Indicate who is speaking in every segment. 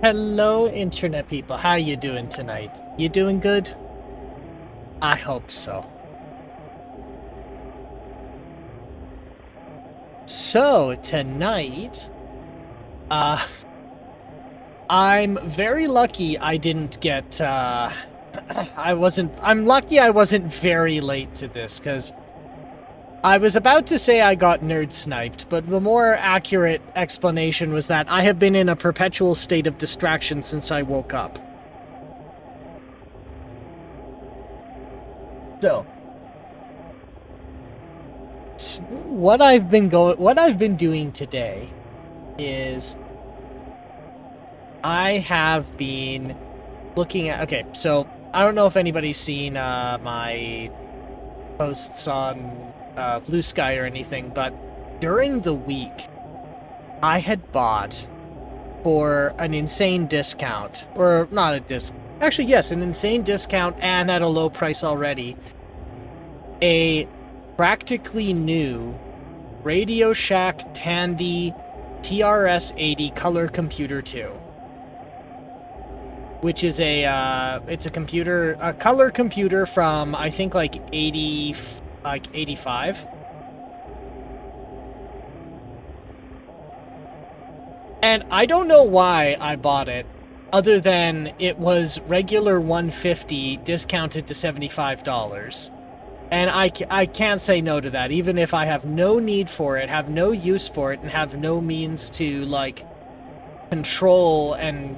Speaker 1: Hello, internet people. How you doing tonight? You doing good? I hope so. So, tonight, I'm very lucky I didn't get, I'm lucky I wasn't very late to this, because I was about to say I got nerd sniped, but the more accurate explanation was that I have been in a perpetual state of distraction since I woke up. So, what I've been doing today is I have been looking at, okay, so I don't know if anybody's seen my posts on Blue Sky or anything, but during the week, I had bought for an insane discount, or not a actually yes, an insane discount and at a low price already, a practically new Radio Shack Tandy TRS-80 Color Computer 2. Which is it's a color computer from, I think, like 85. And I don't know why I bought it, other than it was regular $150 discounted to $75. And I can't say no to that, even if I have no need for it, have no use for it, and have no means to, like, control and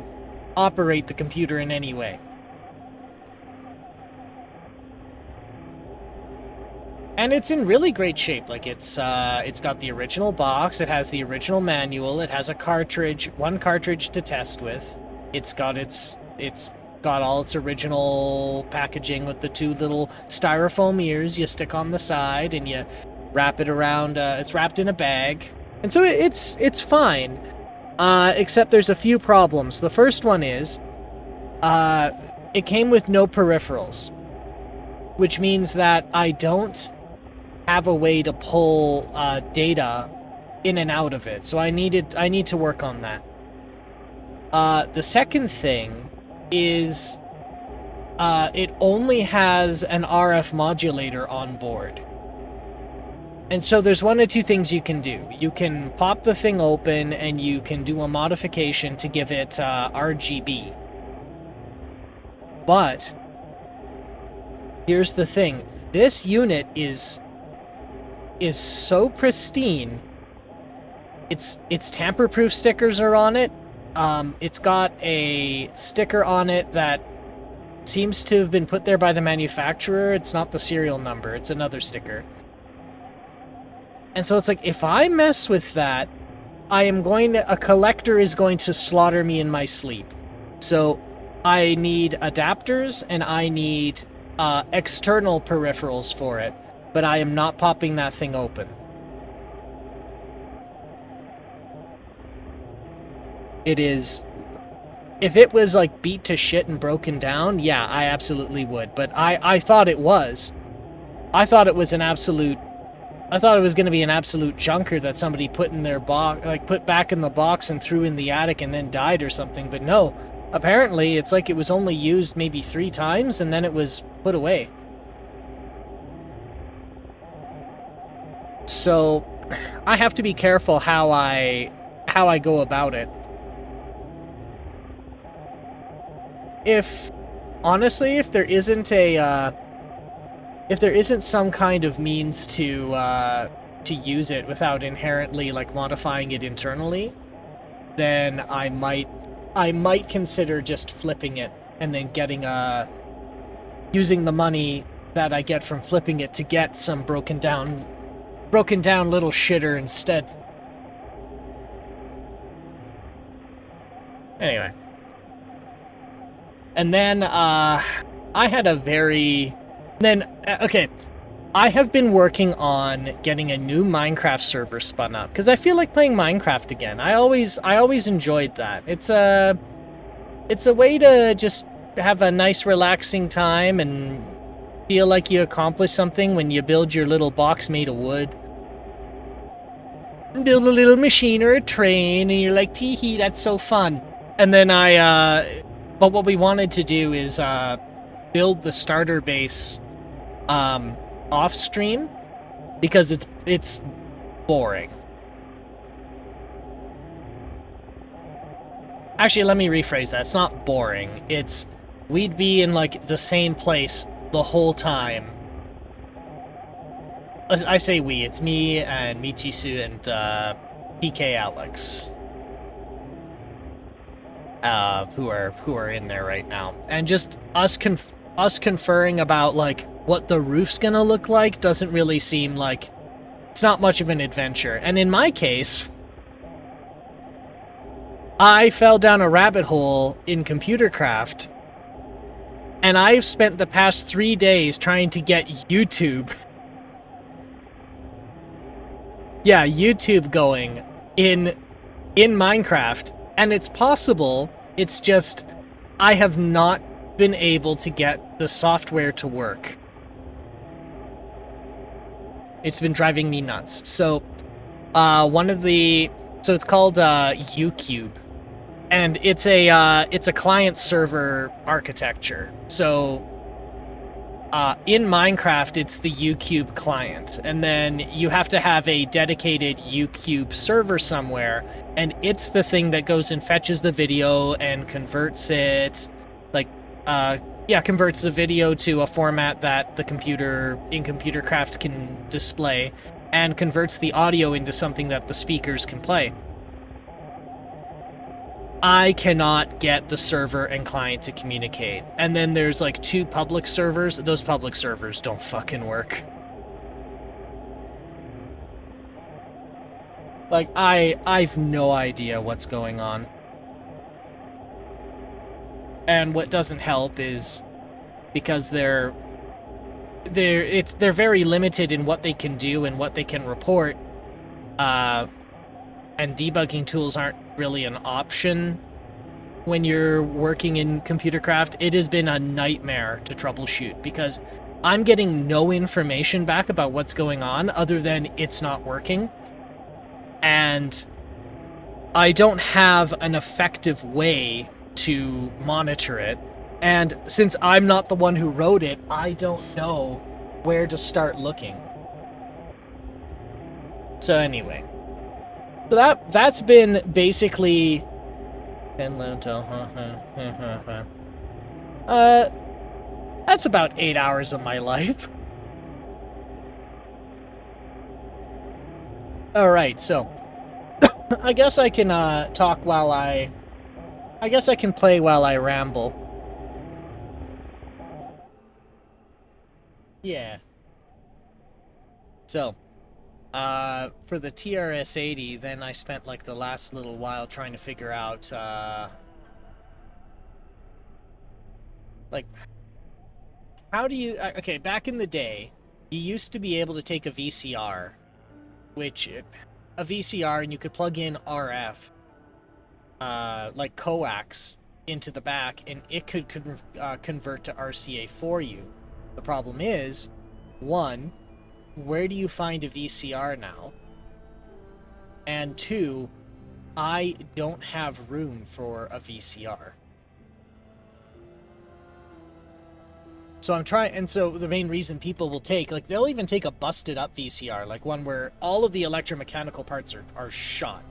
Speaker 1: operate the computer in any way. And it's in really great shape. Like, it's got the original box, it has the original manual, it has a cartridge, one cartridge to test with. It's got all its original packaging with the two little styrofoam ears you stick on the side and you wrap it around. It's wrapped in a bag, and so it's fine. Except there's a few problems. The first one is, it came with no peripherals, which means that I don't have a way to pull data in and out of it. So I need to work on that. The second thing is, it only has an RF modulator on board. And so there's one of two things you can do. You can pop the thing open and you can do a modification to give it RGB. But here's the thing. This unit is so pristine. Its tamper-proof stickers are on it. It's got a sticker on it that seems to have been put there by the manufacturer. It's not the serial number, it's another sticker. And so it's like, if I mess with that, a collector is going to slaughter me in my sleep. So I need adapters and I need external peripherals for it, but I am not popping that thing open. It is, if it was like beat to shit and broken down, yeah, I absolutely would. But I thought it was. I thought it was going to be an absolute junker that somebody put in their box, like put back in the box and threw in the attic and then died or something. But no, apparently it's like it was only used maybe 3 times and then it was put away. So I have to be careful how I go about it. If there isn't some kind of means to use it without inherently, like, modifying it internally, then I might consider just flipping it and then using the money that I get from flipping it to get some broken down little shitter instead. Anyway. And then, I have been working on getting a new Minecraft server spun up, because I feel like playing Minecraft again. I always enjoyed that. It's a way to just have a nice relaxing time and feel like you accomplished something when you build your little box made of wood. Build a little machine or a train, and you're like, tee-hee, that's so fun. And then but what we wanted to do is build the starter base off stream because it's boring. Actually, let me rephrase that. It's not boring. It's we'd be in like the same place the whole time. I say we. It's me and Michisu and PK Alex, who are in there right now, and just us conferring about like what the roof's gonna look like doesn't really seem like it's not much of an adventure. And in my case, I fell down a rabbit hole in computer craft, and I've spent the past 3 days trying to get YouTube. Yeah, YouTube going in Minecraft, and it's possible. It's just I have not been able to get the software to work. It's been driving me nuts. So, so it's called UCube, and it's a client server architecture. So, in Minecraft, it's the UCube client, and then you have to have a dedicated UCube server somewhere, and it's the thing that goes and fetches the video and converts it, like, converts the video to a format that the computer in Computercraft can display, and converts the audio into something that the speakers can play. I cannot get the server and client to communicate. And then there's like 2 public servers. Those public servers don't fucking work. Like, I've no idea what's going on. And what doesn't help is because they're very limited in what they can do and what they can report. And debugging tools aren't really an option when you're working in Computercraft. It has been a nightmare to troubleshoot because I'm getting no information back about what's going on other than it's not working. And I don't have an effective way to monitor it. And since I'm not the one who wrote it, I don't know where to start looking. So anyway. So that's been basically that's about 8 hours of my life. Alright, so I guess I can talk while I guess I can play while I ramble. Yeah. So for the TRS-80, then I spent like the last little while trying to figure out, like, how do you, okay, back in the day, you used to be able to take a VCR, and you could plug in RF, like coax into the back, and it could convert to RCA for you. The problem is, one, where do you find a VCR now? And 2, I don't have room for a VCR. So I'm trying, and so the main reason people will take, like, they'll even take a busted up VCR, like one where all of the electromechanical parts are shot.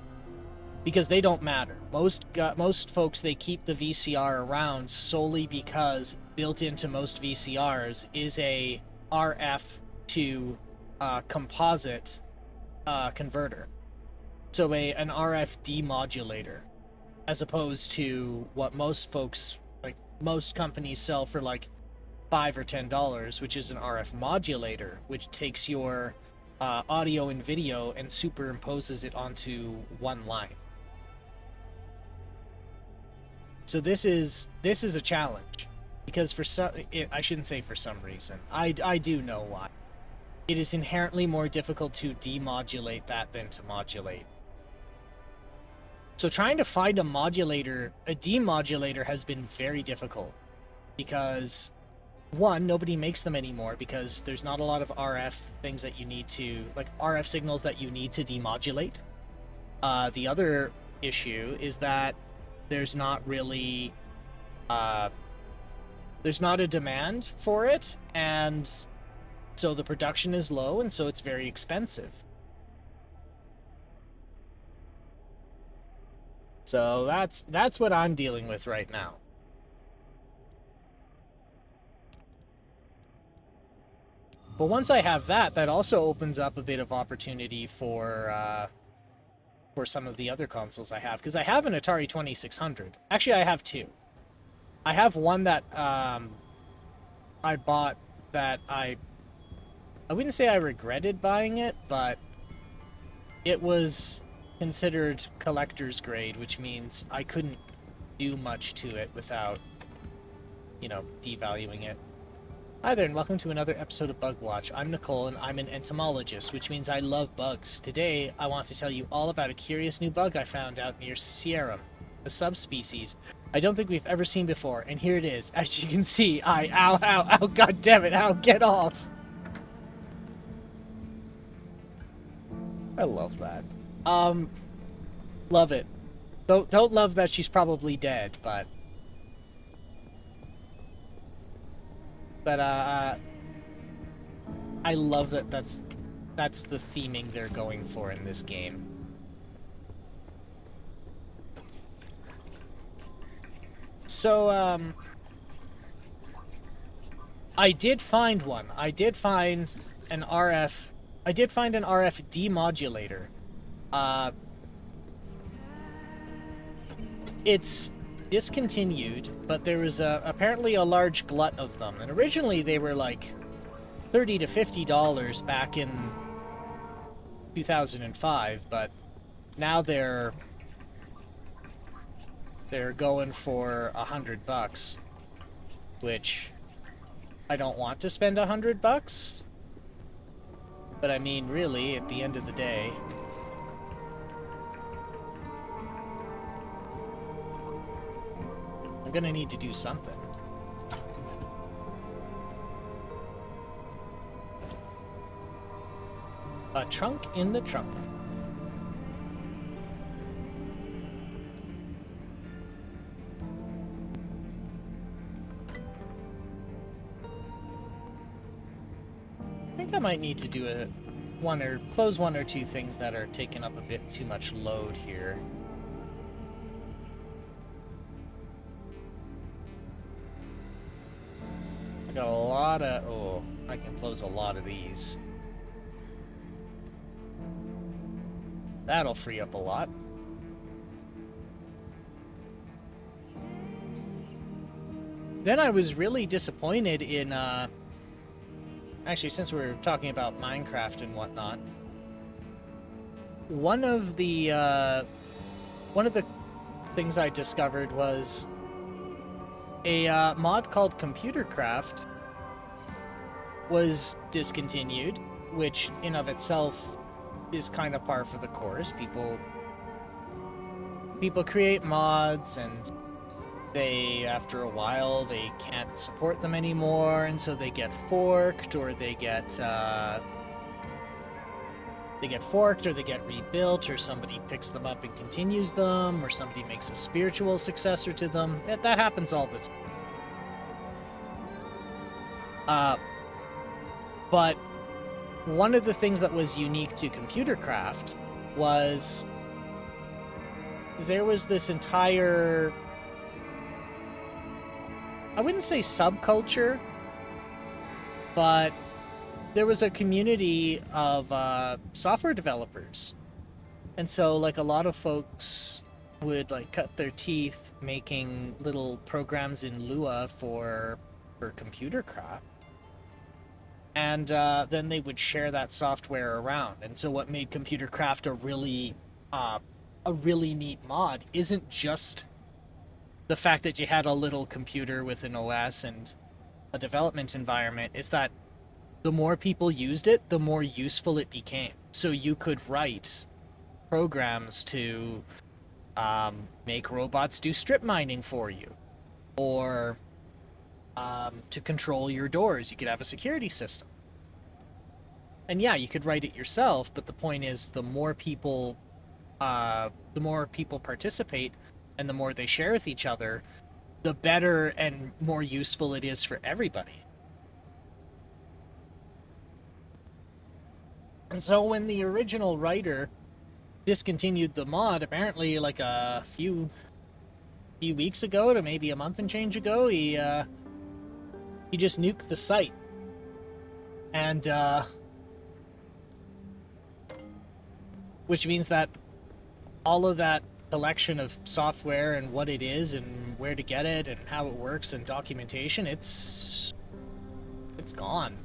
Speaker 1: Because they don't matter. Most folks, they keep the VCR around solely because built into most VCRs is a RF to composite converter. So an RF demodulator, as opposed to what most folks, like most companies, sell for like $5 or $10, which is an RF modulator, which takes your audio and video and superimposes it onto one line. So this is a challenge, because for some, I shouldn't say for some reason, I do know why. It is inherently more difficult to demodulate that than to modulate. So trying to find a demodulator has been very difficult, because one, nobody makes them anymore because there's not a lot of RF things that you need to, like RF signals that you need to demodulate. The other issue is that there's not really there's not a demand for it, and so the production is low, and so it's very expensive. So that's what I'm dealing with right now. But once I have that, that also opens up a bit of opportunity for some of the other consoles I have, because I have an Atari 2600. Actually, I have two. I have one that I bought that I wouldn't say I regretted buying it, but it was considered collector's grade, which means I couldn't do much to it without, you know, devaluing it. Hi there, and welcome to another episode of Bug Watch. I'm Nicole, and I'm an entomologist, which means I love bugs. Today, I want to tell you all about a curious new bug I found out near Sierra, a subspecies I don't think we've ever seen before, and here it is. As you can see, ow, god damn it, ow, get off! I love that. Love it. Don't love that she's probably dead, but I love that that's the theming they're going for in this game. So, I did find one. I did find an RF demodulator. It's discontinued, but there was apparently a large glut of them. And originally they were like $30 to $50 back in 2005, but now they're going for $100, which I don't want to spend $100. But I mean, really, at the end of the day, I'm gonna need to do something. A trunk in the trunk. I think I might need to do close one or two things that are taking up a bit too much load here. I got a lot of... oh, I can close a lot of these. That'll free up a lot. Then I was really disappointed in, actually, since we're talking about Minecraft and whatnot, one of the things I discovered was a mod called Computercraft was discontinued, which in of itself is kind of par for the course. People create mods, and they, after a while, they can't support them anymore, and so they get forked, or they get forked, or they get rebuilt, or somebody picks them up and continues them, or somebody makes a spiritual successor to them. That happens all the time. But one of the things that was unique to Computercraft was there was this entire, I wouldn't say subculture, but there was a community of software developers. And so, like, a lot of folks would, like, cut their teeth making little programs in Lua for Computercraft. And then they would share that software around. And so what made Computercraft a really neat mod isn't just the fact that you had a little computer with an OS and a development environment. It's that the more people used it, the more useful it became. So you could write programs to make robots do strip mining for you, or to control your doors. You could have a security system. And yeah, you could write it yourself, but the point is, the more people participate, and the more they share with each other, the better and more useful it is for everybody. And so when the original writer discontinued the mod, apparently like a few weeks ago to maybe a month and change ago, he just nuked the site. And which means that all of that collection of software and what it is and where to get it and how it works and documentation, it's gone.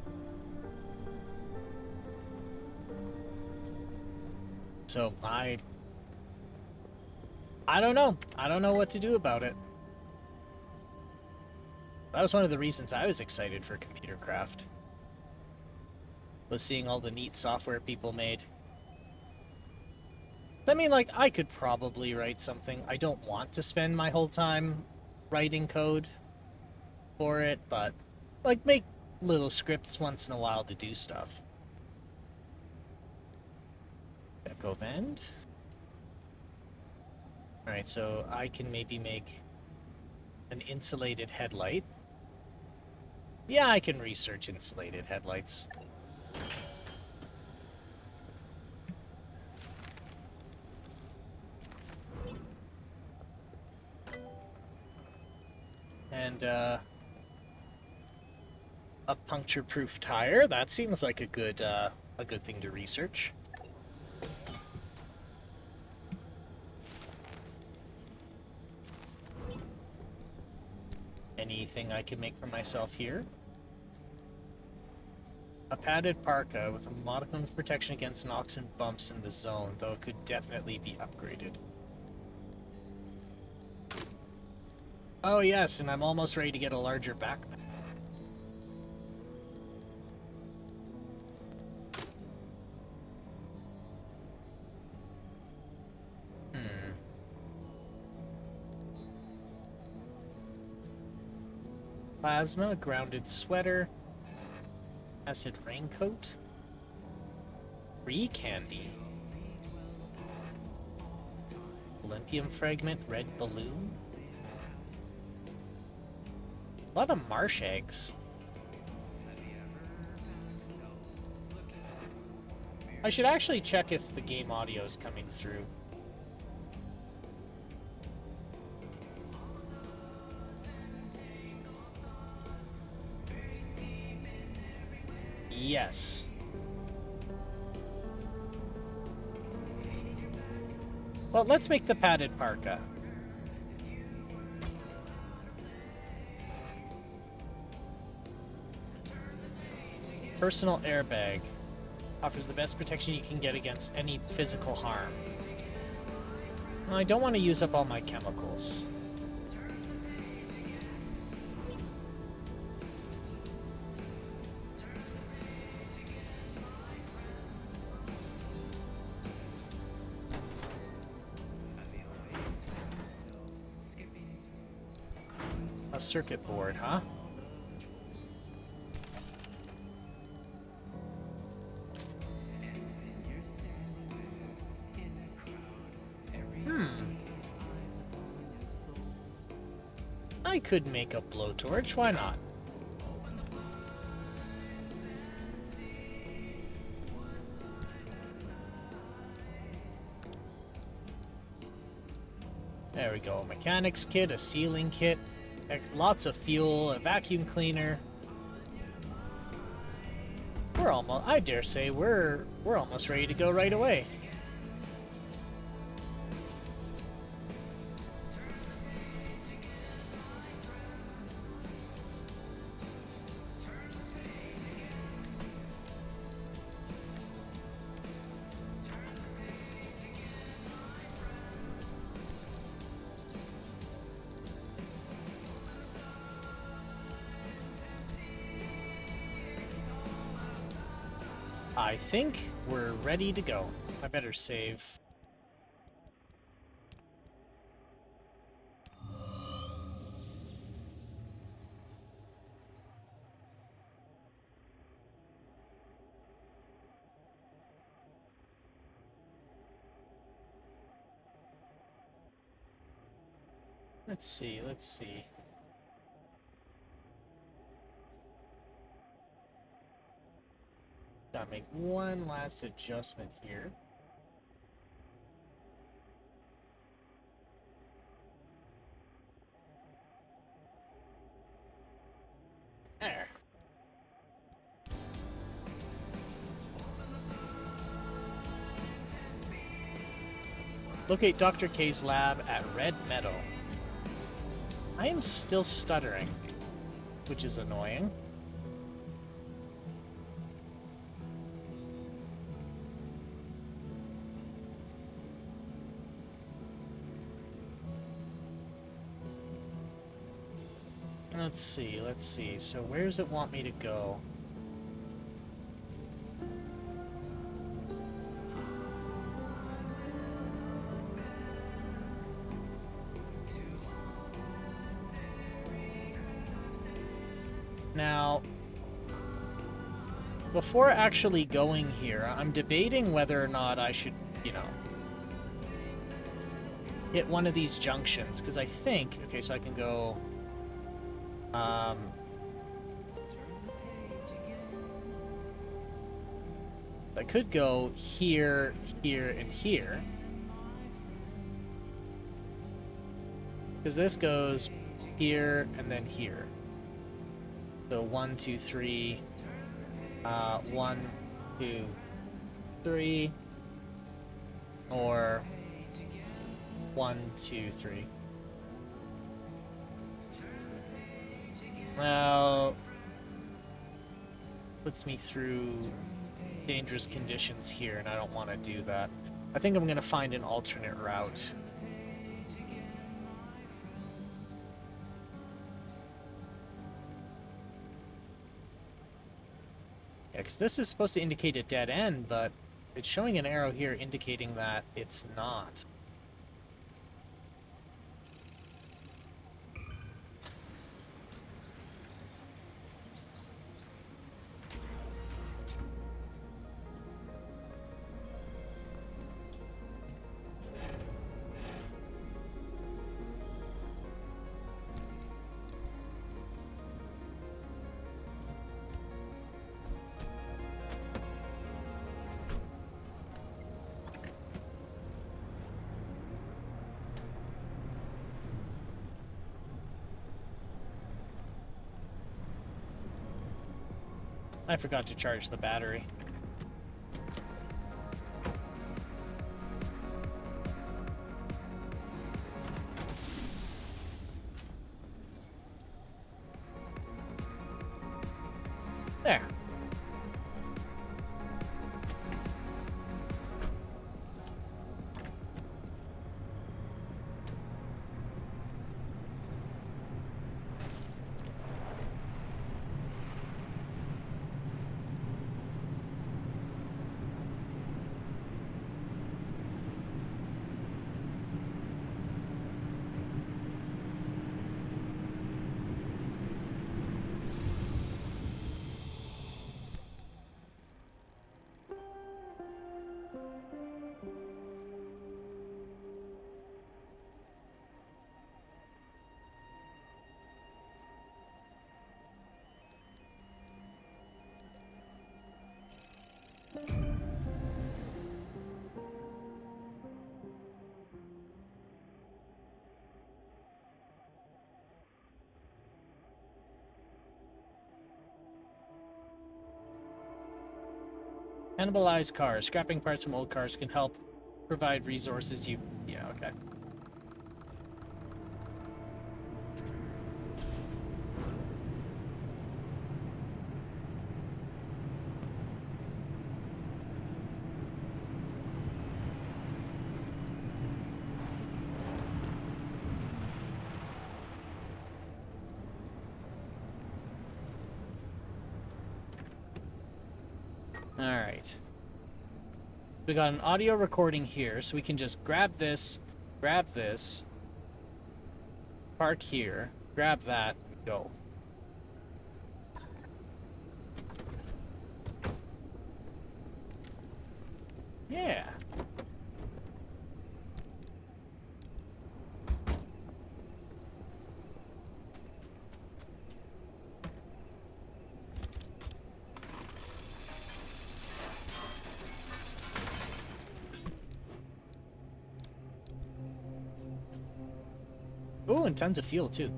Speaker 1: So I don't know. I don't know what to do about it. That was one of the reasons I was excited for Computer Craft, was seeing all the neat software people made. I mean, like, I could probably write something. I don't want to spend my whole time writing code for it, but, like, make little scripts once in a while to do stuff. Echo vent. Alright, so I can maybe make an insulated headlight. Yeah, I can research insulated headlights. And, a puncture-proof tire. That seems like a good thing to research. Anything I can make for myself here? A padded parka with a modicum of protection against knocks and bumps in the zone, though it could definitely be upgraded. Oh yes, and I'm almost ready to get a larger backpack. Plasma, grounded sweater, acid raincoat, free candy, Olympium fragment, red balloon. A lot of marsh eggs. I should actually check if the game audio is coming through. Yes. Well, let's make the padded parka. Personal airbag. Offers the best protection you can get against any physical harm. I don't want to use up all my chemicals. A circuit board, huh? I could make a blowtorch, why not? There we go, a mechanics kit, a sealing kit, lots of fuel, a vacuum cleaner. We're almost, I dare say, we're almost ready to go right away. I think we're ready to go. I better save. Let's see, let's see. Gotta make one last adjustment here. There. Locate Dr. K's lab at Red Meadow. I am still stuttering, which is annoying. Let's see, let's see. So where does it want me to go? Now, before actually going here, I'm debating whether or not I should, you know, hit one of these junctions, because I think, okay, so I can go, I could go here, here, and here. Because this goes here and then here. So 1, 2, 3. 1, 2, 3. Or 1, 2, 3. Well, puts me through dangerous conditions here, and I don't want to do that. I think I'm going to find an alternate route. Yeah, because this is supposed to indicate a dead end, but it's showing an arrow here indicating that it's not. I forgot to charge the battery. There. Cannibalized cars. Scrapping parts from old cars can help provide resources you... Yeah, okay. Alright. We got an audio recording here, so we can just grab this, park here, grab that, go. Yeah. and tons of fuel, too.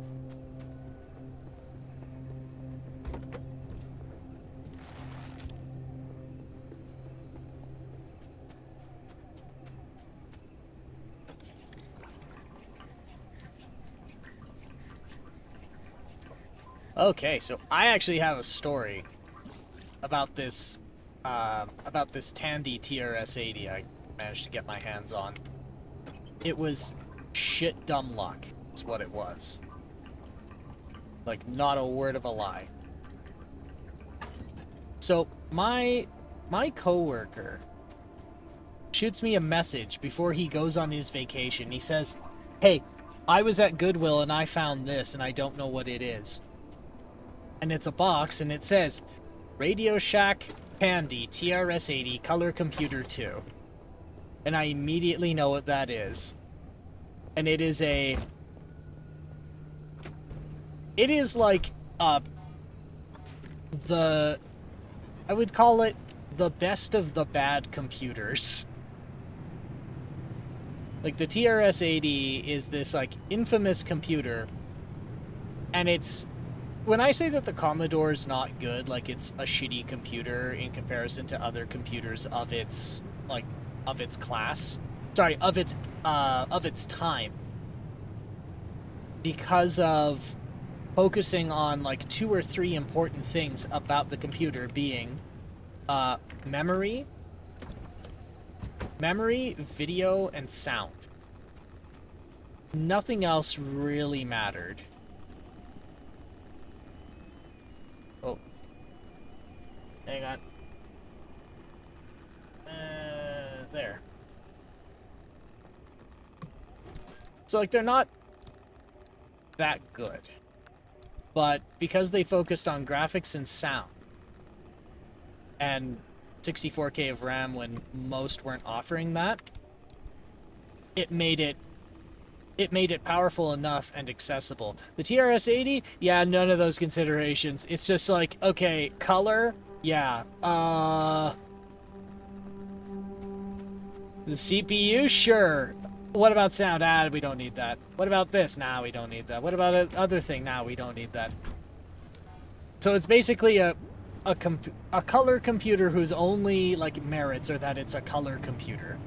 Speaker 1: Okay, so I actually have a story about this Tandy TRS-80 I managed to get my hands on. It was shit dumb luck, is what it was. Like, not a word of a lie. So, my coworker shoots me a message before he goes on his vacation. He says, "Hey, I was at Goodwill and I found this and I don't know what it is." And it's a box and it says, Radio Shack Tandy TRS-80 Color Computer 2. And I immediately know what that is. And it is like, I would call it the best of the bad computers. Like, the TRS-80 is this, like, infamous computer. And it's... When I say that the Commodore's not good, like, it's a shitty computer in comparison to other computers of its, like, of its class. Sorry, of its time. Because of focusing on, like, 2 or 3 important things about the computer being, memory, video, and sound. Nothing else really mattered. Oh. Hang on. There. So, like, they're not that good. But because they focused on graphics and sound, and 64K of RAM when most weren't offering that, it made it powerful enough and accessible. The TRS-80, yeah, none of those considerations. It's just like, okay, color, yeah, the CPU, sure. What about sound? Ah, we don't need that. What about this? Nah, we don't need that. What about the other thing? Nah, we don't need that. So it's basically a color computer whose only, like, merits are that it's a color computer.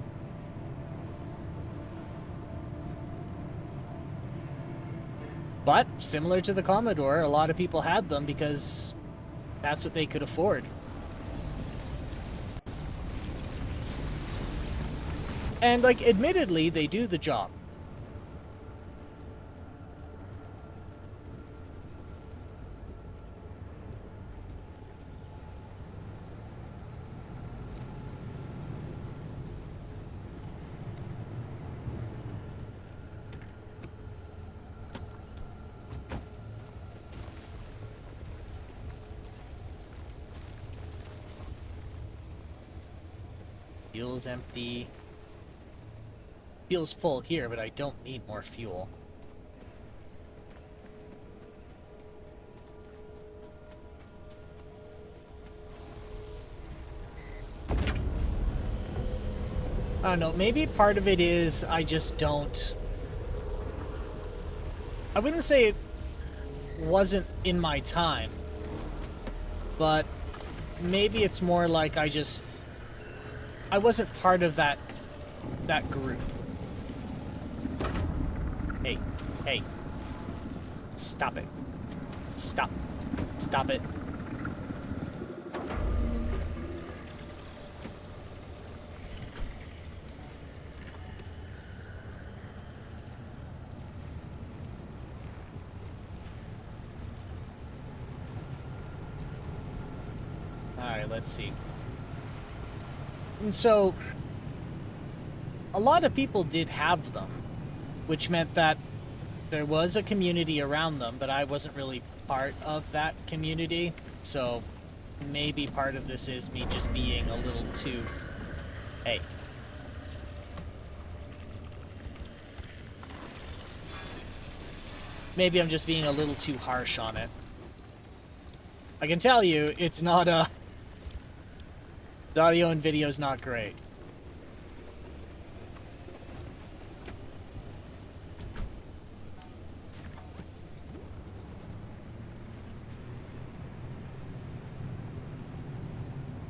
Speaker 1: But, similar to the Commodore, a lot of people had them because that's what they could afford. And, like, admittedly, they do the job. Fuel's empty. Fuel's full here, but I don't need more fuel. I don't know, maybe part of it is I just don't... I wouldn't say it wasn't in my time, but maybe it's more like I wasn't part of that group. Hey, hey. Stop it. Stop. Stop it. Alright, let's see. And so, a lot of people did have them, which meant that there was a community around them, but I wasn't really part of that community, so maybe part of this is me just being a little too... Hey. Maybe I'm just being a little too harsh on it. I can tell you, it's not a... The audio and video is not great.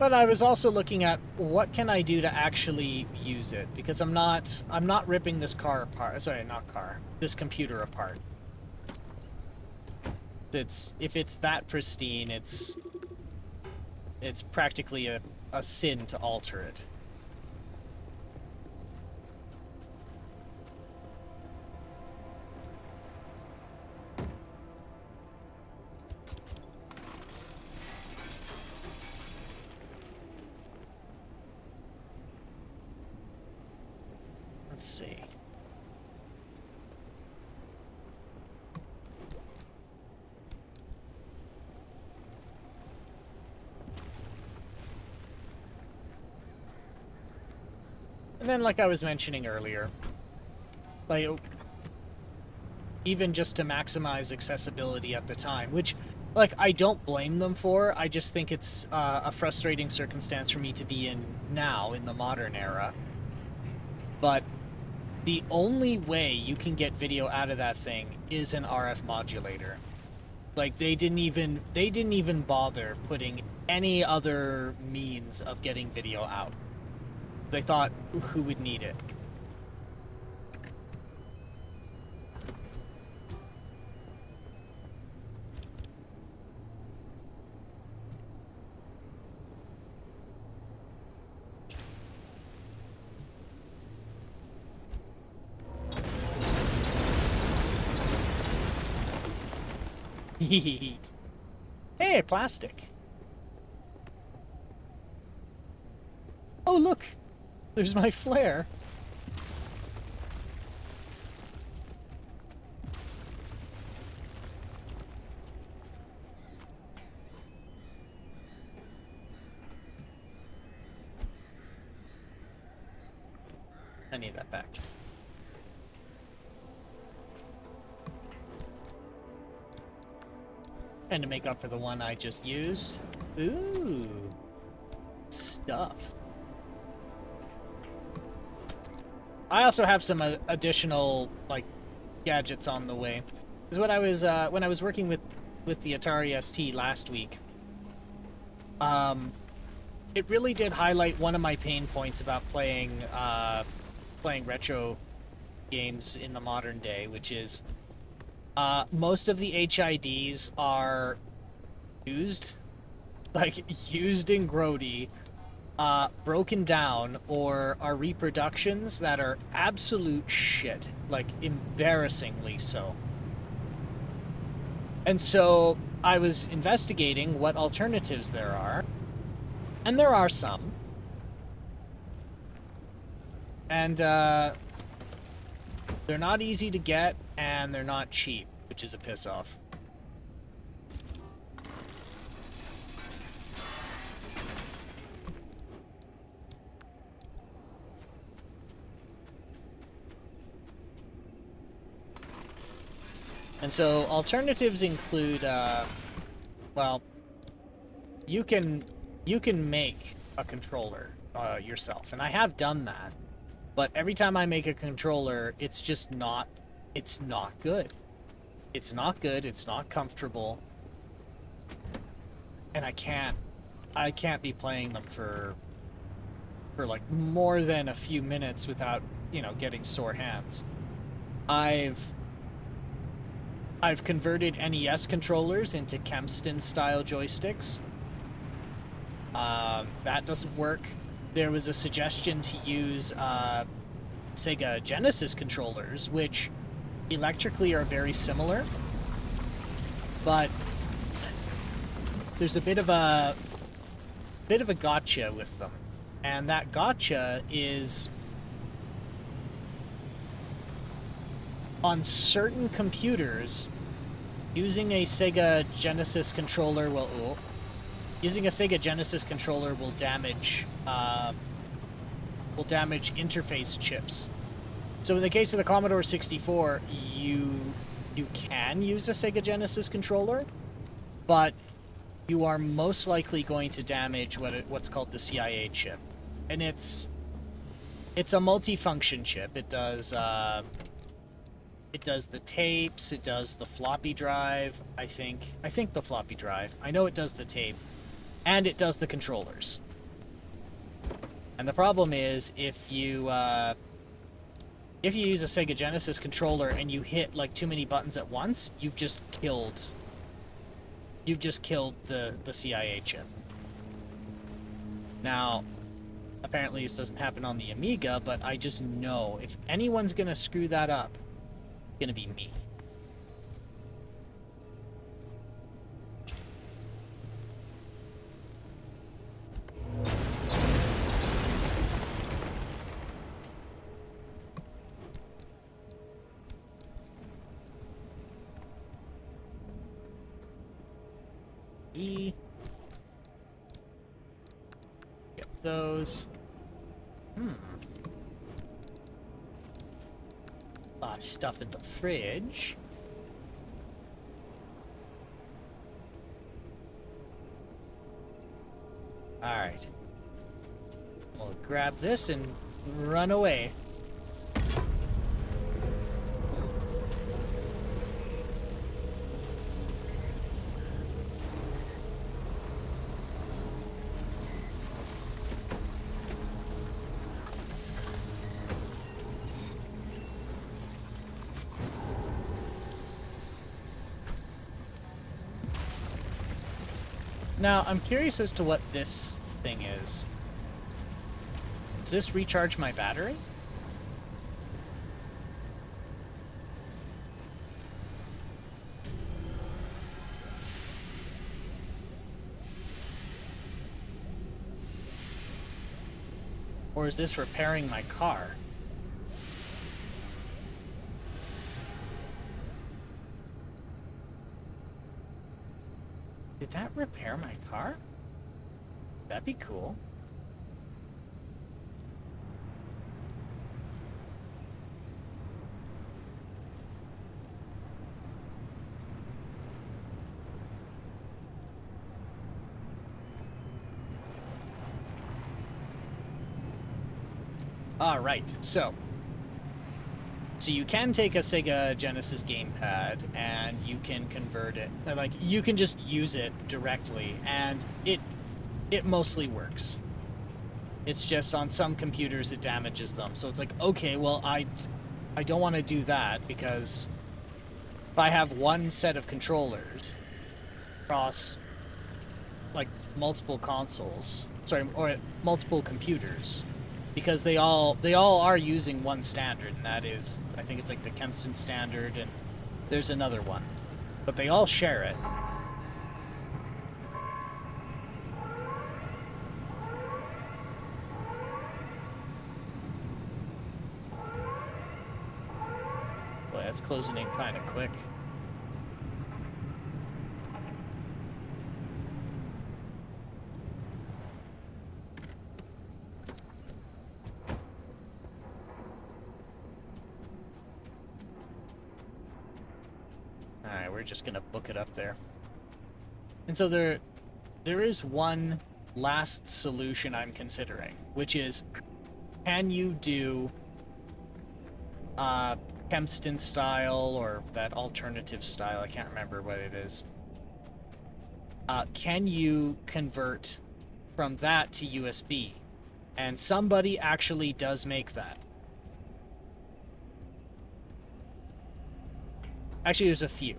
Speaker 1: But I was also looking at what can I do to actually use it, because I'm not ripping this car apart. Sorry, not car. This computer apart. If it's that pristine, it's practically a sin to alter it. Let's see. And then, like I was mentioning earlier, like, even just to maximize accessibility at the time, which, like, I don't blame them for. I just think it's a frustrating circumstance for me to be in now, in the modern era. But the only way you can get video out of that thing is an RF modulator. Like, they didn't even bother putting any other means of getting video out. They thought, who would need it? Hey, plastic. Oh, look! There's my flare. I need that back. And to make up for the one I just used. Ooh. Stuff. I also have some additional, like, gadgets on the way. Because when I was working with the Atari ST last week, it really did highlight one of my pain points about playing retro games in the modern day, which is most of the HIDs are used in grody, broken down, or are reproductions that are absolute shit, like embarrassingly so. And so I was investigating what alternatives there are, and there are some. And they're not easy to get, and they're not cheap, which is a piss-off. And so alternatives include, well, you can make a controller yourself, and I have done that. But every time I make a controller, it's just not, it's not good. It's not good, it's not comfortable. And I can't be playing them for like more than a few minutes without, you know, getting sore hands. I've converted NES controllers into Kempston style joysticks. That doesn't work. There was a suggestion to use Sega Genesis controllers, which electrically are very similar, but there's a bit of a gotcha with them, and that gotcha is on certain computers using a Sega Genesis controller will damage interface chips. So in the case of the Commodore 64, you can use a Sega Genesis controller, but you are most likely going to damage what's called the CIA chip. And it's a multifunction chip. It does the tapes, it does the floppy drive, I think the floppy drive. I know it does the tape, and it does the controllers. And the problem is if you use a Sega Genesis controller and you hit like too many buttons at once, you've just killed the CIA chip. Now, apparently this doesn't happen on the Amiga, but I just know if anyone's gonna screw that up, it's gonna be me. E. Get those. A lot of stuff in the fridge. Alright. We'll grab this and run away. Now, I'm curious as to what this thing is. Does this recharge my battery? Or is this repairing my car? Did that repair my car? That'd be cool. Alright, so you can take a Sega Genesis gamepad and you can convert it. Like, you can just use it directly, and it mostly works. It's just on some computers it damages them. So it's like, okay, well, I don't want to do that, because if I have one set of controllers across like multiple consoles, or multiple computers, because they all are using one standard, and that is, I think it's like the Kempston standard, and there's another one, but they all share it. Boy, that's closing in kind of quick. Alright, we're just gonna book it up there. And so there is one last solution I'm considering, which is, can you do Kempston style, or that alternative style, I can't remember what it is. Can you convert from that to USB? And somebody actually does make that. Actually, there's a few.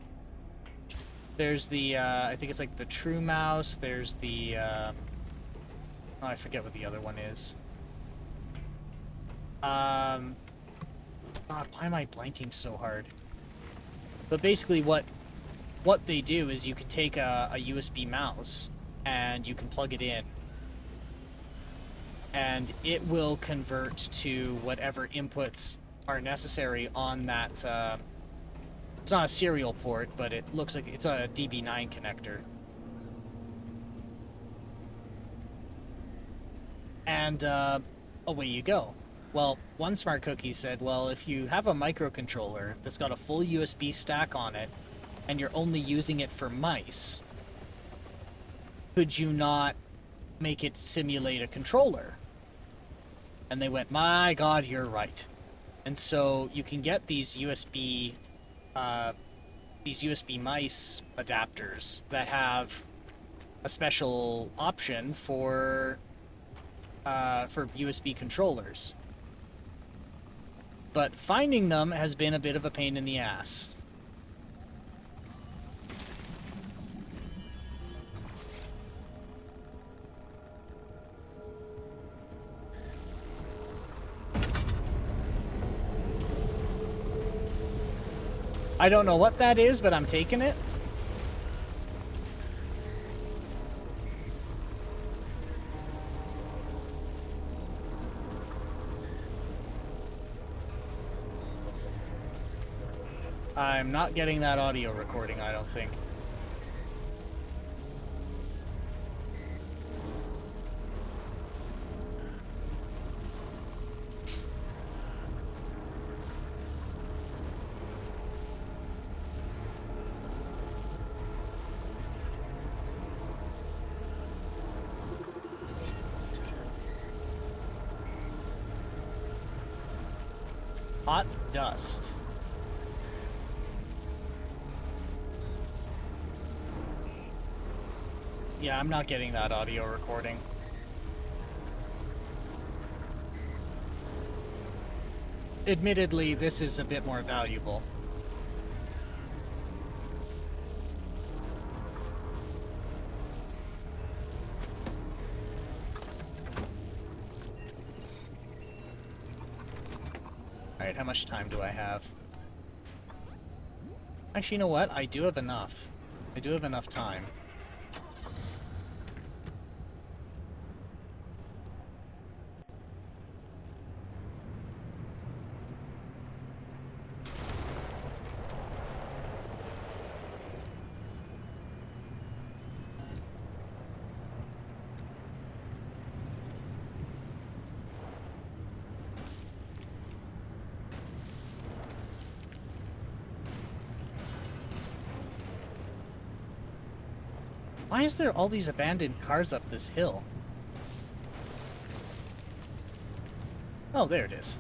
Speaker 1: There's the, I think it's like the True Mouse, there's the, oh, I forget what the other one is. God, why am I blanking so hard? But basically what they do is you can take a USB mouse and you can plug it in, and it will convert to whatever inputs are necessary on that, it's not a serial port, but it looks like it's a DB9 connector. And away you go. Well, one smart cookie said, well, if you have a microcontroller that's got a full USB stack on it, and you're only using it for mice, could you not make it simulate a controller? And they went, my God, you're right. And so you can get these USB mice adapters that have a special option for for USB controllers. But finding them has been a bit of a pain in the ass. I don't know what that is, but I'm taking it. I'm not getting that audio recording, I don't think. Hot dust. Yeah, I'm not getting that audio recording. Admittedly, this is a bit more valuable. Alright, how much time do I have? Actually, you know what? I do have enough. I do have enough time. Why is there all these abandoned cars up this hill? Oh, there it is.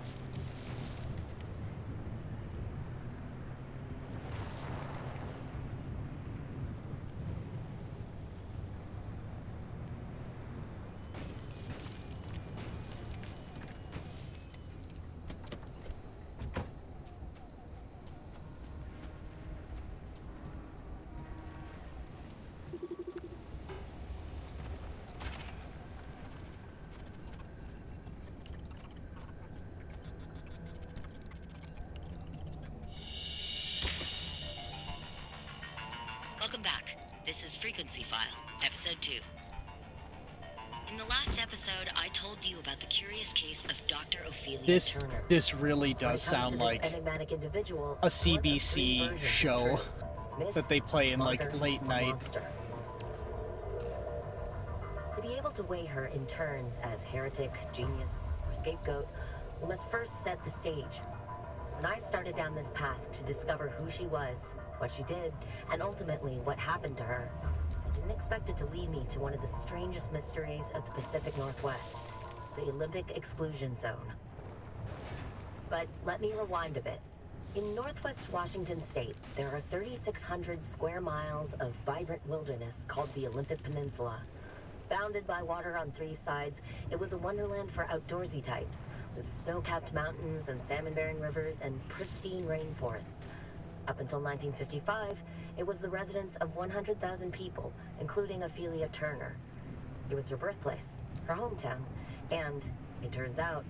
Speaker 2: Welcome back. This is Frequency File, Episode 2. In the last episode, I told you about the curious case of Dr. Ophelia Turner.
Speaker 1: This really does sound like a CBC show that they play in like late night.
Speaker 3: To be able to weigh her in turns as heretic, genius, or scapegoat, we must first set the stage. When I started down this path to discover who she was, what she did, and ultimately what happened to her, I didn't expect it to lead me to one of the strangest mysteries of the Pacific Northwest, the Olympic Exclusion Zone. But let me rewind a bit. In Northwest Washington State, there are 3,600 square miles of vibrant wilderness called the Olympic Peninsula. Bounded by water on three sides, it was a wonderland for outdoorsy types, with snow-capped mountains and salmon-bearing rivers and pristine rainforests. Up until 1955, it was the residence of 100,000 people, including Ophelia Turner. It was her birthplace, her hometown, and, it turns out,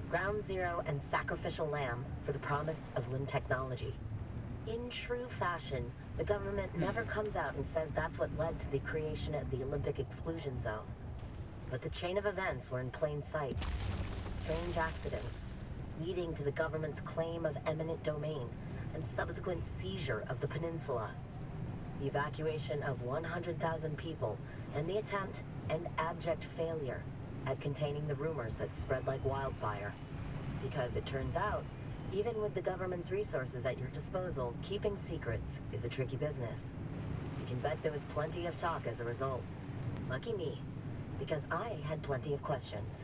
Speaker 3: ground zero and sacrificial lamb for the promise of limb technology. In true fashion, the government never comes out and says that's what led to the creation of the Olympic Exclusion Zone. But the chain of events were in plain sight. Strange accidents, leading to the government's claim of eminent domain and subsequent seizure of the peninsula. The evacuation of 100,000 people and the attempt and abject failure at containing the rumors that spread like wildfire. Because it turns out, even with the government's resources at your disposal, keeping secrets is a tricky business. You can bet there was plenty of talk as a result. Lucky me, because I had plenty of questions.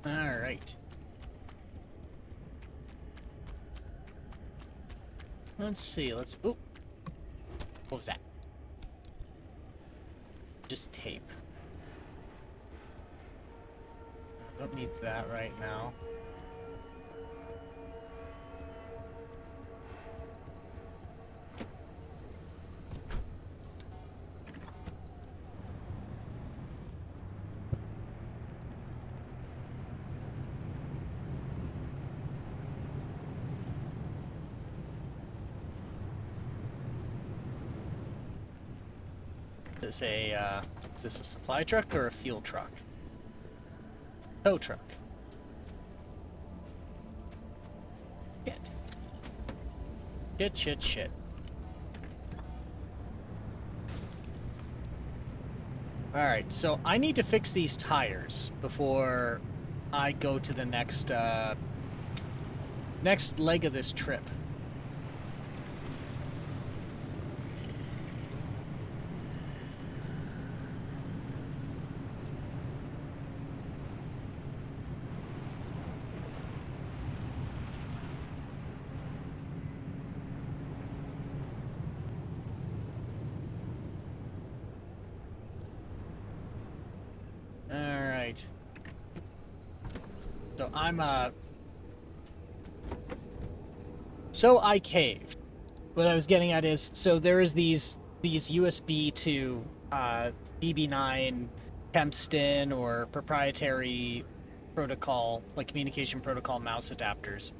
Speaker 1: All right. Let's see. Oop. What was that? Just tape. I don't need that right now. Is this a supply truck or a fuel truck? Tow truck. Shit. Alright, so I need to fix these tires before I go to the next leg of this trip. Alright. So So I caved. What I was getting at is, so there is these USB to DB9 Kempston or proprietary protocol, like communication protocol mouse adapters.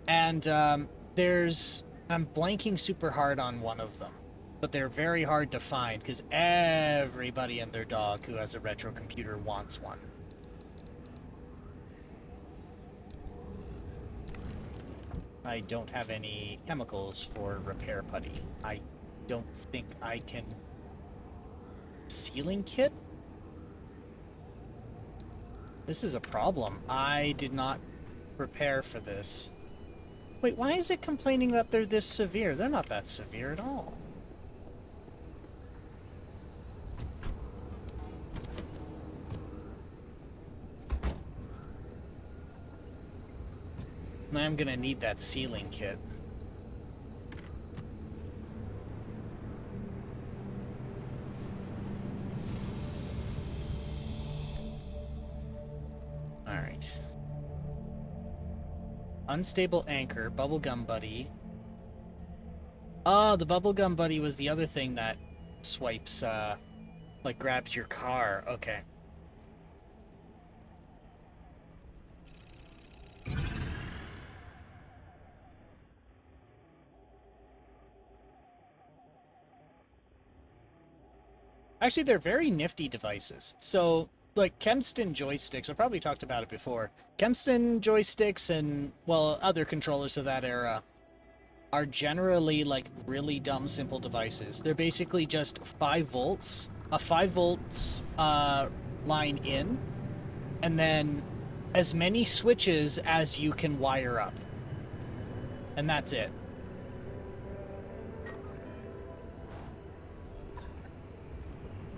Speaker 1: And I'm blanking super hard on one of them. But they're very hard to find because everybody and their dog who has a retro computer wants one. I don't have any chemicals for repair putty. I don't think I can... Sealing kit? This is a problem. I did not prepare for this. Wait, why is it complaining that they're this severe? They're not that severe at all. I'm gonna need that sealing kit. Alright. Unstable anchor, bubblegum buddy. Oh, the bubblegum buddy was the other thing that swipes, like grabs your car. Okay. Actually, they're very nifty devices. So, like, Kempston joysticks, I've probably talked about it before. Kempston joysticks and, well, other controllers of that era are generally, like, really dumb, simple devices. They're basically just 5 volts, a 5 volts line in, and then as many switches as you can wire up. And that's it.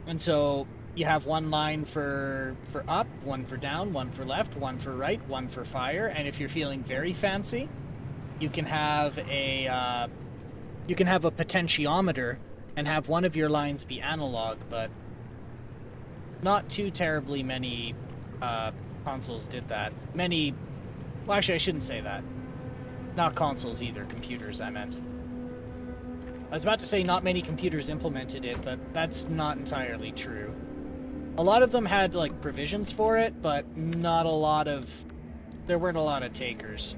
Speaker 1: And so you have one line for up, one for down, one for left, one for right, one for fire, and if you're feeling very fancy, you can have a potentiometer and have one of your lines be analog, but not too terribly many consoles did that. Well, actually, I shouldn't say that. Not consoles either, computers, I meant. I was about to say not many computers implemented it, but that's not entirely true. A lot of them had, like, provisions for it, but there weren't a lot of takers.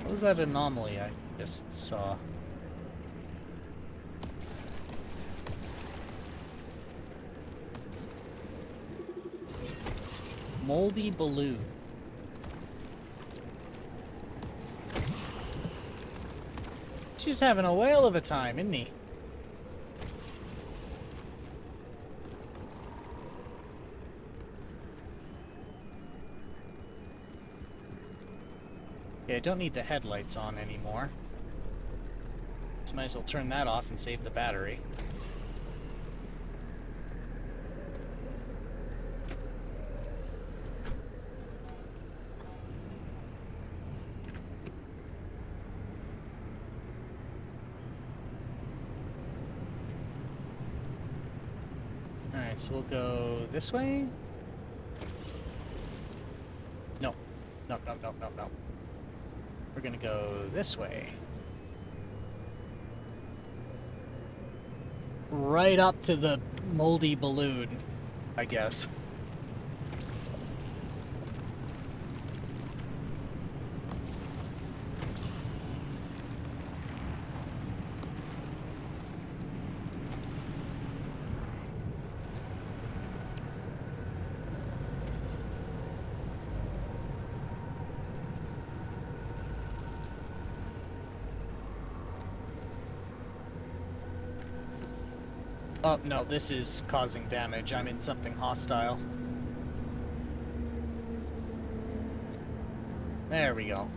Speaker 1: What was that anomaly I just saw? Moldy balloon. She's having a whale of a time, isn't he? Okay, I don't need the headlights on anymore. So might as well turn that off and save the battery. Alright, so we'll go this way. No. No, no, no, no, no. We're gonna go this way. Right up to the moldy balloon, I guess. Oh, no, this is causing damage. I'm in something hostile. There we go.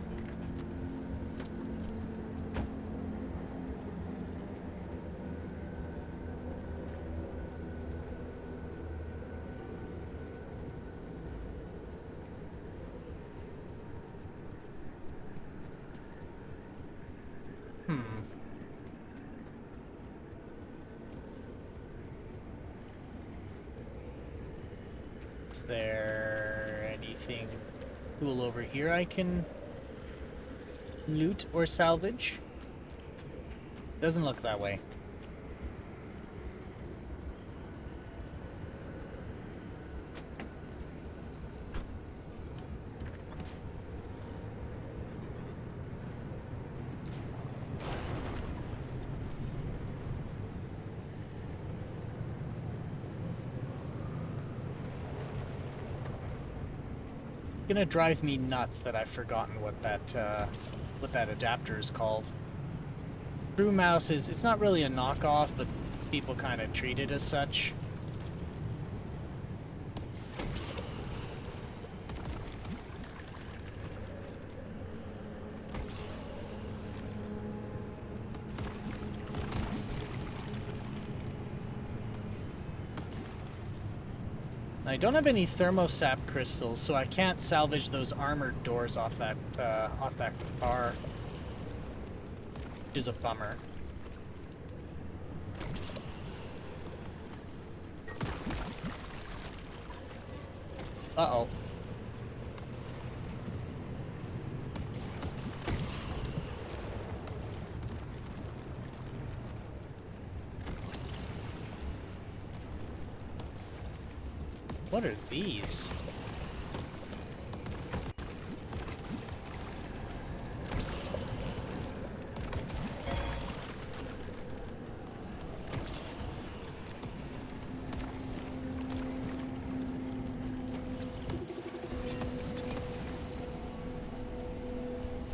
Speaker 1: Is there anything cool over here I can loot or salvage? Doesn't look that way. Gonna drive me nuts that I've forgotten what that adapter is called. True Mouse it's not really a knockoff, but people kind of treat it as such. I don't have any thermosap crystals, so I can't salvage those armored doors off that car, which is a bummer. Uh-oh. What are these?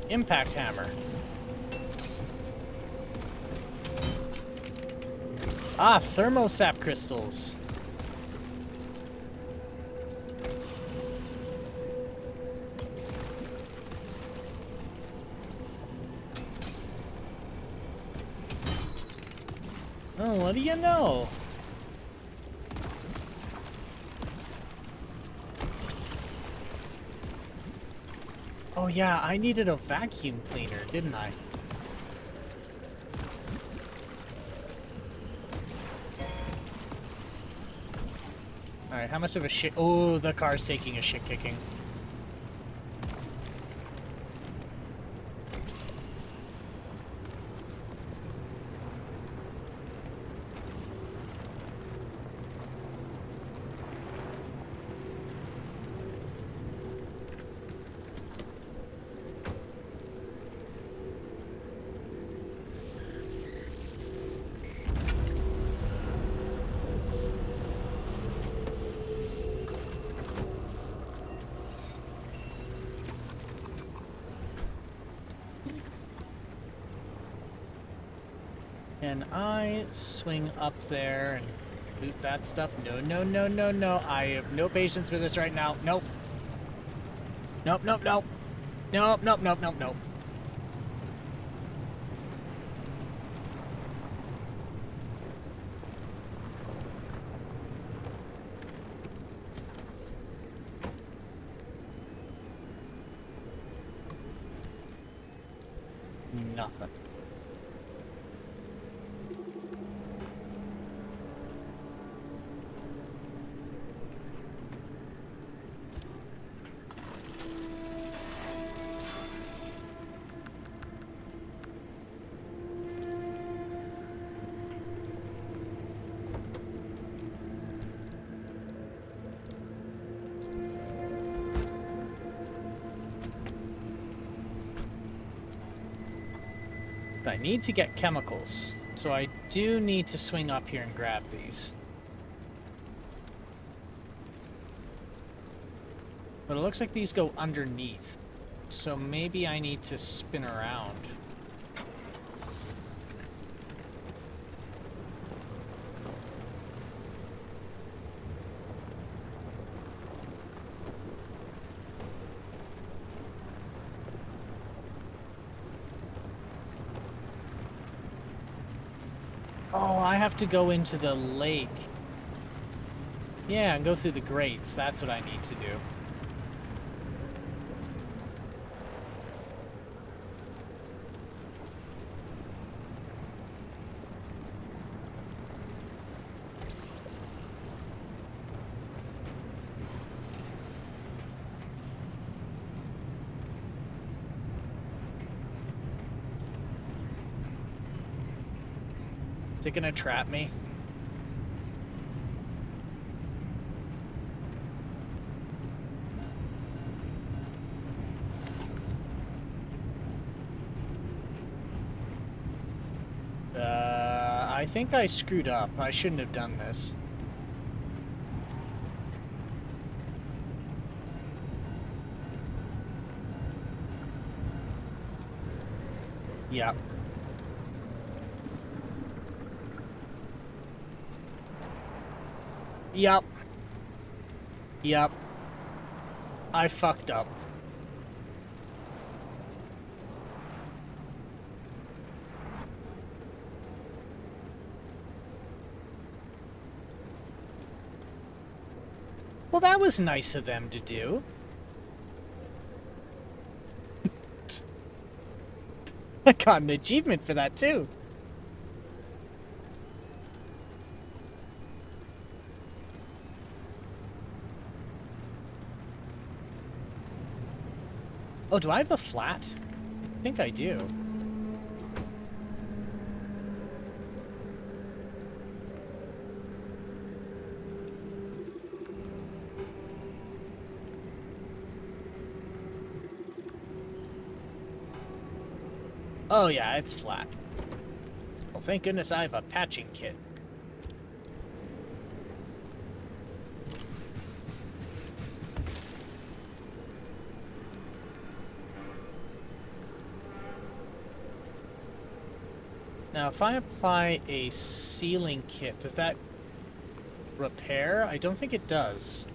Speaker 1: Impact hammer. Ah, thermosap crystals. Oh, what do you know? Oh yeah, I needed a vacuum cleaner, didn't I? Alright, how much of a shit... Oh, the car's taking a shit kicking. Can I swing up there and loot that stuff? No, no, no, no, no. I have no patience for this right now. Nope. Nope, nope, nope. Nope, nope, nope, nope, nope. Nothing. I need to get chemicals, so I do need to swing up here and grab these. But it looks like these go underneath, so maybe I need to spin around. Oh, I have to go into the lake. Yeah, and go through the grates. That's what I need to do. Is it gonna trap me? I think I screwed up. I shouldn't have done this. Yep. Yep. Yep. I fucked up. Well, that was nice of them to do. I got an achievement for that, too. Oh, do I have a flat? I think I do. Oh yeah, it's flat. Well, thank goodness I have a patching kit. Now, if I apply a sealing kit, does that repair? I don't think it does.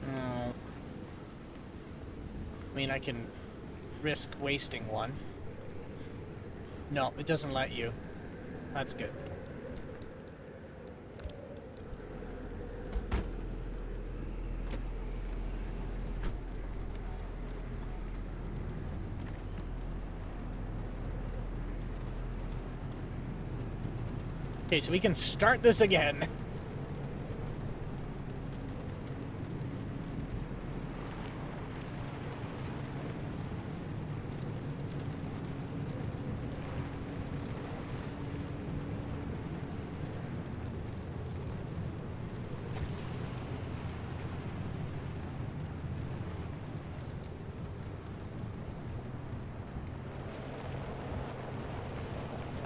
Speaker 1: No. I mean, I can risk wasting one. No, it doesn't let you. That's good. Okay, so we can start this again.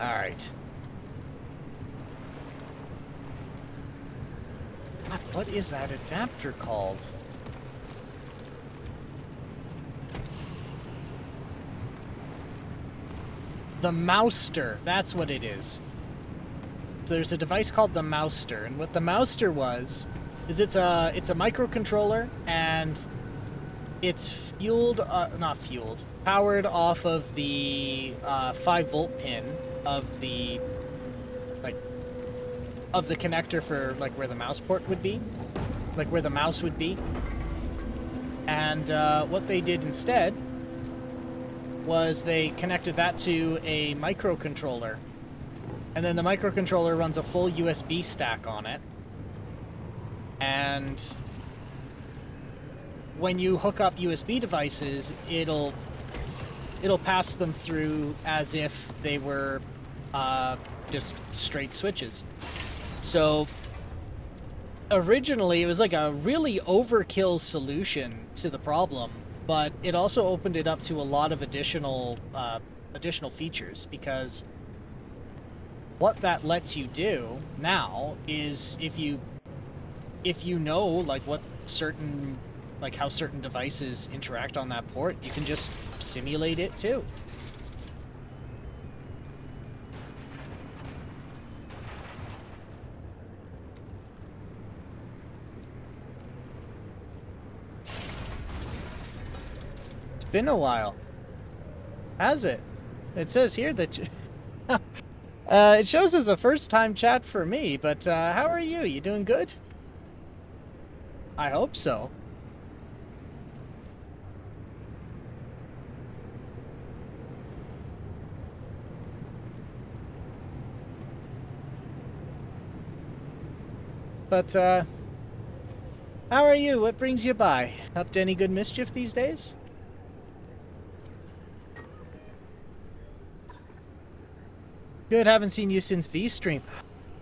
Speaker 1: All right. God, what is that adapter called? The Mouster. That's what it is. So there's a device called the Mouster, and what the Mouster was is it's a microcontroller, and it's powered off of the 5-volt pin of the connector for like where the mouse port would be, like where the mouse would be. And what they did instead was they connected that to a microcontroller, and then the microcontroller runs a full USB stack on it. And when you hook up USB devices, it'll pass them through as if they were just straight switches. So originally it was like a really overkill solution to the problem, but it also opened it up to a lot of additional features, because what that lets you do now is if you know like what certain, like how certain devices interact on that port, you can just simulate it too. It's been a while. Has it? It says here that it shows as a first-time chat for me, but how are you? You doing good? I hope so. But, how are you? What brings you by? Up to any good mischief these days? Good, haven't seen you since V-Stream.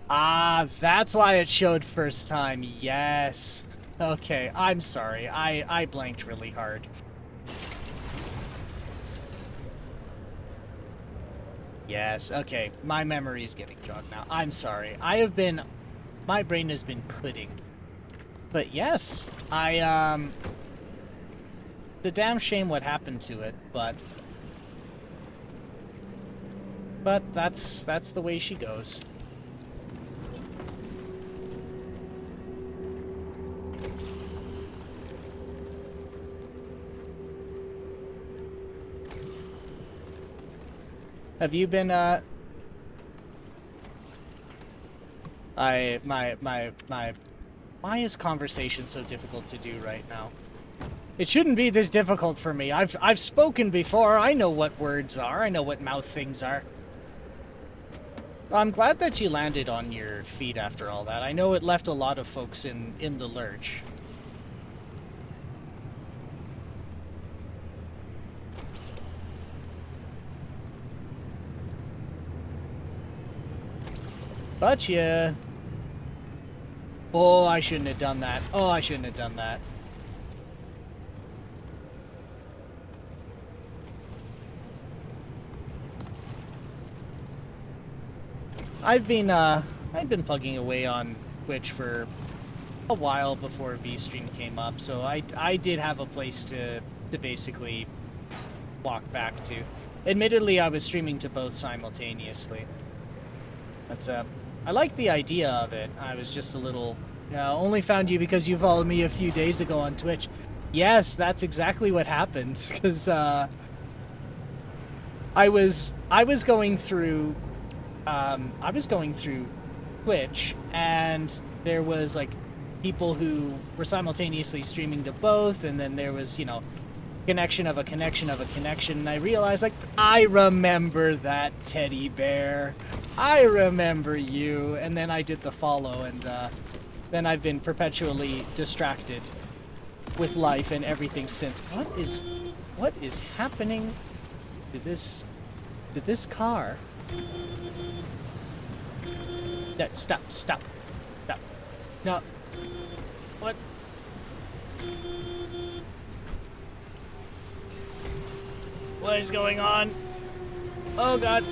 Speaker 1: Ah, that's why it showed first time. Yes. Okay, I'm sorry. I blanked really hard. Yes, okay. My memory is getting jogged now. I'm sorry. My brain has been pudding. But yes, it's a damn shame what happened to it, but that's the way she goes. Have you been why is conversation so difficult to do right now? It shouldn't be this difficult for me. I've spoken before. I know what words are. I know what mouth things are. I'm glad that you landed on your feet after all that. I know it left a lot of folks in the lurch. But yeah. Oh, I shouldn't have done that. Oh, I shouldn't have done that. I've been plugging away on Twitch for a while before V-Stream came up, so I did have a place to basically walk back to. Admittedly, I was streaming to both simultaneously. But I like the idea of it. I was just a little... only found you because you followed me a few days ago on Twitch. Yes, that's exactly what happened, because I was going through Twitch, and there was like people who were simultaneously streaming to both, and then there was, you know, connection of a connection of a connection, and I realized, like, I remember that teddy bear. I remember you. And then I did the follow, and then I've been perpetually distracted with life and everything since. What is happening to this car? Stop. No. What? What is going on? Oh god.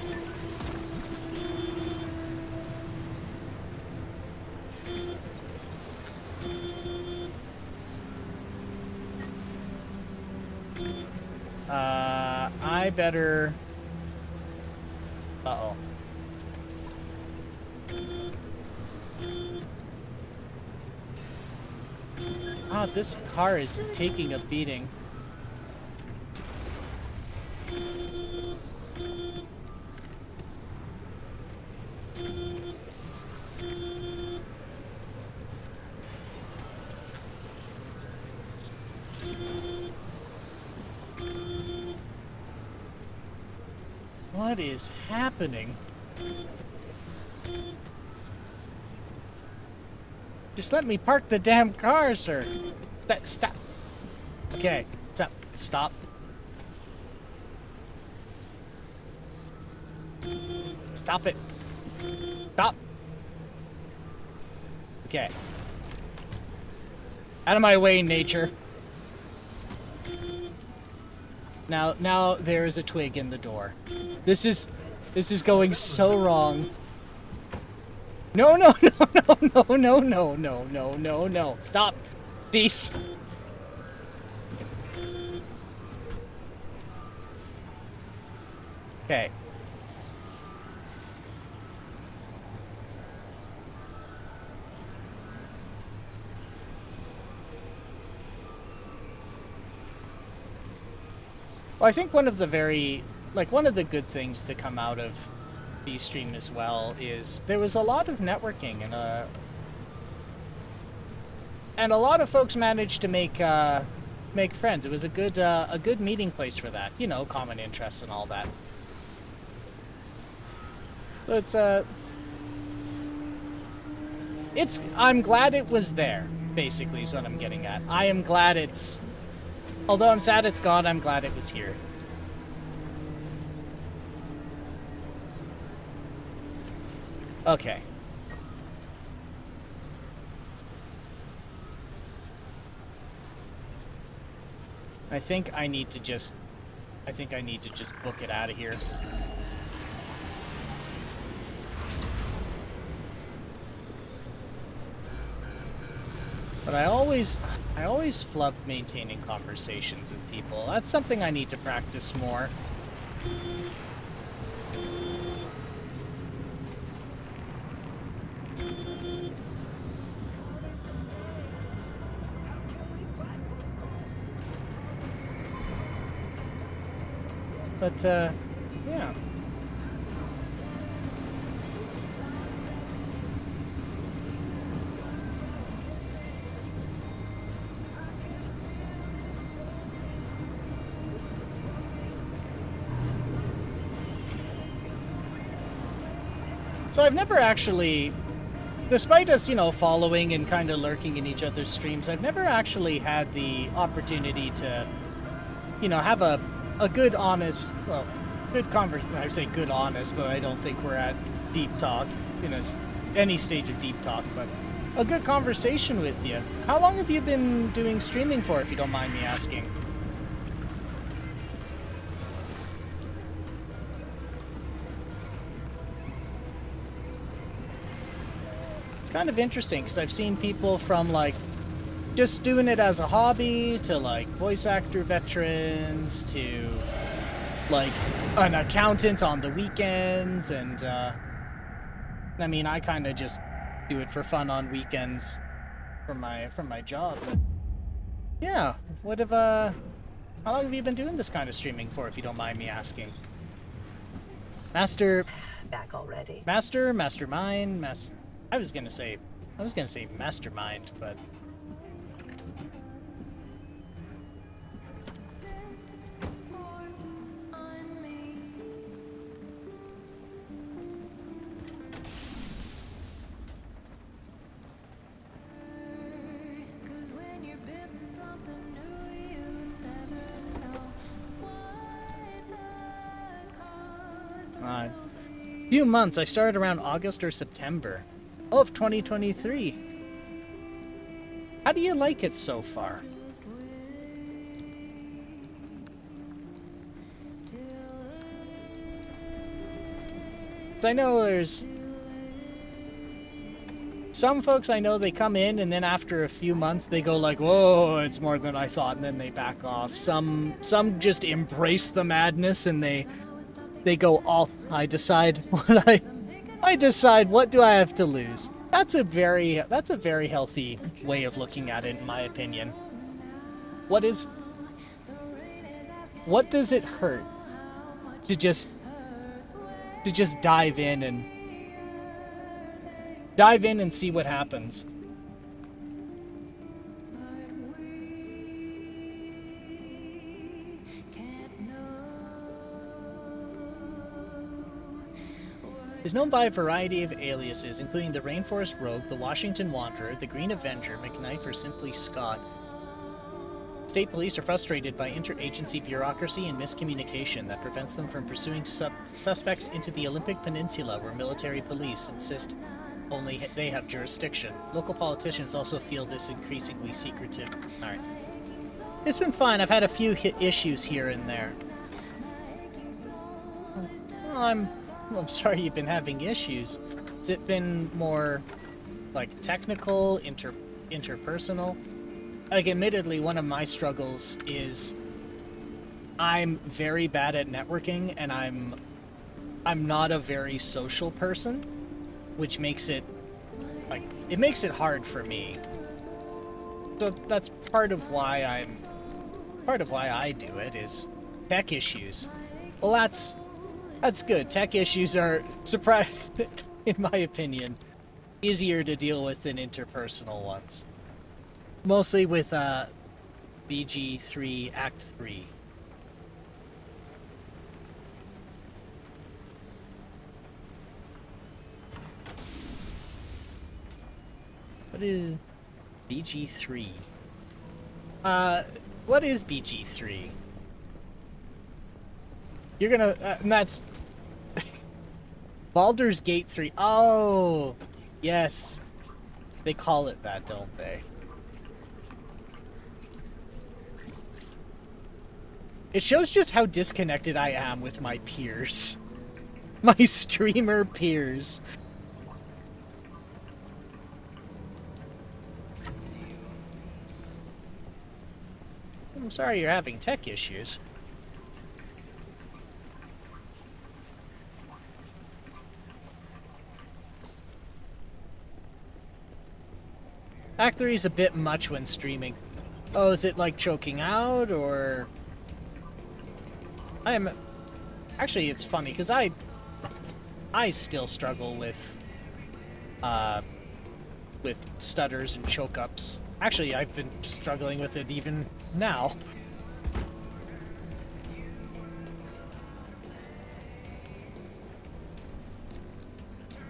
Speaker 1: I better... Uh-oh. Ah, this car is taking a beating. What is happening? Just let me park the damn car, sir. Stop. Okay, stop. Stop it. Stop. Okay. Out of my way, nature. Now there is a twig in the door. This is going so wrong. No, no, no, no, no, no, no, no, no, no, no. Stop. Cease. Okay. Well, I think one of the good things to come out of B-Stream as well is there was a lot of networking and a lot of folks managed to make friends. It was a good meeting place for that. You know, common interests and all that. But I'm glad it was there, basically, is what I'm getting at. I am glad although I'm sad it's gone, I'm glad it was here. Okay. I think I need to just book it out of here. But I always flub maintaining conversations with people. That's something I need to practice more. But, yeah. So I've never actually, despite us, you know, following and kind of lurking in each other's streams, I've never actually had the opportunity to, you know, have a good, honest, well, good conversation. I say good, honest, but I don't think we're at deep talk, you know, any stage of deep talk, but a good conversation with you. How long have you been doing streaming for, if you don't mind me asking? Kind of interesting because I've seen people from like just doing it as a hobby to like voice actor veterans to like an accountant on the weekends, and I mean I kind of just do it for fun on weekends from my job. But yeah, how long have you been doing this kind of streaming for, if you don't mind me asking?
Speaker 3: Back already.
Speaker 1: Mastermind. I was gonna say mastermind, but few months. I started around August or September of 2023. How do you like it so far? I know there's some folks I know, they come in and then after a few months they go like, whoa, it's more than I thought, and then they back off. Some just embrace the madness and they go all, I decide what do I have to lose. That's a very healthy way of looking at it, in my opinion. What does it hurt to just dive in and see what happens? Is known by a variety of aliases, including the Rainforest Rogue, the Washington Wanderer, the Green Avenger, McKnife, or simply Scott. State police are frustrated by interagency bureaucracy and miscommunication that prevents them from pursuing suspects into the Olympic Peninsula, where military police insist only they have jurisdiction. Local politicians also feel this increasingly secretive. Alright. It's been fine. I've had a few issues here and there. Well, I'm sorry you've been having issues. Has it been more like technical, interpersonal? Like, admittedly, one of my struggles is I'm very bad at networking, and I'm not a very social person, which makes it like it makes it hard for me. So that's part of why I do it is tech issues. Well, that's good. Tech issues are in my opinion, easier to deal with than interpersonal ones. Mostly with BG3 Act 3. What is BG3? What is BG3? You're gonna, and that's Baldur's Gate 3. Oh, yes. They call it that, don't they? It shows just how disconnected I am with my peers. My streamer peers. I'm sorry you're having tech issues. Act 3 is a bit much when streaming. Oh, is it like choking out, or... Actually, it's funny, because I still struggle with stutters and choke-ups. Actually, I've been struggling with it even now.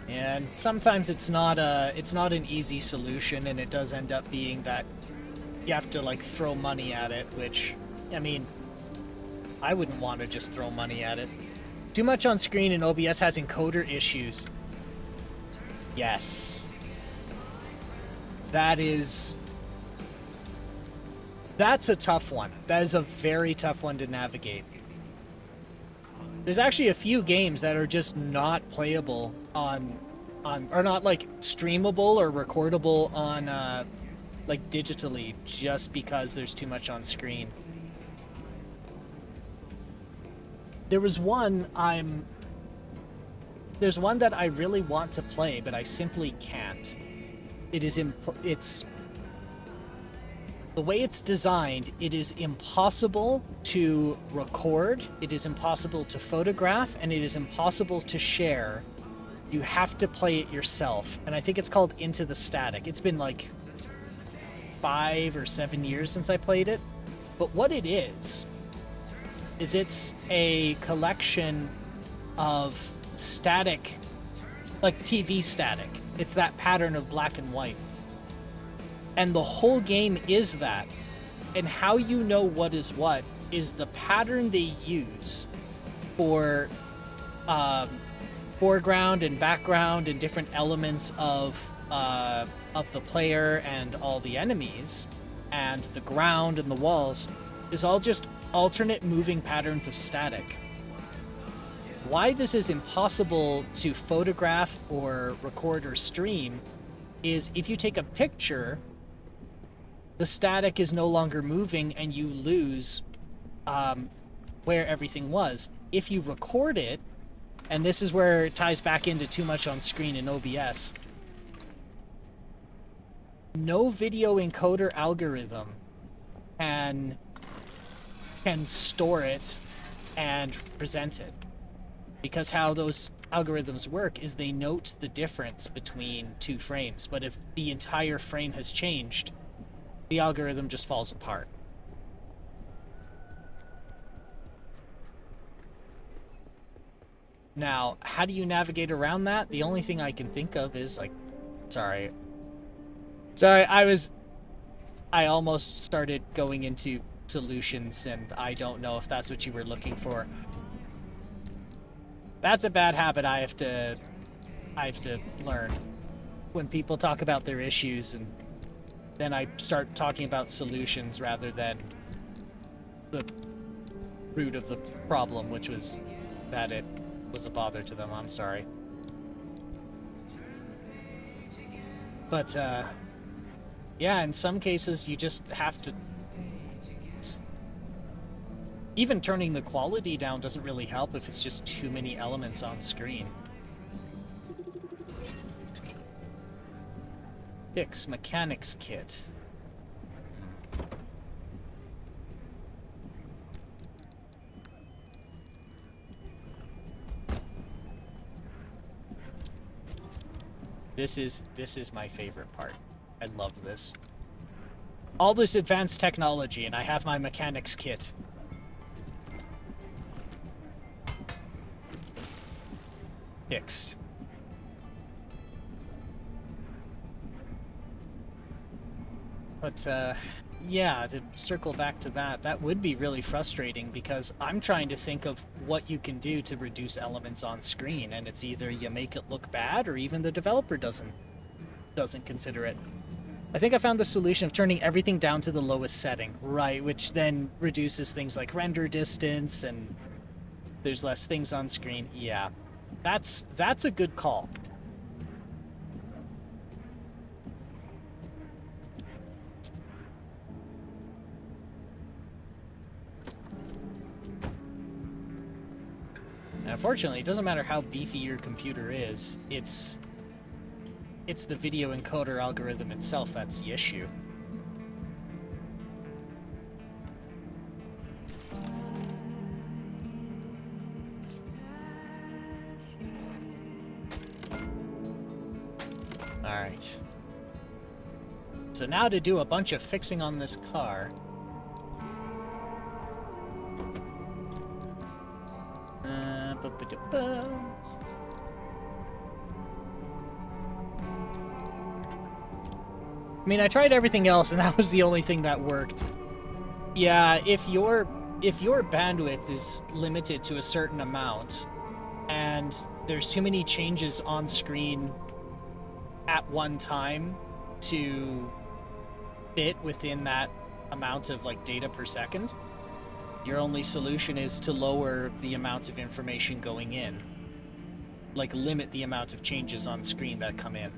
Speaker 1: And sometimes it's not an easy solution, and it does end up being that you have to like throw money at it, which, I mean, I wouldn't want to just throw money at it. Too much on screen and OBS has encoder issues. Yes. That's a tough one. That is a very tough one to navigate. There's actually a few games that are just not playable on or not like streamable or recordable on like digitally, just because there's too much on screen. There's one that I really want to play, but I simply can't. It's the way it's designed, it is impossible to record, it is impossible to photograph, and it is impossible to share. You have to play it yourself. And I think it's called Into the Static. It's been like 5 or 7 years since I played it. But what it is it's a collection of static, like TV static. It's that pattern of black and white. And the whole game is that. And how you know what is the pattern they use for foreground and background and different elements of the player and all the enemies, and the ground and the walls is all just alternate moving patterns of static. Why this is impossible to photograph or record or stream is if you take a picture, the static is no longer moving and you lose where everything was. If you record it, and this is where it ties back into too much on screen in OBS, no video encoder algorithm can store it and present it. Because how those algorithms work is they note the difference between 2 frames, but if the entire frame has changed, the algorithm just falls apart. Now, how do you navigate around that? The only thing I can think of is like, sorry, I almost started going into solutions, and I don't know if that's what you were looking for. That's a bad habit I have to learn. When people talk about their issues, and then I start talking about solutions rather than the root of the problem, which was that it was a bother to them. I'm sorry. But, yeah, in some cases, you just have to... Even turning the quality down doesn't really help if it's just too many elements on screen. Fix mechanics kit. This is my favorite part. I love this. All this advanced technology, and I have my mechanics kit. Fixed. But, yeah, to circle back to that, that would be really frustrating because I'm trying to think of what you can do to reduce elements on screen, and it's either you make it look bad or even the developer doesn't consider it. I think I found the solution of turning everything down to the lowest setting, right, which then reduces things like render distance and there's less things on screen. Yeah, that's a good call. And unfortunately, it doesn't matter how beefy your computer is, it's the video encoder algorithm itself that's the issue. Alright. So now to do a bunch of fixing on this car. I mean, I tried everything else, and that was the only thing that worked. Yeah, if your bandwidth is limited to a certain amount, and there's too many changes on screen at one time to fit within that amount of like data per second, your only solution is to lower the amount of information going in. Like, limit the amount of changes on screen that come in.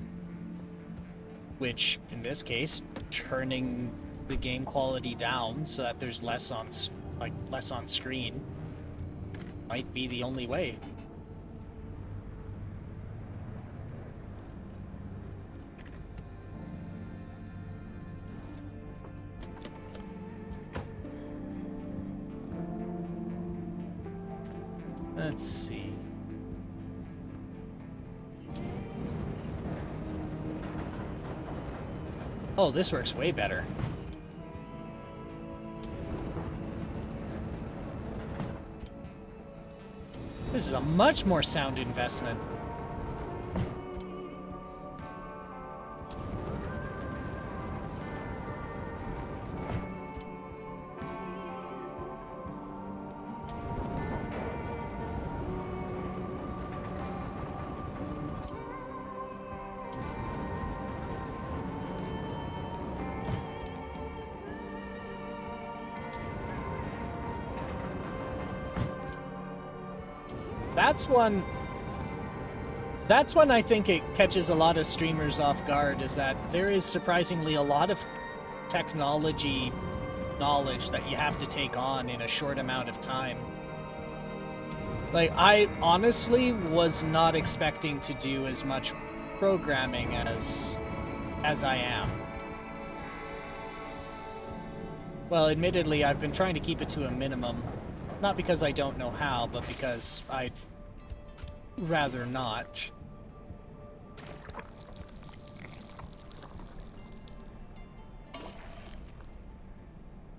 Speaker 1: Which, in this case, turning the game quality down so that there's less on screen might be the only way. Let's see. Oh, this works way better. This is a much more sound investment. That's one I think it catches a lot of streamers off guard, is that there is surprisingly a lot of technology knowledge that you have to take on in a short amount of time. Like, I honestly was not expecting to do as much programming as I am. Well, admittedly, I've been trying to keep it to a minimum. Not because I don't know how, but because I'd rather not.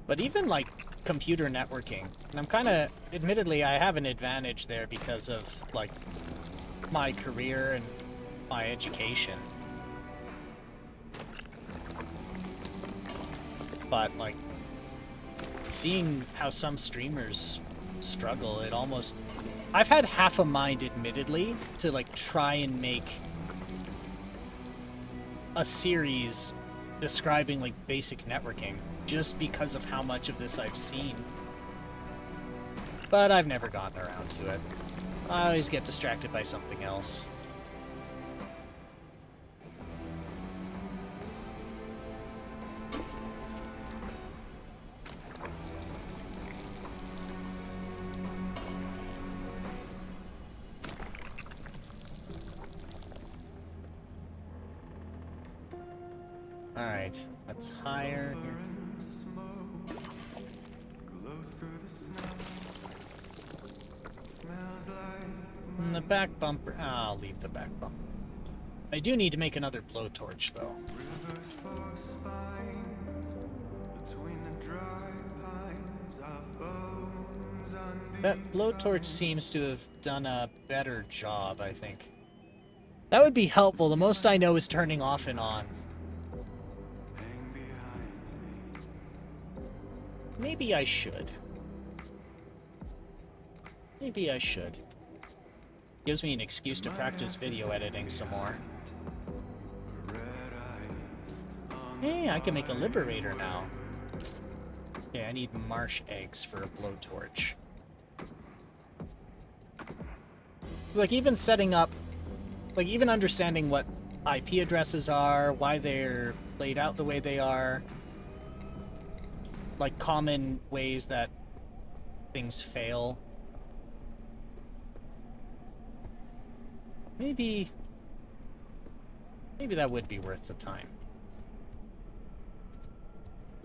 Speaker 1: But even, like, computer networking, and I'm kind of, admittedly, I have an advantage there because of, like, my career and my education. But, like, seeing how some streamers struggle, it almost... I've had half a mind, admittedly, to, like, try and make a series describing, like, basic networking, just because of how much of this I've seen. But I've never gotten around to it. I always get distracted by something else. Alright, let's hire here. And the back bumper. I'll leave the back bumper. I do need to make another blowtorch, though. That blowtorch seems to have done a better job, I think. That would be helpful. The most I know is turning off and on. Maybe I should. Maybe I should. Gives me an excuse to practice video editing some more. Hey, I can make a liberator now. Okay, I need marsh eggs for a blowtorch. Like, even setting up... Like, even understanding what IP addresses are, why they're laid out the way they are... Like, common ways that things fail. Maybe that would be worth the time.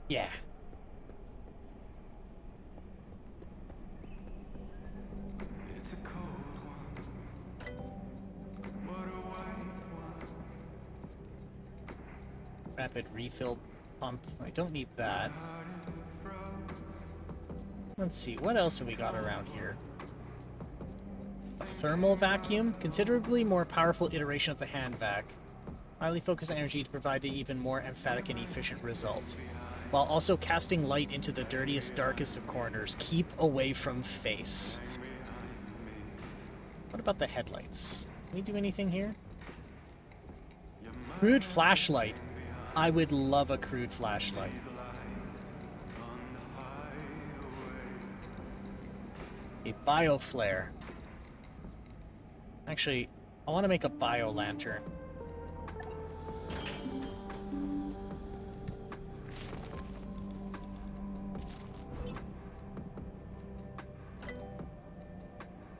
Speaker 1: Yeah. It's a cold one. What a white one. Rapid refill pump. I don't need that. Let's see, what else have we got around here? A thermal vacuum, considerably more powerful iteration of the hand vac. Highly focused energy to provide an even more emphatic and efficient result, while also casting light into the dirtiest, darkest of corners. Keep away from face. What about the headlights? Can we do anything here? Crude flashlight. I would love a crude flashlight. A bio flare. Actually, I want to make a bio lantern.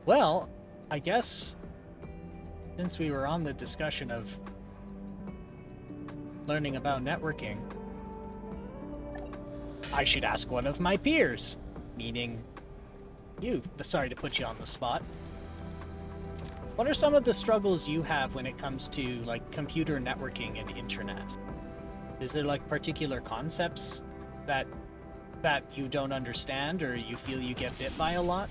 Speaker 1: Well, I guess since we were on the discussion of learning about networking, I should ask one of my peers, meaning you. Sorry to put you on the spot. What are some of the struggles you have when it comes to, like, computer networking and internet? Is there, like, particular concepts that you don't understand or you feel you get bit by a lot?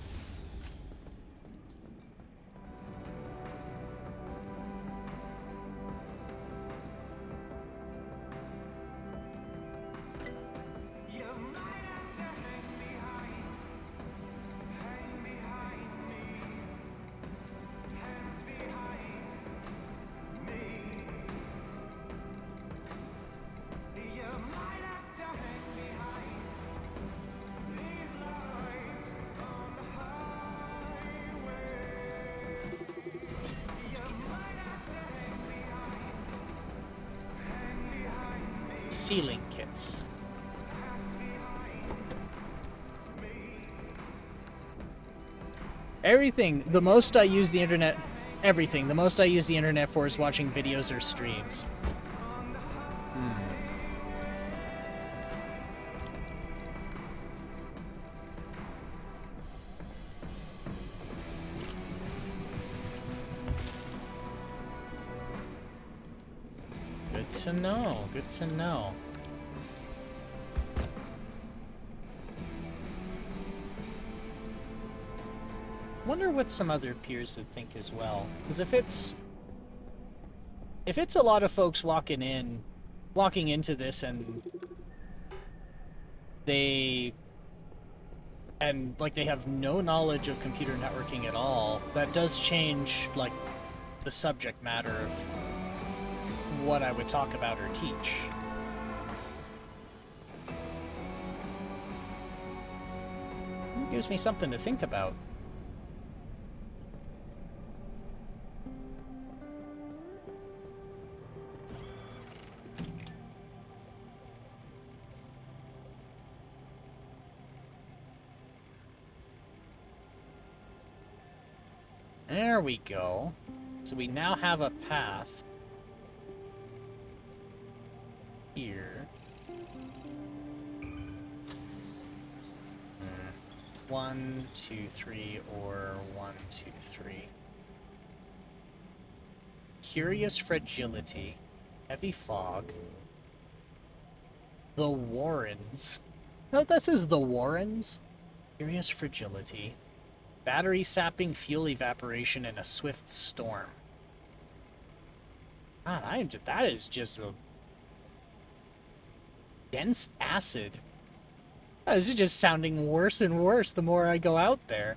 Speaker 1: Sealing kits. Everything. The most I use the internet... Everything. The most I use the internet for is watching videos or streams. Good to know. Good to know. Wonder what some other peers would think as well. Because if it's a lot of folks walking into this and they have no knowledge of computer networking at all, that does change, like, the subject matter of what I would talk about or teach. Gives me something to think about. There we go. So we now have a path here. 1, 2, 3, or 1, 2, 3. Curious fragility. Heavy fog. The Warrens. No, this is the Warrens. Curious fragility. Battery sapping, fuel evaporation, and a swift storm. God, that is just a dense acid. This is just sounding worse and worse the more I go out there.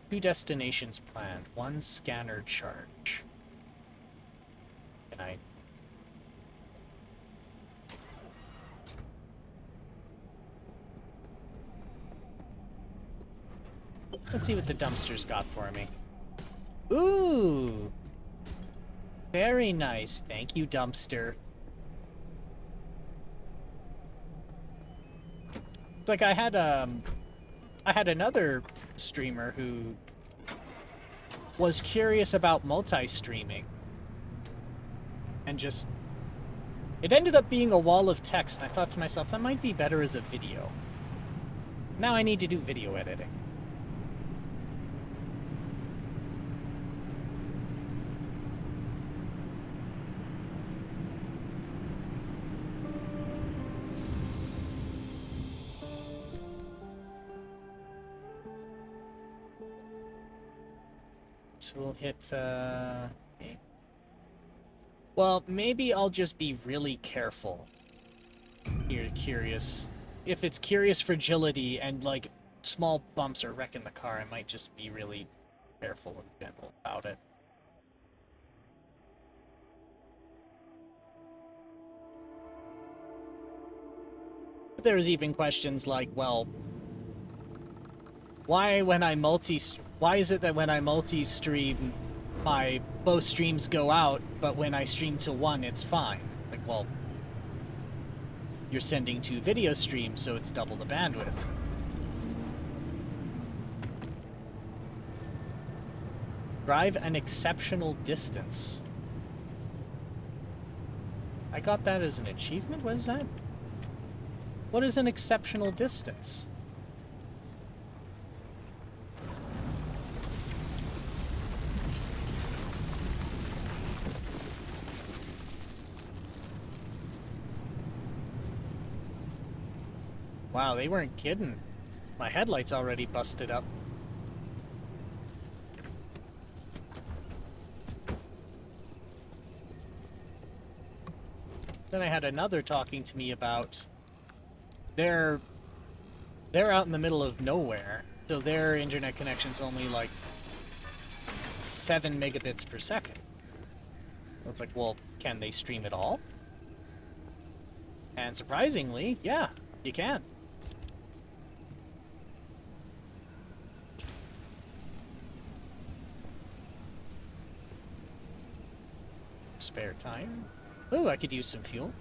Speaker 1: Two destinations planned, one scanner charge. Can I... Let's see what the dumpster's got for me. Ooh! Very nice. Thank you, dumpster. It's like I had another streamer who was curious about multi-streaming. And just... It ended up being a wall of text, and I thought to myself, that might be better as a video. Now I need to do video editing. So we'll hit, okay. Well, maybe I'll just be really careful. Here, curious. If it's curious fragility and, like, small bumps are wrecking the car, I might just be really careful and gentle about it. But there's even questions like, well, why is it that when I multi-stream, both streams go out, but when I stream to one, it's fine? Like, well, you're sending 2 video streams, so it's double the bandwidth. Drive an exceptional distance. I got that as an achievement? What is that? What is an exceptional distance? Wow, they weren't kidding. My headlight's already busted up. Then I had another talking to me about they're out in the middle of nowhere, so their internet connection's only like 7 megabits per second. So it's like, well, can they stream it all? And surprisingly, yeah, you can. Spare tire. Oh, I could use some fuel.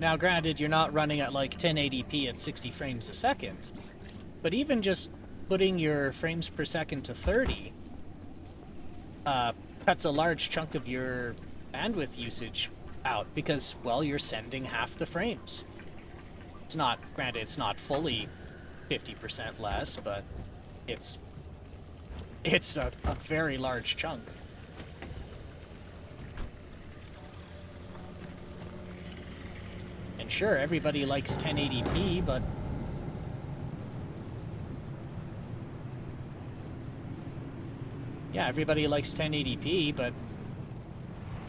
Speaker 1: Now, granted, you're not running at like 1080p at 60 frames a second, but even just putting your frames per second to 30 cuts a large chunk of your bandwidth usage out because, well, you're sending half the frames. It's not, granted, it's not fully 50% less, but it's a very large chunk. And sure, everybody likes 1080p, but yeah, everybody likes 1080p, but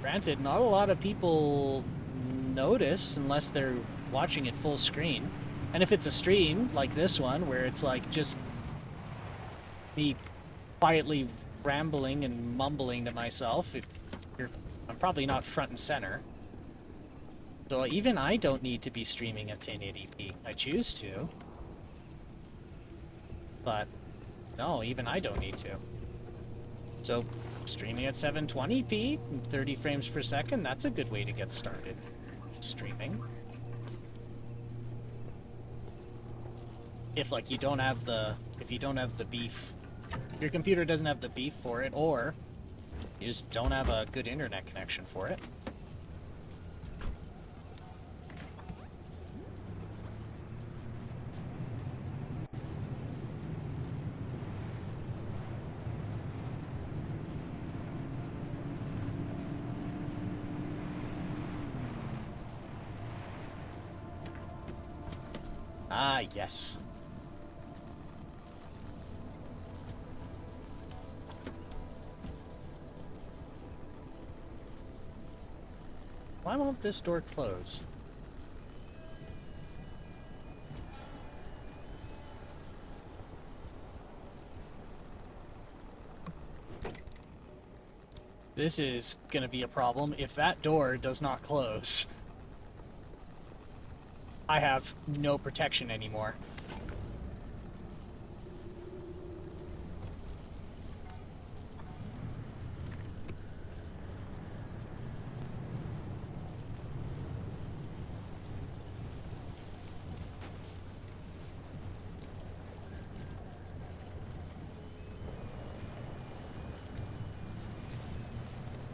Speaker 1: Granted, not a lot of people notice unless they're watching it full screen. And if it's a stream like this one, where it's like just me quietly rambling and mumbling to myself, I'm probably not front and center. So even I don't need to be streaming at 1080p. I choose to. But no, even I don't need to. So streaming at 720p, 30 frames per second, that's a good way to get started streaming. If like you don't have the beef, if your computer doesn't have the beef for it, or you just don't have a good internet connection for it. Ah, yes. Why won't this door close? This is gonna be a problem if that door does not close. I have no protection anymore.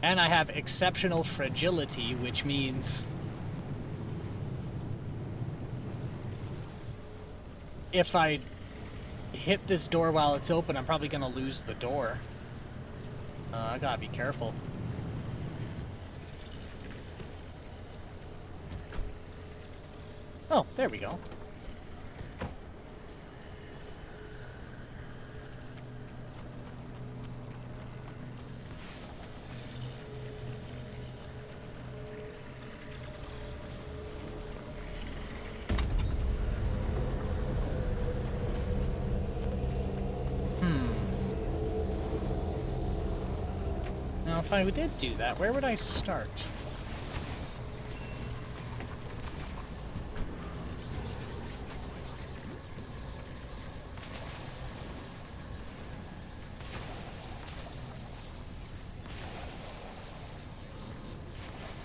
Speaker 1: And I have exceptional fragility, which means if I hit this door while it's open, I'm probably gonna lose the door. I gotta be careful. Oh, there we go. Now, if I did do that, where would I start?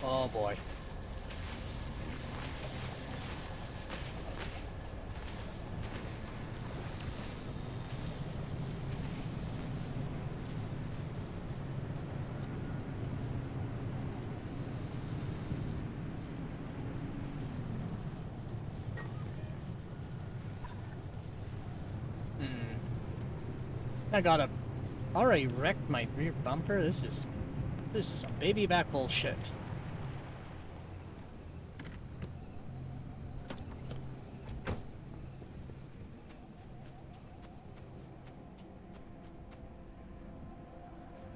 Speaker 1: Oh boy. I already wrecked my rear bumper. This is some baby back bullshit.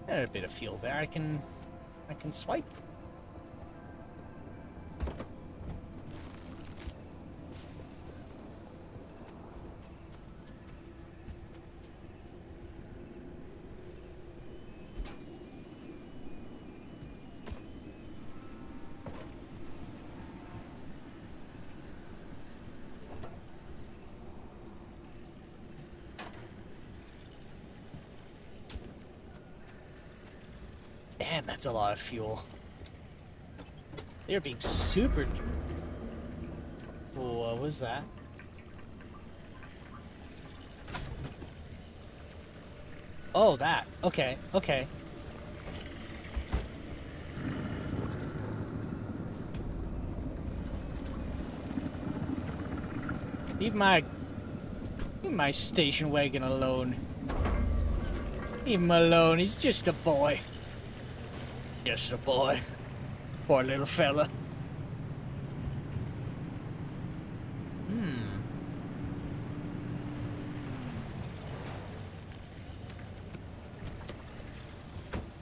Speaker 1: Got a bit of fuel there. I can swipe. Damn, that's a lot of fuel. They're being super... What was that? Oh, that. Okay, okay. Leave my station wagon alone. Leave him alone, he's just a boy. Just a boy. Poor little fella.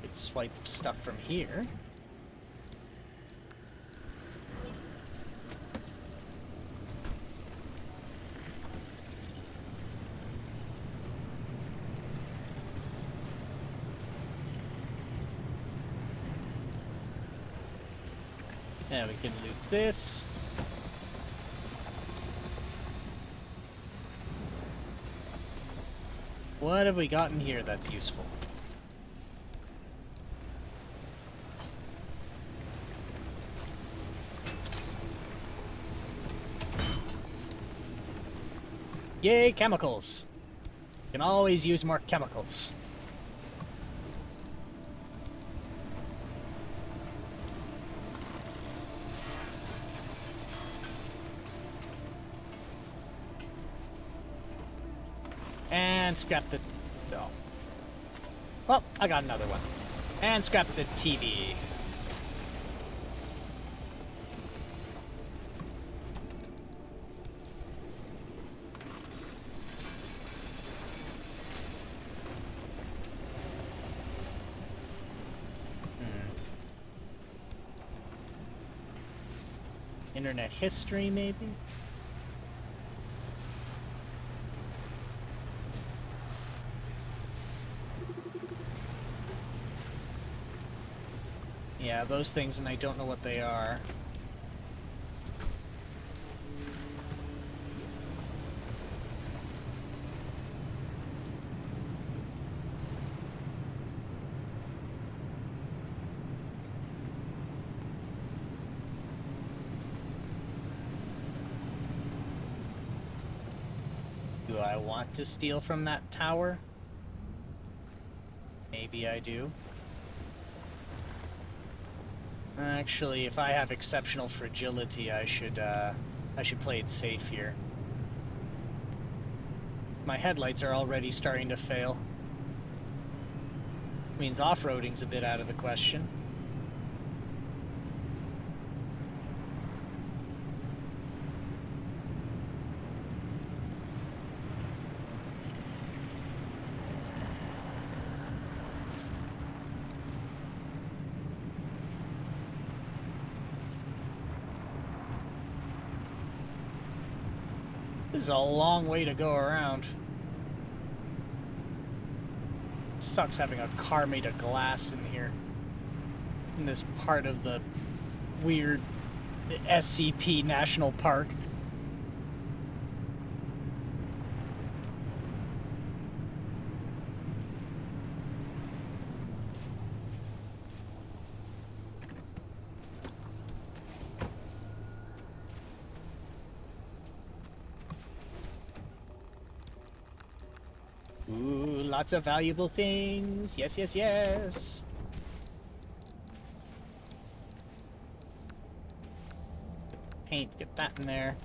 Speaker 1: Could swipe stuff from here. Yeah, we can loot this. What have we got in here that's useful? Yay, chemicals! Can always use more chemicals. And scrap the... Oh. Well, I got another one. And scrap the TV. Internet history, maybe? Yeah, those things, and I don't know what they are. Do I want to steal from that tower? Maybe I do. Actually, if I have exceptional fragility, I should play it safe here. My headlights are already starting to fail. Means off-roading's a bit out of the question. This is a long way to go around. Sucks having a car made of glass in here. In this part of the weird SCP National Park. Ooh, lots of valuable things. Yes, yes, yes. Paint, get that in there.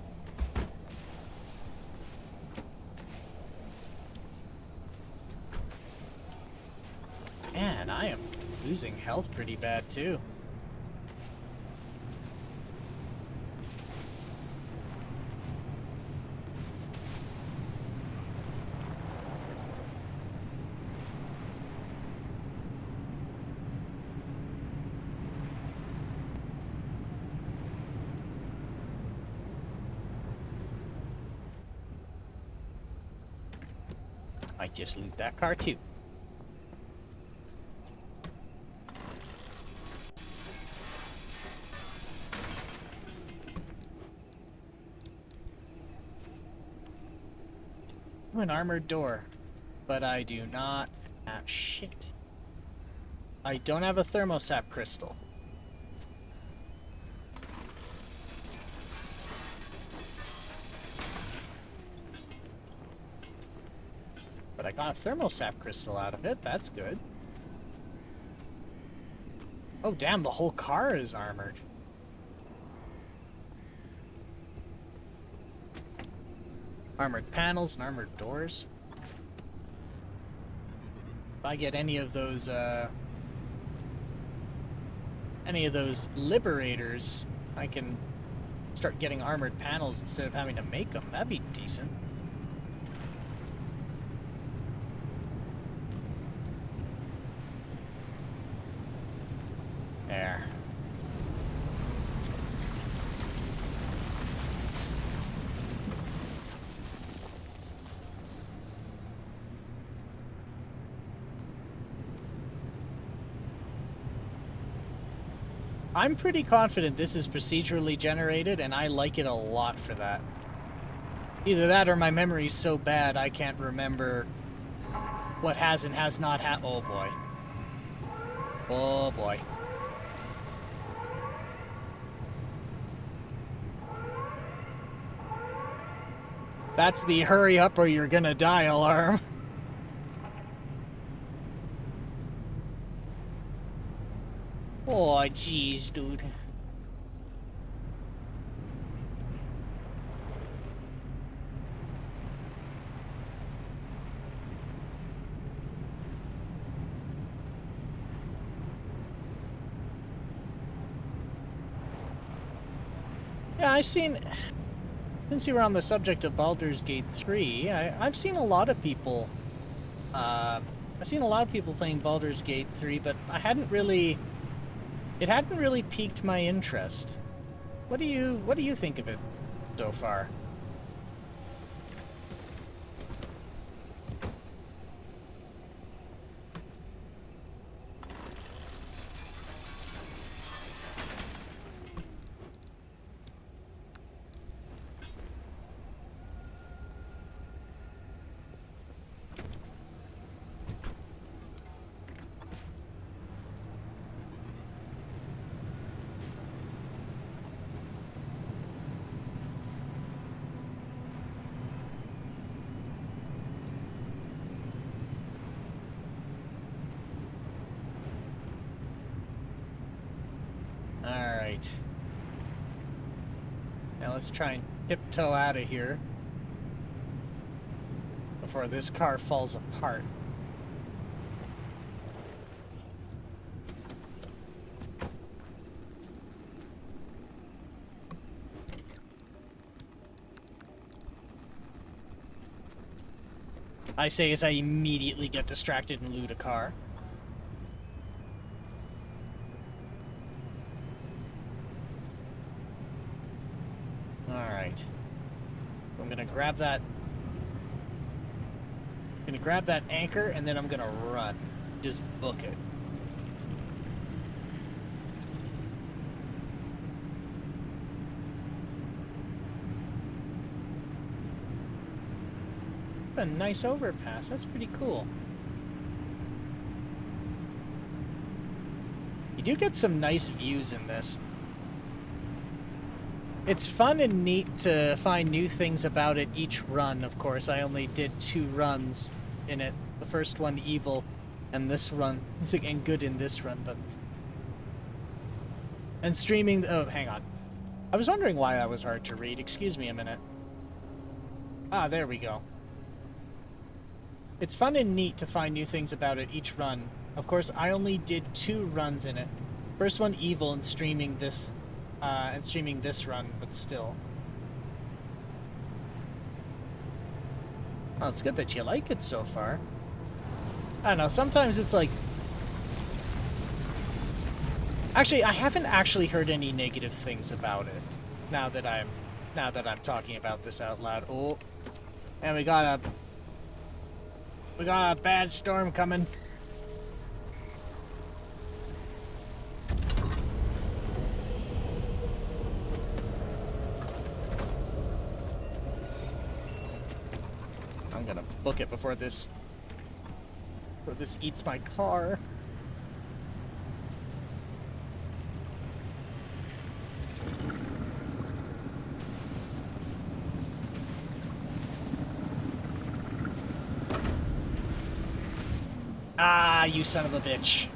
Speaker 1: Man, I am losing health pretty bad too. Might just loot that car too. An armored door, but I do not have shit. I don't have a thermosap crystal. But I got a thermosap crystal out of it. That's good. Oh, damn, the whole car is armored. Armored panels and armored doors. If I get any of those liberators, I can start getting armored panels instead of having to make them. That'd be decent. There. I'm pretty confident this is procedurally generated, and I like it a lot for that. Either that or my memory's so bad I can't remember what has and has not happened. Oh boy. Oh boy. That's the hurry up or you're gonna die alarm. Oh, jeez, dude. Yeah, I've seen... Since you were on the subject of Baldur's Gate 3, I've seen a lot of people... I've seen a lot of people playing Baldur's Gate 3, but I hadn't really... It hadn't really piqued my interest. What do you think of it so far? Alright. Now let's try and tiptoe out of here before this car falls apart. I say as I immediately get distracted and loot a car. Alright. I'm gonna grab that. I'm gonna grab that anchor and then I'm gonna run. Just book it. A nice overpass. That's pretty cool. You do get some nice views in this. It's fun and neat to find new things about it each run, of course. I only did 2 runs in it. The first one evil, and this run is again good in this run, but... And streaming... Oh, hang on. I was wondering why that was hard to read. Excuse me a minute. Ah, there we go. It's fun and neat to find new things about it each run. Of course, I only did 2 runs in it. First one evil and streaming this run, but still. Well, it's good that you like it so far. I don't know, sometimes it's like... Actually, I haven't actually heard any negative things about it. Now that I'm talking about this out loud. Oh, and we got a bad storm coming. I'm gonna book it before this eats my car. Ah, you son of a bitch.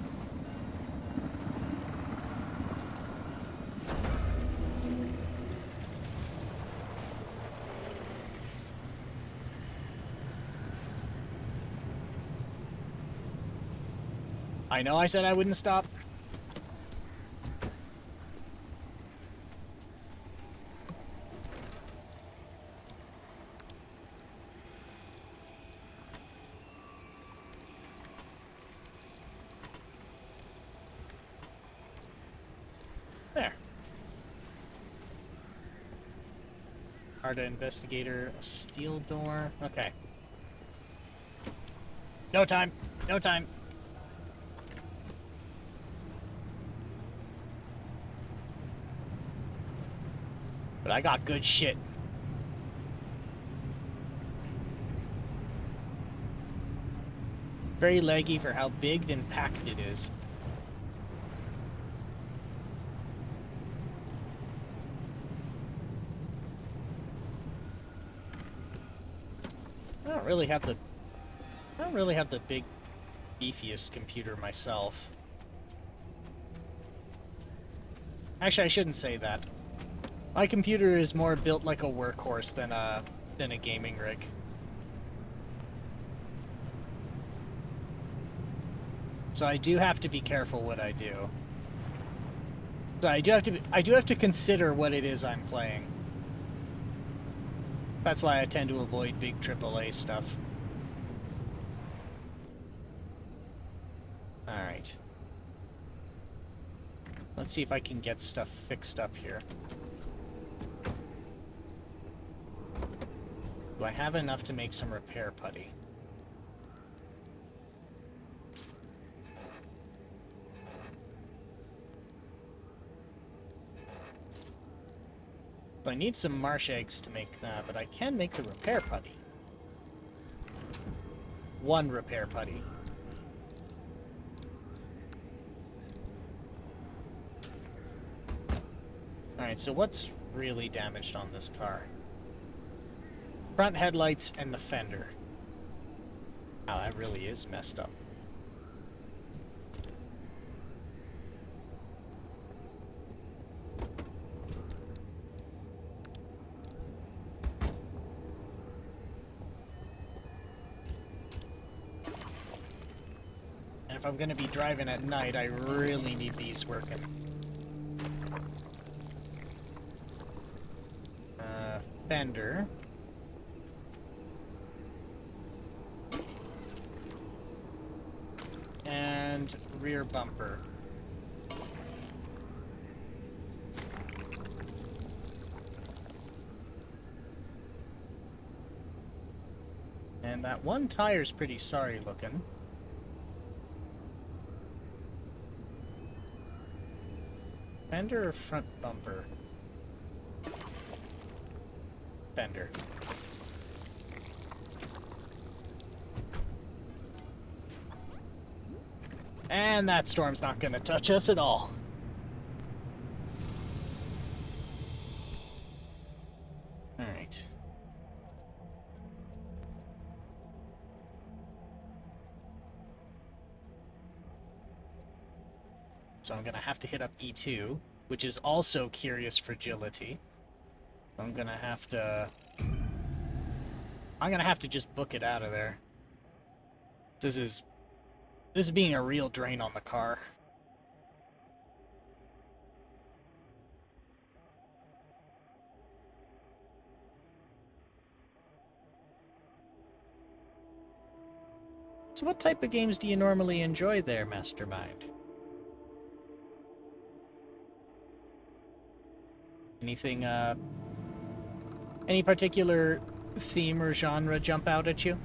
Speaker 1: I know I said I wouldn't stop. There. Arda investigator, a steel door. Okay. No time. No time. But I got good shit. Very leggy for how big and packed it is. I don't really have the big beefiest computer myself. Actually, I shouldn't say that. My computer is more built like a workhorse than a gaming rig. So I do have to be careful what I do. So I do have to consider what it is I'm playing. That's why I tend to avoid big AAA stuff. Alright. Let's see if I can get stuff fixed up here. Do I have enough to make some repair putty? So I need some marsh eggs to make that, but I can make the repair putty. One repair putty. Alright, so what's really damaged on this car? Front headlights and the fender. Wow, that really is messed up. And if I'm gonna be driving at night, I really need these working. Fender. And rear bumper. And that one tire's pretty sorry looking. Fender or front bumper? Fender. And that storm's not gonna touch us at all. Alright. So I'm gonna have to hit up E2, which is also Curious Fragility. I'm gonna have to just book it out of there. This is being a real drain on the car. So what type of games do you normally enjoy there, Mastermind? Anything, any particular theme or genre jump out at you?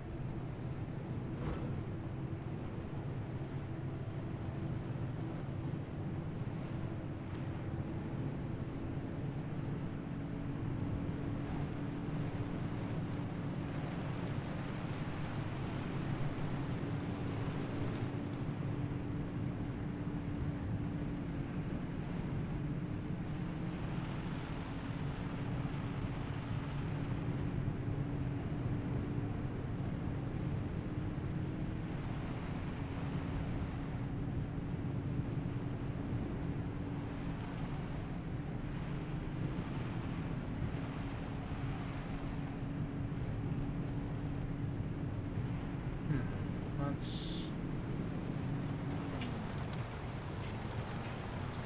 Speaker 1: What's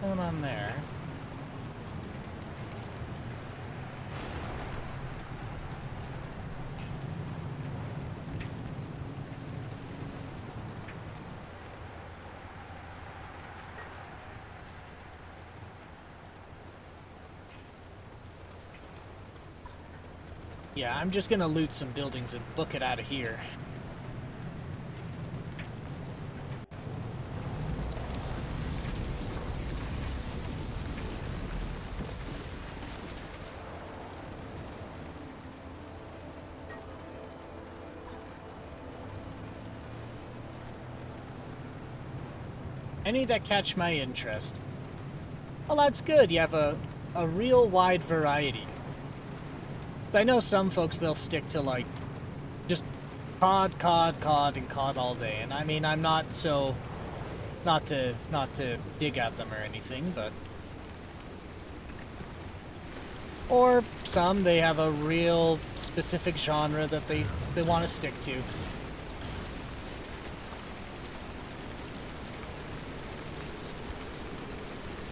Speaker 1: going on there? Yeah, I'm just gonna loot some buildings and book it out of here. Any that catch my interest. Well, that's good. You have a real wide variety. I know some folks, they'll stick to, like, just cod, cod, cod, and cod all day. And I mean, I'm not so... Not to dig at them or anything, but... Or some, they have a real specific genre that they want to stick to.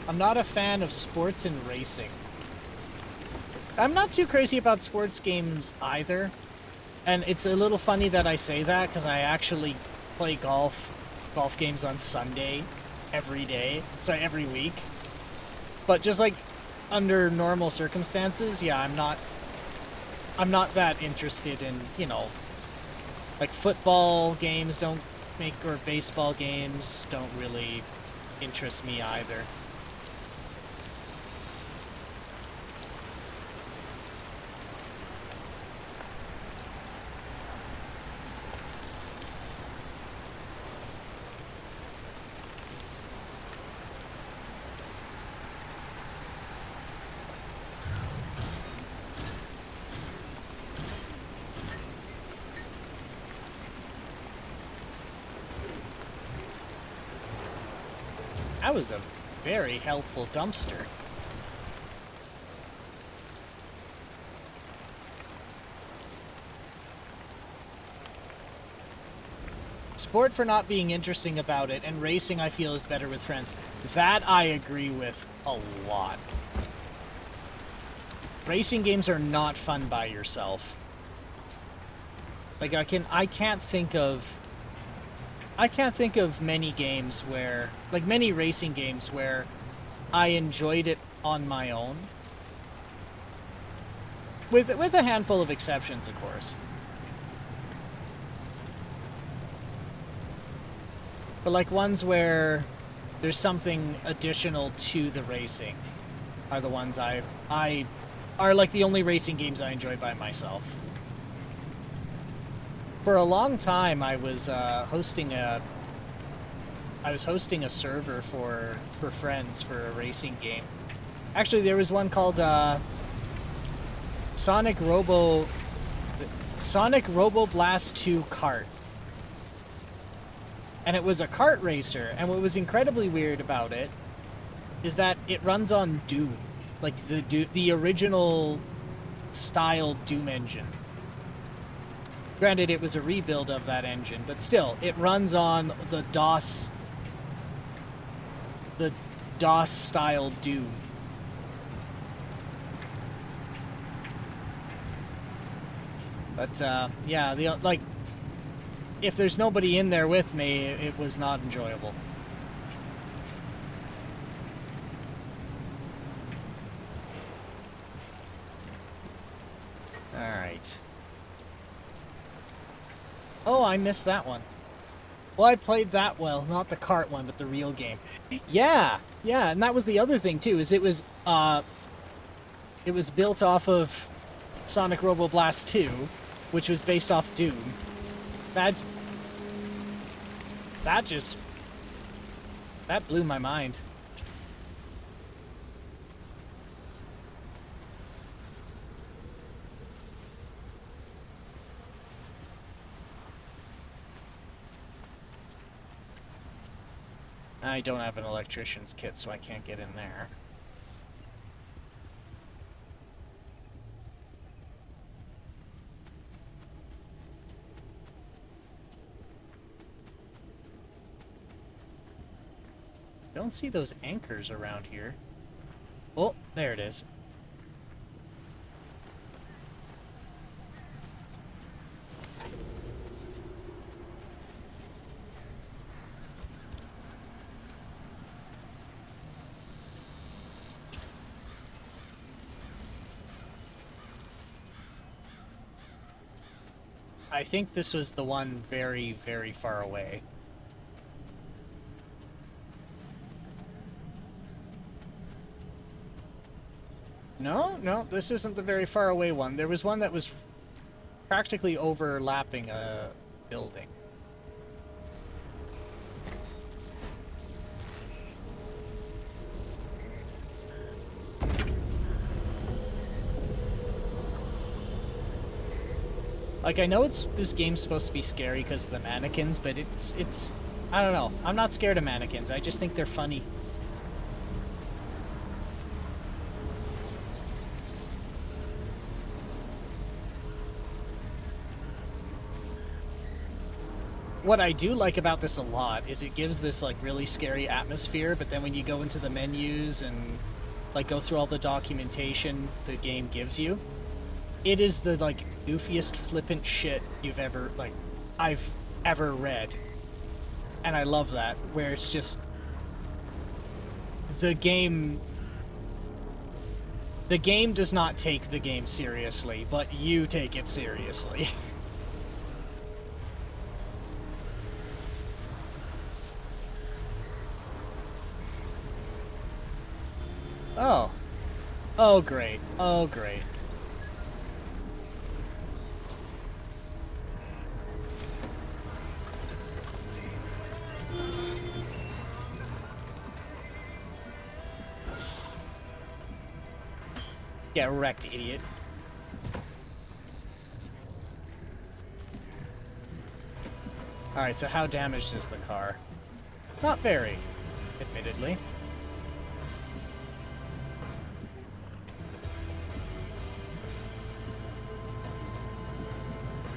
Speaker 1: I'm not a fan of sports and racing. I'm not too crazy about sports games either. And it's a little funny that I say that, because I actually play golf games on Sunday every day. Sorry, every week. But just like under normal circumstances, yeah, I'm not that interested in, you know, like football games don't make, or baseball games don't really interest me either. That was a very helpful dumpster. Sport for not being interesting about it, and racing I feel is better with friends. That I agree with a lot. Racing games are not fun by yourself. Like I can't think of many games where, like many racing games where I enjoyed it on my own. With a handful of exceptions, of course. But like ones where there's something additional to the racing are the ones I are like the only racing games I enjoy by myself. For a long time, I was hosting a server for friends for a racing game. Actually, there was one called Sonic Robo Blast 2 Kart. And it was a kart racer, and what was incredibly weird about it is that it runs on Doom, like the original style Doom engine. Granted, it was a rebuild of that engine, but still, it runs on the DOS style Doom. But yeah, like if there's nobody in there with me, it was not enjoyable. All right. Oh, I missed that one. Well, I played that well, not the kart one, but the real game. Yeah, and that was the other thing too, is it was built off of Sonic Robo Blast 2, which was based off Doom. That blew my mind. I don't have an electrician's kit, so I can't get in there. Don't see those anchors around here. Oh, there it is. I think this was the one very, very far away. No, this isn't the very far away one. There was one that was practically overlapping a building. Like, I know this game's supposed to be scary because of the mannequins, but it's I don't know. I'm not scared of mannequins. I just think they're funny. What I do like about this a lot is it gives this, like, really scary atmosphere, but then when you go into the menus and, like, go through all the documentation the game gives you, it is the, like, goofiest, flippant shit I've ever read. And I love that, where it's just... The game does not take the game seriously, but you take it seriously. Oh. Oh, great. Oh, great. Get wrecked, idiot. Alright, so how damaged is the car? Not very, admittedly.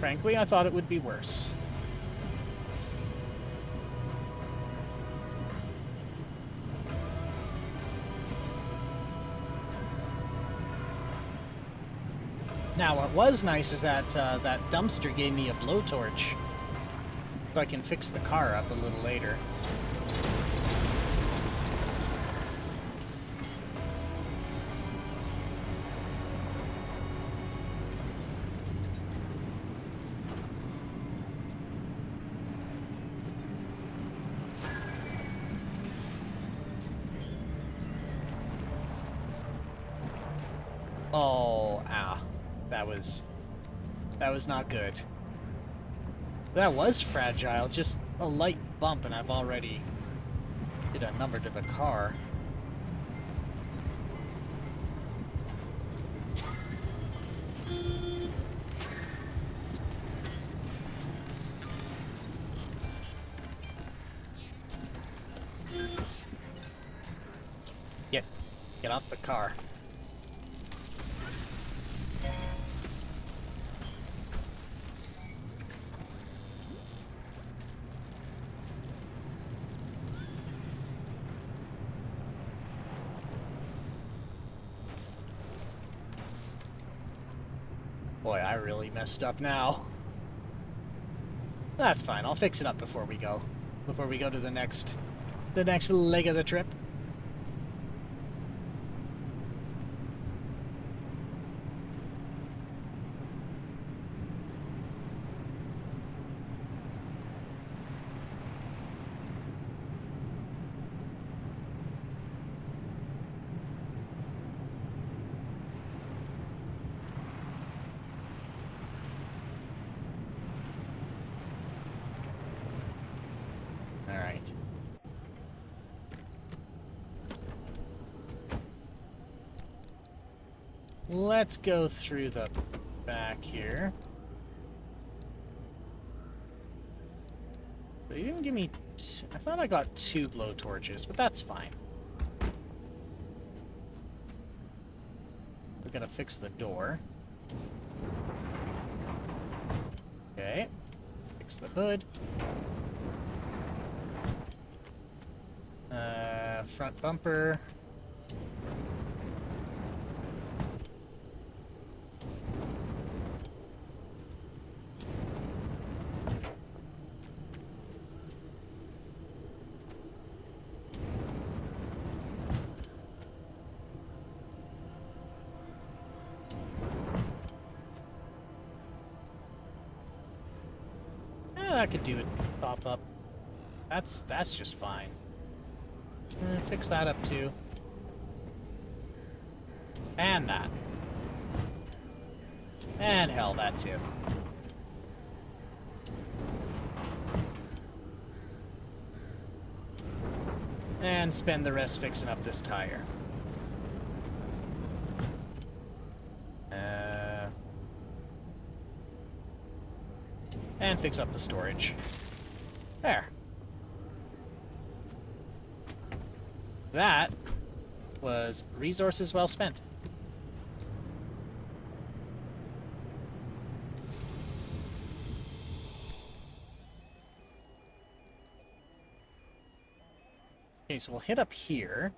Speaker 1: Frankly, I thought it would be worse. Now, what was nice is that that dumpster gave me a blowtorch, so I can fix the car up a little later. Oh, ah. That was not good. That was fragile, just a light bump and I've already did a number to the car. Get off the car. Boy, I really messed up now. That's fine. I'll fix it up before we go. Before we go to the next leg of the trip. Let's go through the back here. They didn't give me... I thought I got 2 blowtorches, but that's fine. We're gonna fix the door. Okay. Fix the hood. Front bumper. That could do it. Pop up. That's just fine. Fix that up too. And that. And hell, that too. And spend the rest fixing up this tire. and fix up the storage. There. That was resources well spent. Okay, so we'll hit up here.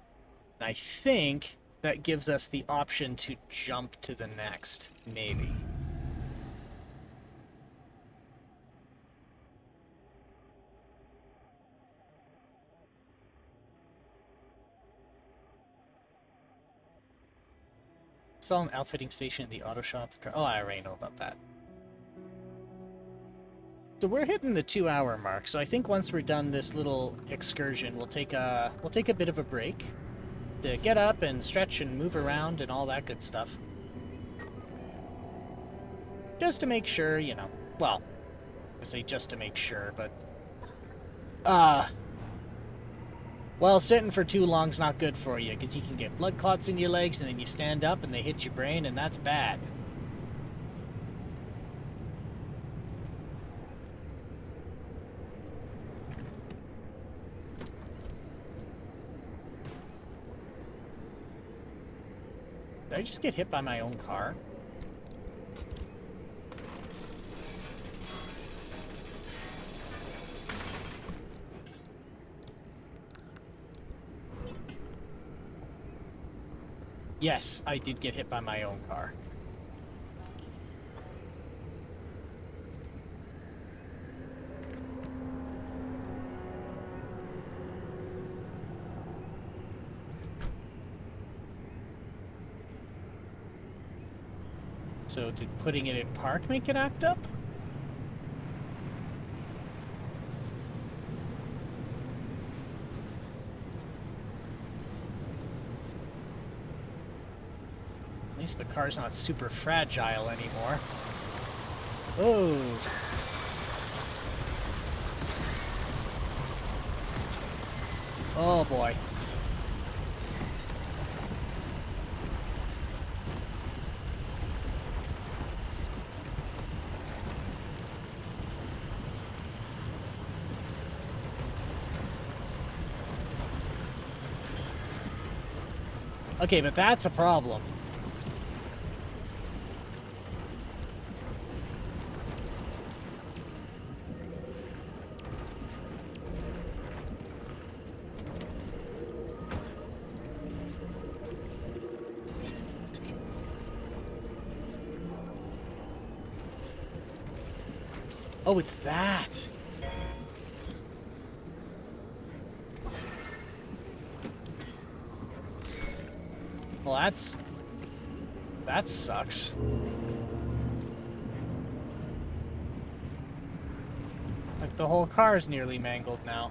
Speaker 1: And I think that gives us the option to jump to the next, maybe. Saw an outfitting station in the auto shop. Oh, I already know about that. So we're hitting the 2-hour mark, so I think once we're done this little excursion, we'll take a bit of a break to get up and stretch and move around and all that good stuff. Just to make sure, you know, well, I say just to make sure, but well, sitting for too long's not good for you, because you can get blood clots in your legs, and then you stand up and they hit your brain, and that's bad. Did I just get hit by my own car? Yes, I did get hit by my own car. So did putting it in park make it act up? At least the car's not super fragile anymore. Oh. Oh boy. Okay, but that's a problem. Oh, it's that. Well, that sucks. Like, the whole car is nearly mangled now.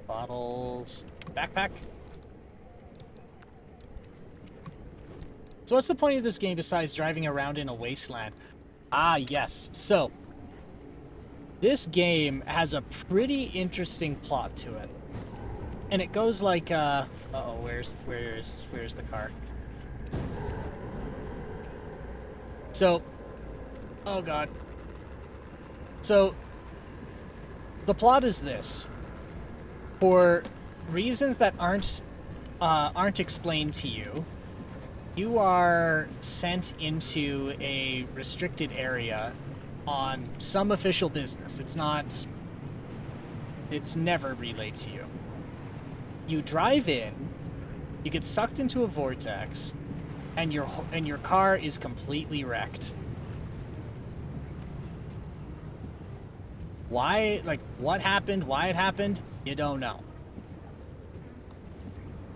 Speaker 1: Bottles. Backpack. So what's the point of this game besides driving around in a wasteland? Ah, yes. So, this game has a pretty interesting plot to it. And it goes like, uh-oh, where's the car? So, oh god. So, the plot is this. For reasons that aren't explained to you, you are sent into a restricted area on some official business. It's never relayed to you. You drive in, you get sucked into a vortex, and your car is completely wrecked. Why, like, what happened, why it happened, you don't know.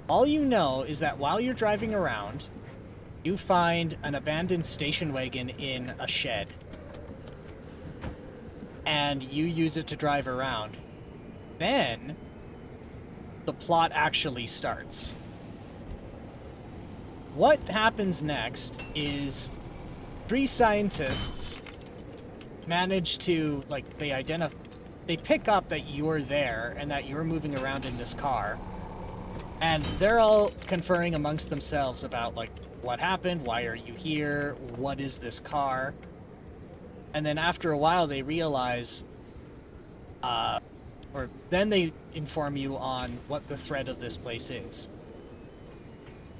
Speaker 1: All you know is that while you're driving around, you find an abandoned station wagon in a shed. And you use it to drive around. Then, the plot actually starts. What happens next is 3 scientists manage to, like, they pick up that you're there and that you're moving around in this car. And they're all conferring amongst themselves about, like, what happened, why are you here, what is this car? And then after a while they realize, or then they inform you on what the threat of this place is.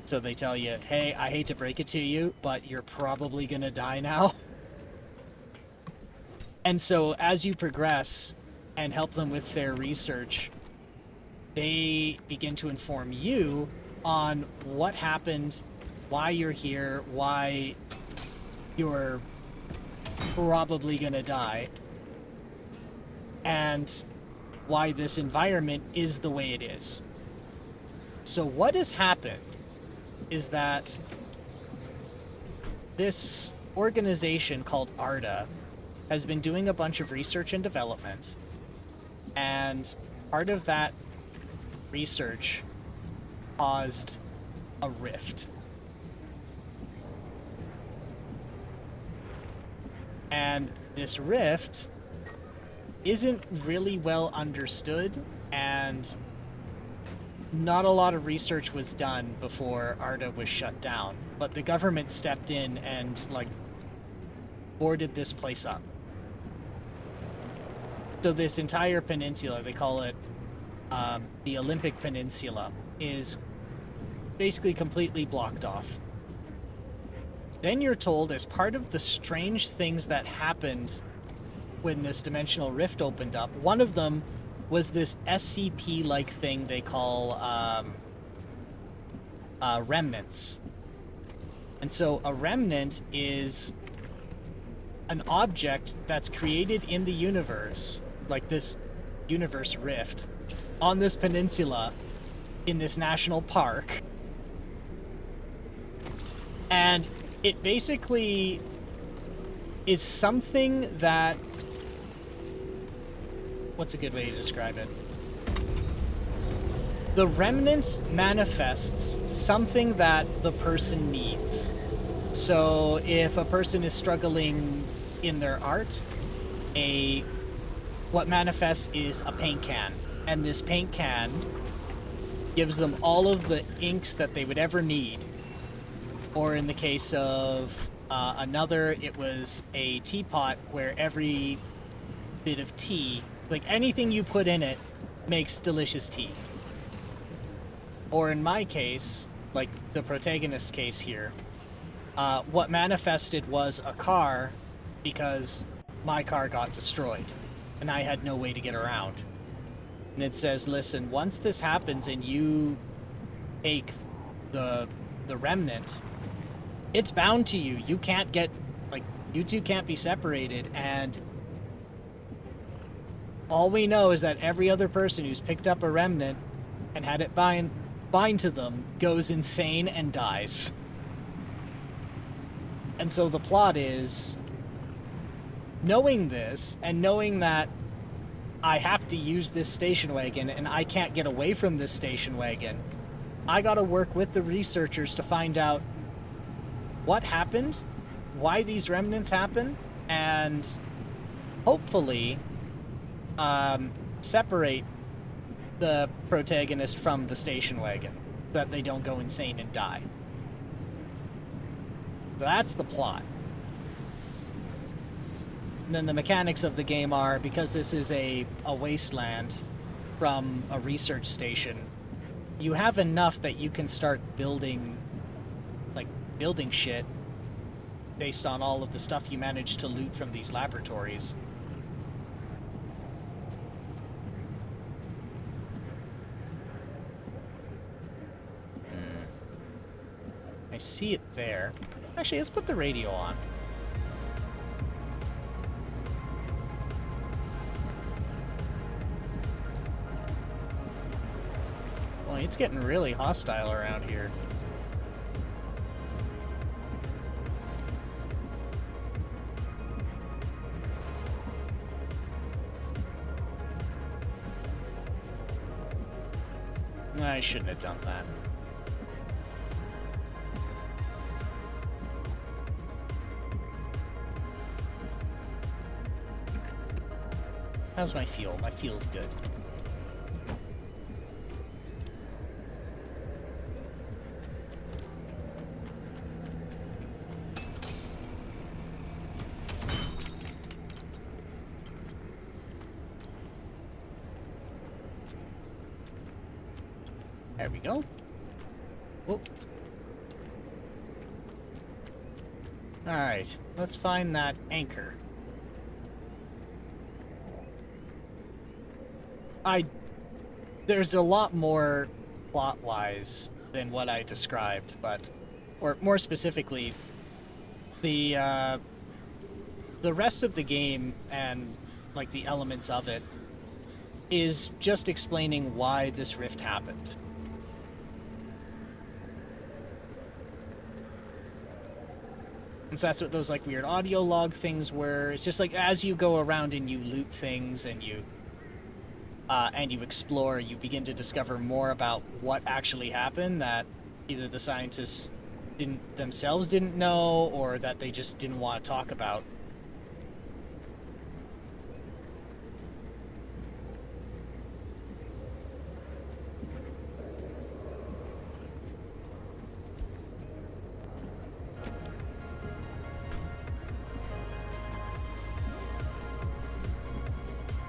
Speaker 1: So they tell you, hey, I hate to break it to you, but you're probably gonna die now. And so as you progress and help them with their research, they begin to inform you on what happened, why you're here, why you're probably gonna die, and why this environment is the way it is. So what has happened is that this organization called ARDA has been doing a bunch of research and development, and part of that research caused a rift. And this rift isn't really well understood, and not a lot of research was done before ARDA was shut down. But the government stepped in and, like, boarded this place up. So this entire peninsula, they call it the Olympic Peninsula, is basically completely blocked off. Then you're told, as part of the strange things that happened when this dimensional rift opened up, one of them was this SCP-like thing they call remnants. And so a remnant is an object that's created in the universe, like this universe rift, on this peninsula in this national park. And it basically is something that... What's a good way to describe it? The remnant manifests something that the person needs. So if a person is struggling in their art, what manifests is a paint can. And this paint can gives them all of the inks that they would ever need. Or in the case of another, it was a teapot where every bit of tea, like anything you put in it, makes delicious tea. Or in my case, like the protagonist's case here, what manifested was a car because my car got destroyed and I had no way to get around. And it says, listen, once this happens and you take the remnant, it's bound to you. You can't get, like, you two can't be separated, and all we know is that every other person who's picked up a remnant and had it bind to them goes insane and dies. And so the plot is, knowing this, and knowing that I have to use this station wagon and I can't get away from this station wagon, I gotta work with the researchers to find out what happened, why these remnants happen, and hopefully separate the protagonist from the station wagon so that they don't go insane and die. So that's the plot. And then the mechanics of the game are, because this is a wasteland from a research station, you have enough that you can start building shit based on all of the stuff you manage to loot from these laboratories. I see it there. Actually, let's put the radio on. Well, it's getting really hostile around here. I shouldn't have done that. How's my fuel? My fuel's good. There we go. Whoop. Alright, let's find that anchor. There's a lot more plot-wise than what I described, but, or more specifically, the rest of the game and, like, the elements of it is just explaining why this rift happened. And so that's what those, like, weird audio log things were. It's just like, as you go around and you loot things and you explore, you begin to discover more about what actually happened that either the scientists didn't know, or that they just didn't want to talk about.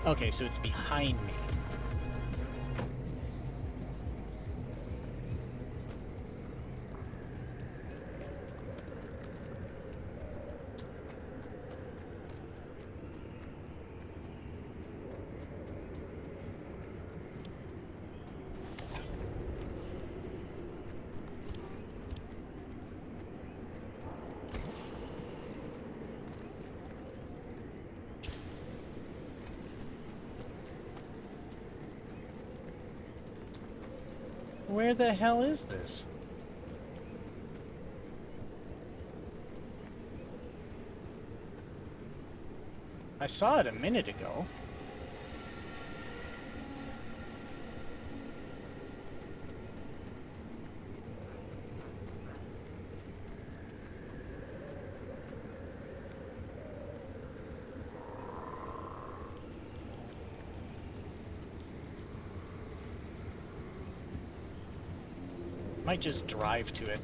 Speaker 1: Okay, so it's behind me. Where the hell is this? I saw it a minute ago. Might just drive to it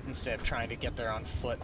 Speaker 1: instead of trying to get there on foot.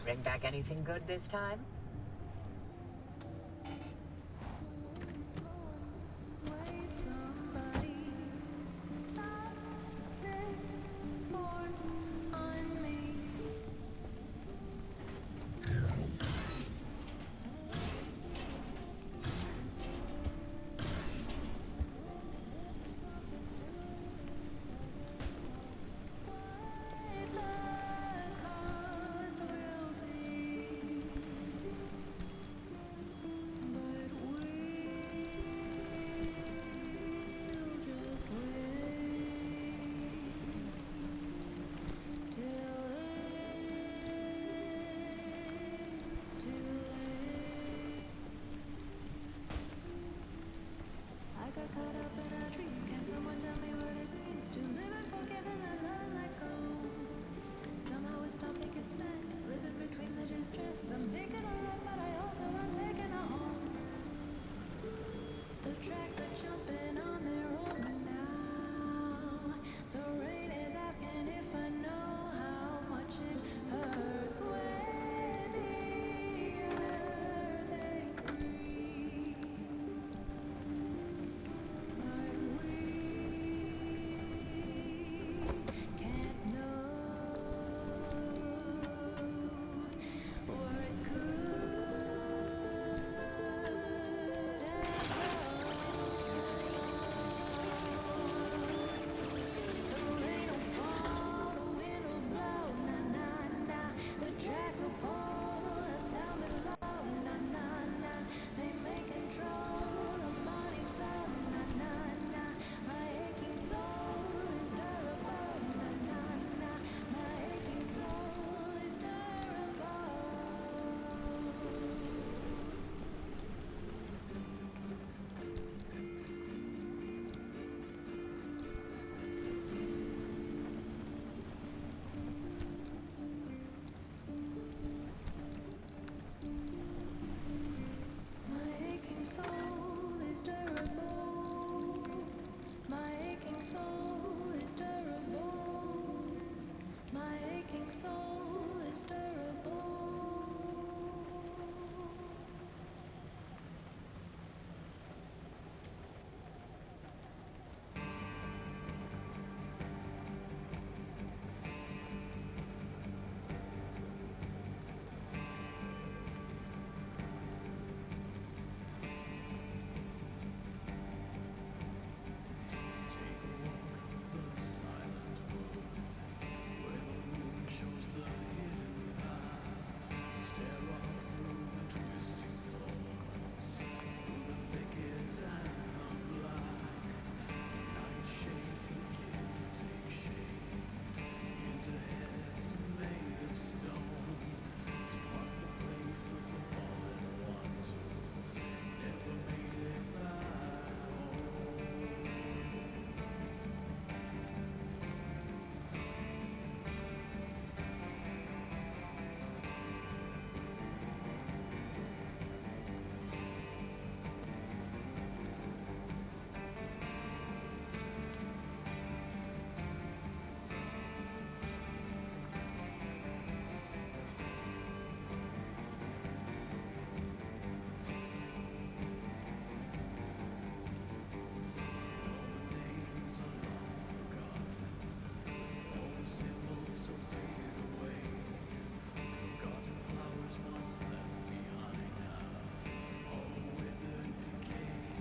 Speaker 3: Bring back anything good this time?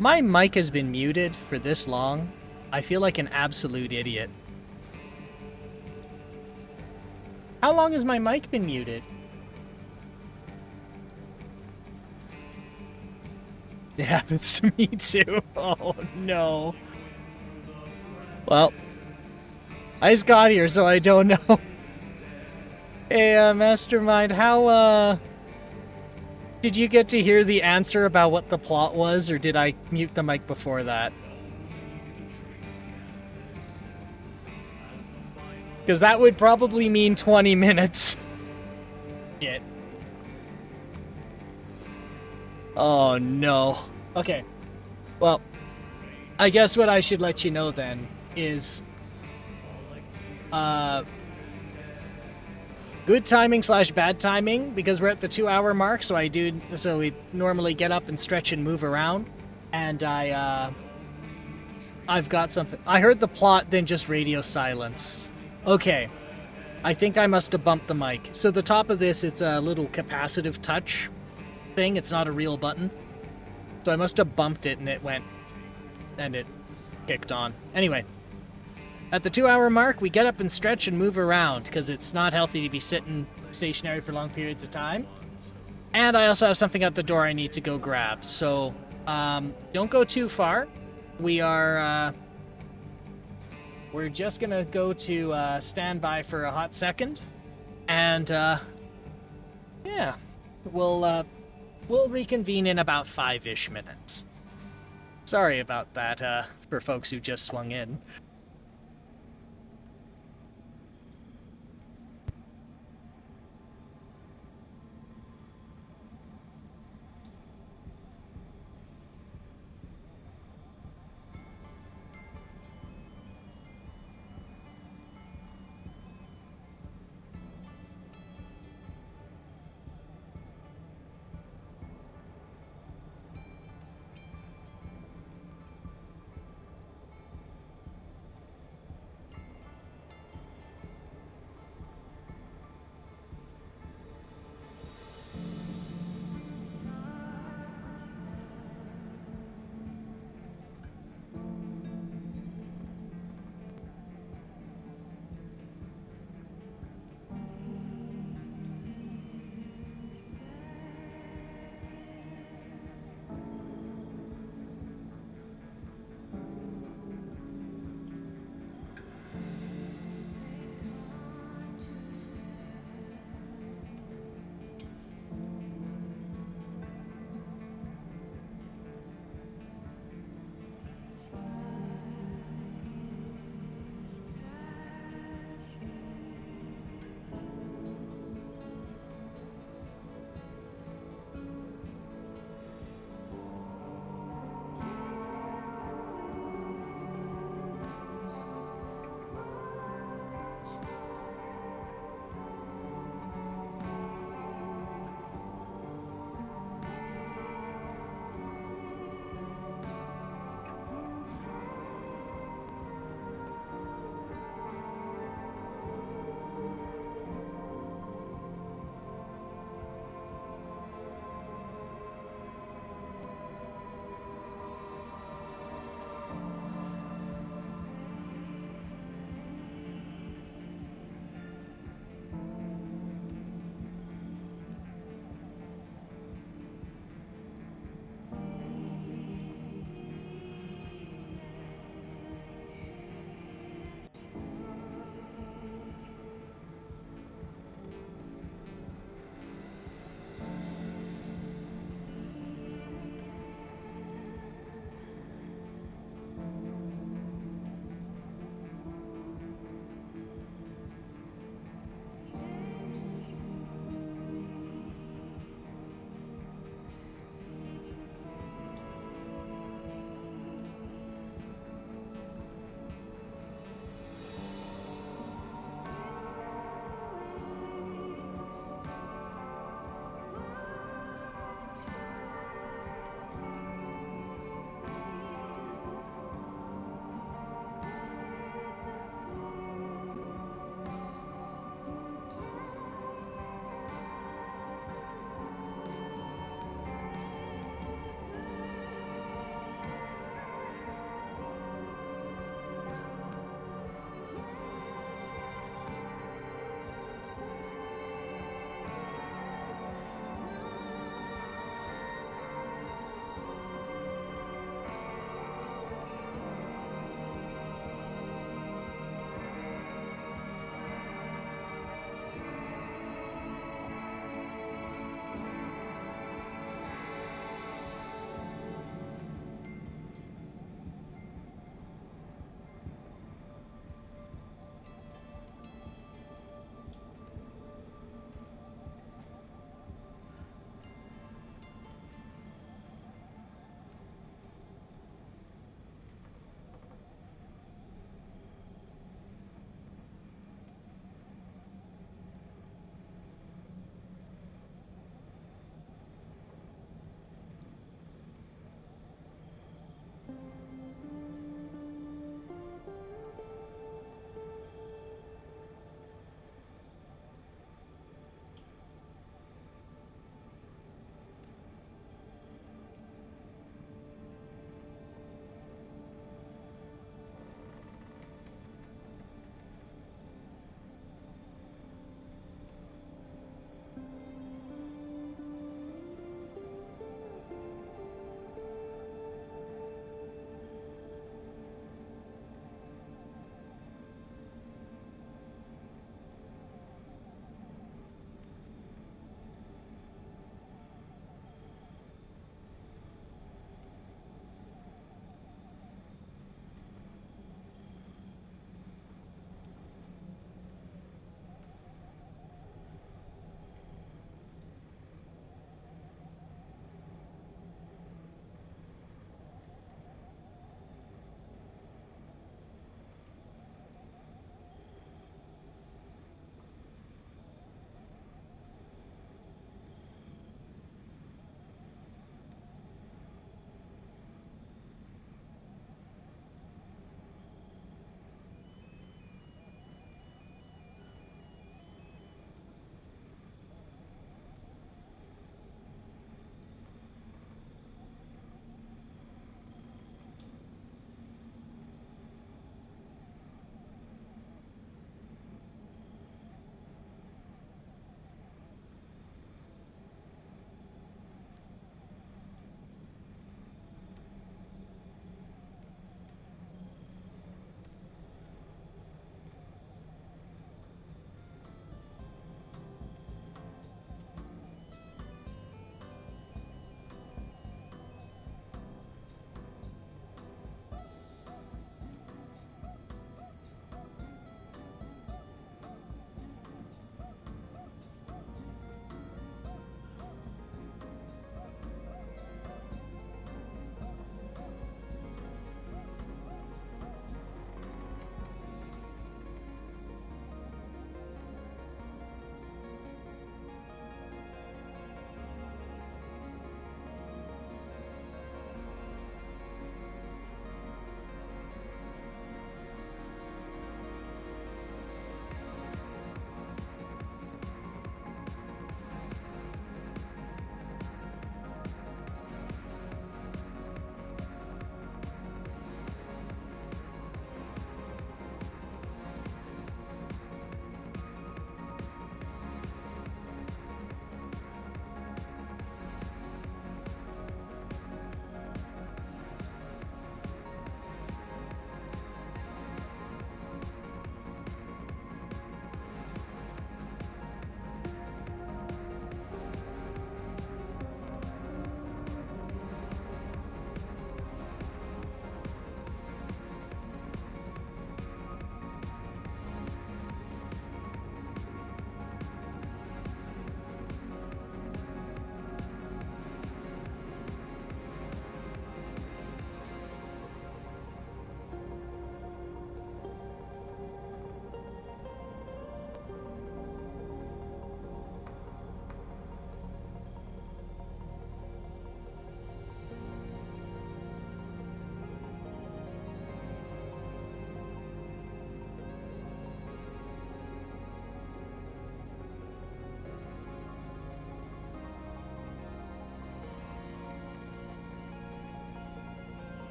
Speaker 1: My mic has been muted for this long. I feel like an absolute idiot. How long has my mic been muted? It happens to me too. Oh no. Well, I just got here, so I don't know. Hey, Mastermind, how, did you get to hear the answer about what the plot was, or did I mute the mic before that? Because that would probably mean 20 minutes. Shit. Oh, no. Okay. Well, I guess what I should let you know then is... good timing / bad timing, because we're at the 2-hour mark, so we normally get up and stretch and move around. And I've got something. I heard the plot, then just radio silence. Okay. I think I must have bumped the mic. So the top of this, it's a little capacitive touch thing. It's not a real button. So I must have bumped it and it went, and it kicked on. Anyway, at the 2-hour mark, we get up and stretch and move around because it's not healthy to be sitting stationary for long periods of time. And I also have something at the door I need to go grab. So don't go too far. We're just gonna go to standby for a hot second, and yeah, we'll reconvene in about 5-ish minutes. Sorry about that for folks who just swung in.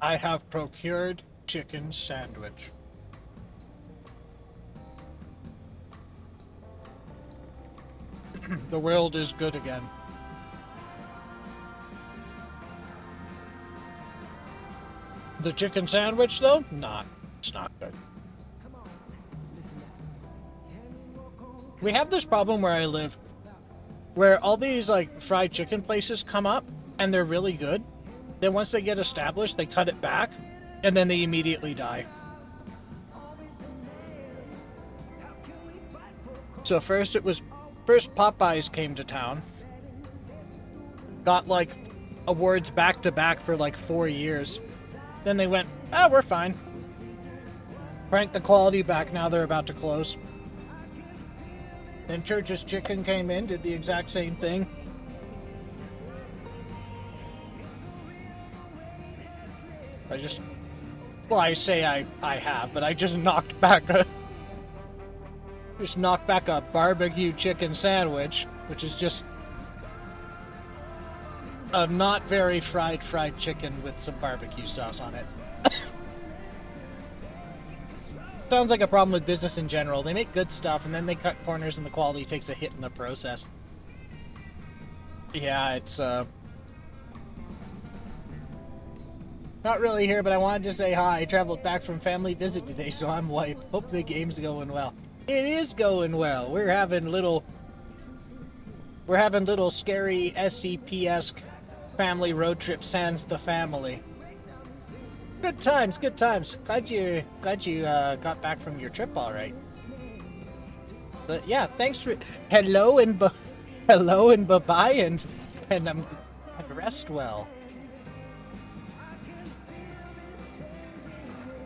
Speaker 1: I have procured chicken sandwich. The world is good again. The chicken sandwich, though? Not. It's not good. We have this problem where I live, where all these, like, fried chicken places come up, and they're really good. Then once they get established, they cut it back, and then they immediately die. So first Popeyes came to town. Got, like, awards back-to-back for, like, 4 years. Then they went, oh, we're fine. Cranked the quality back, now they're about to close. Then Church's Chicken came in, did the exact same thing. I say I have, but I just knocked back a barbecue chicken sandwich, which is just a not very fried chicken with some barbecue sauce on it. Sounds like a problem with business in general. They make good stuff and then they cut corners and the quality takes a hit in the process. Yeah, it's not really here, but I wanted to say hi. I traveled back from family visit today, so I'm wiped. Hope the game's going well. It is going well. We're having little scary SCP-esque family road trip sans the family. Good times, good times. Glad you got back from your trip all right. But yeah, thanks for hello and bye-bye and rest well.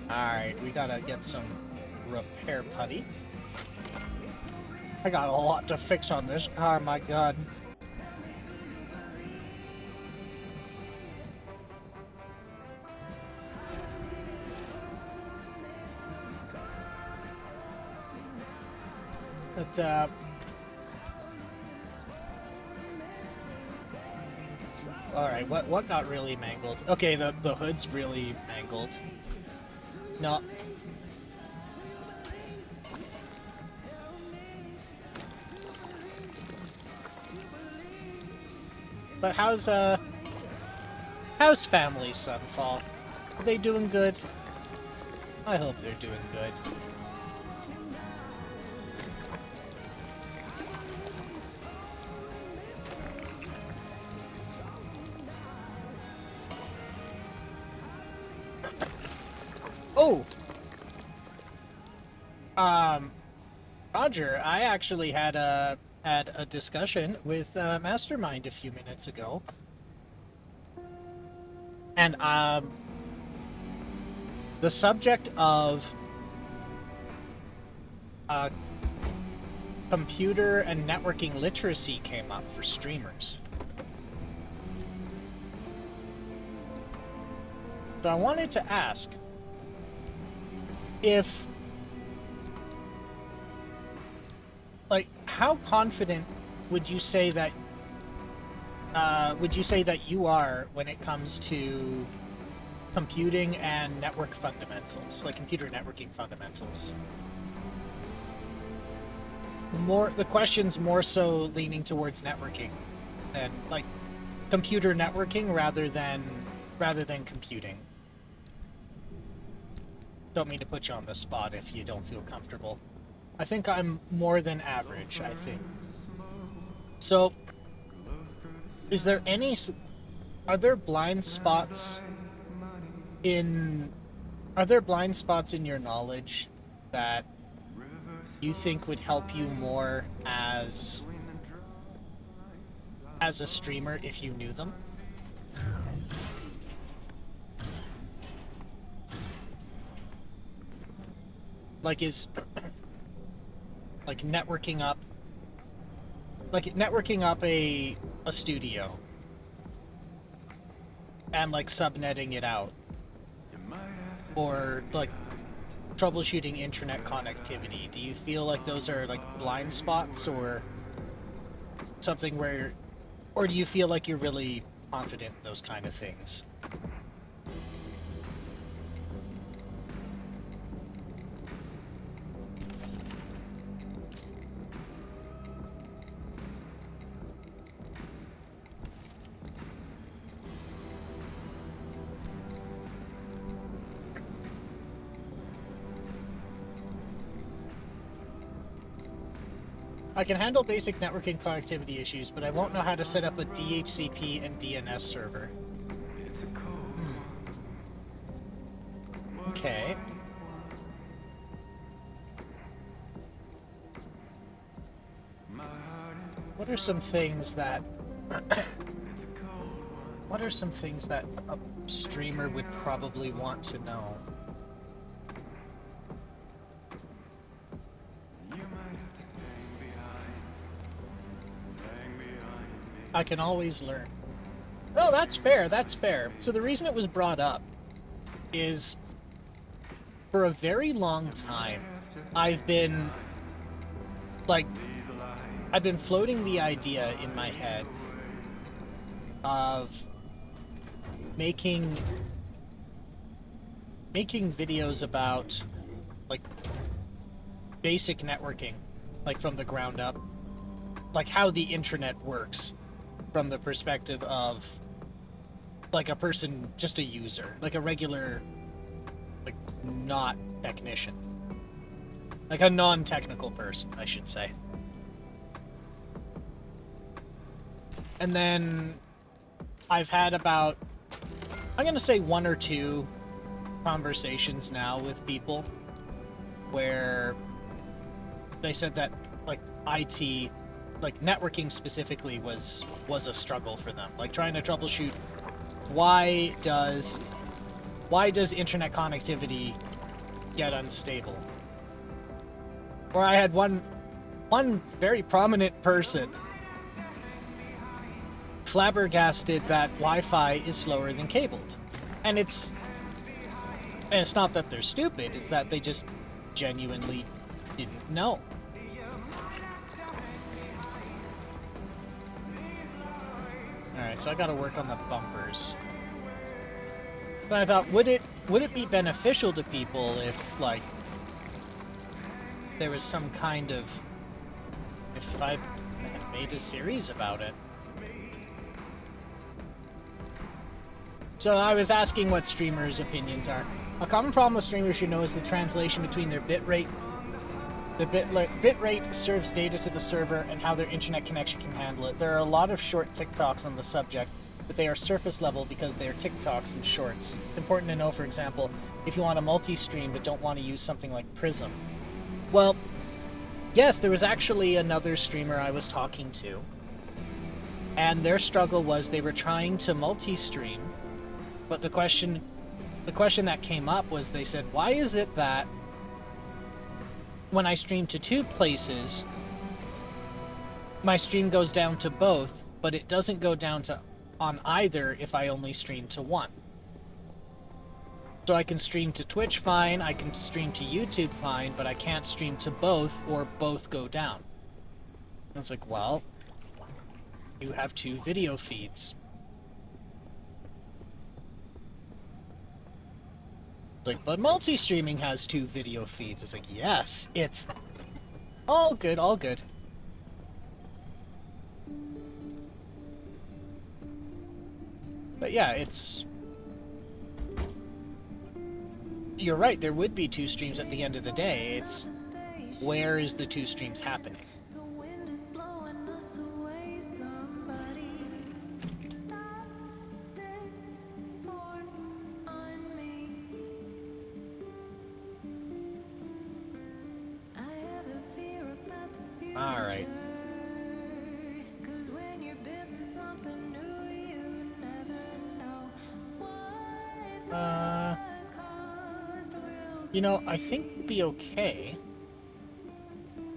Speaker 1: Alright, we gotta get some repair putty. I got a lot to fix on this car, my god. But, alright, what got really mangled? Okay, the hood's really mangled. No. But how's family, Sunfall? Are they doing good? I hope they're doing good. Oh! Roger, I actually had a discussion with Mastermind a few minutes ago. And, the subject of computer and networking literacy came up for streamers. So I wanted to ask if, like, how confident would you say that you are when it comes to computing and network fundamentals, like computer networking fundamentals? The question's more so leaning towards networking than, like, computer networking rather than computing. Don't mean to put you on the spot if you don't feel comfortable. I think I'm more than average, I think. So, are there blind spots in your knowledge that you think would help you more as a streamer if you knew them? Like, networking up a studio and, like, subnetting it out, or, like, troubleshooting internet connectivity. Do you feel like those are, like, blind spots or something or do you feel like you're really confident in those kind of things? I can handle basic networking connectivity issues, but I won't know how to set up a DHCP and DNS server. Okay. What are some things that... what are some things that a streamer would probably want to know? I can always learn. Oh, that's fair, that's fair. So the reason it was brought up is for a very long time, I've been floating the idea in my head of making videos about like basic networking, like from the ground up, like how the internet works from the perspective of like a person, just a user, like a regular, like not technician, like a non-technical person, I should say. And then I've had about, I'm gonna say 1 or 2 conversations now with people where they said that like IT, like networking specifically, was a struggle for them. Like trying to troubleshoot why does internet connectivity get unstable? Or I had one very prominent person flabbergasted that Wi-Fi is slower than cabled. And it's not that they're stupid, it's that they just genuinely didn't know. Alright, so I gotta work on the bumpers. But I thought, would it be beneficial to people if, like, there was some kind of... if I had made a series about it? So I was asking what streamers' opinions are. A common problem with streamers should know is the translation between their bitrate. The bitrate serves data to the server and how their internet connection can handle it. There are a lot of short TikToks on the subject, but they are surface level because they are TikToks and shorts. It's important to know, for example, if you want a multi-stream but don't want to use something like Prism. Well, yes, there was actually another streamer I was talking to, and their struggle was they were trying to multi-stream, but the question that came up was, they said, why is it that when I stream to 2 places, my stream goes down to both, but it doesn't go down to on either if I only stream to 1? So I can stream to Twitch fine, I can stream to YouTube fine, but I can't stream to both, or both go down. I was like, well, you have 2 video feeds. Like, but multi-streaming has 2 video feeds. It's like, yes, it's all good, all good. But yeah, it's... You're right, there would be 2 streams at the end of the day. It's, where is the 2 streams happening? Alright. You know, I think we'll be okay.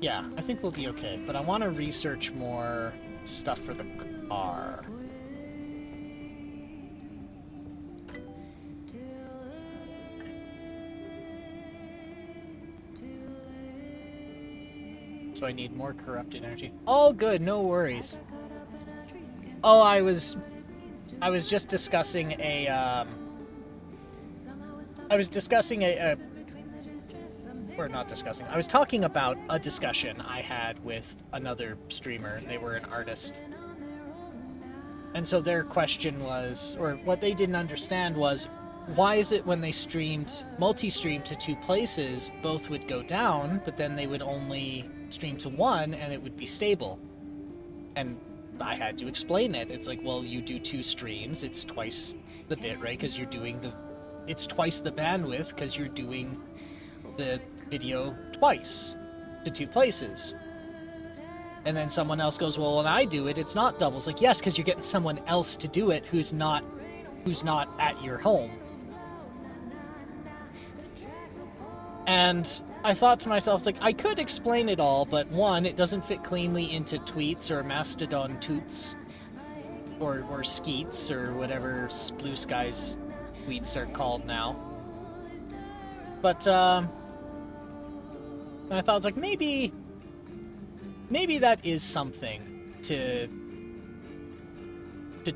Speaker 1: Yeah, I think we'll be okay, but I want to research more stuff for the car. So I need more corrupted energy. All good, no worries. Oh, I was just discussing a, or not discussing, I was talking about a discussion I had with another streamer. They were an artist. And so their question was, or what they didn't understand was, why is it when they streamed, multi-streamed to 2 places, both would go down, but then they would only stream to 1 and it would be stable? And I had to explain it. It's like, well, you do 2 streams, it's twice the bit rate because you're doing it's twice the bandwidth because you're doing the video twice to 2 places. And then someone else goes, well, when I do it, it's not double. It's like, yes, because you're getting someone else to do it who's not at your home. And I thought to myself, it's like, I could explain it all, but one, it doesn't fit cleanly into tweets or Mastodon toots or skeets or whatever Blue Sky's tweets are called now. But and I thought, it's like, maybe that is something to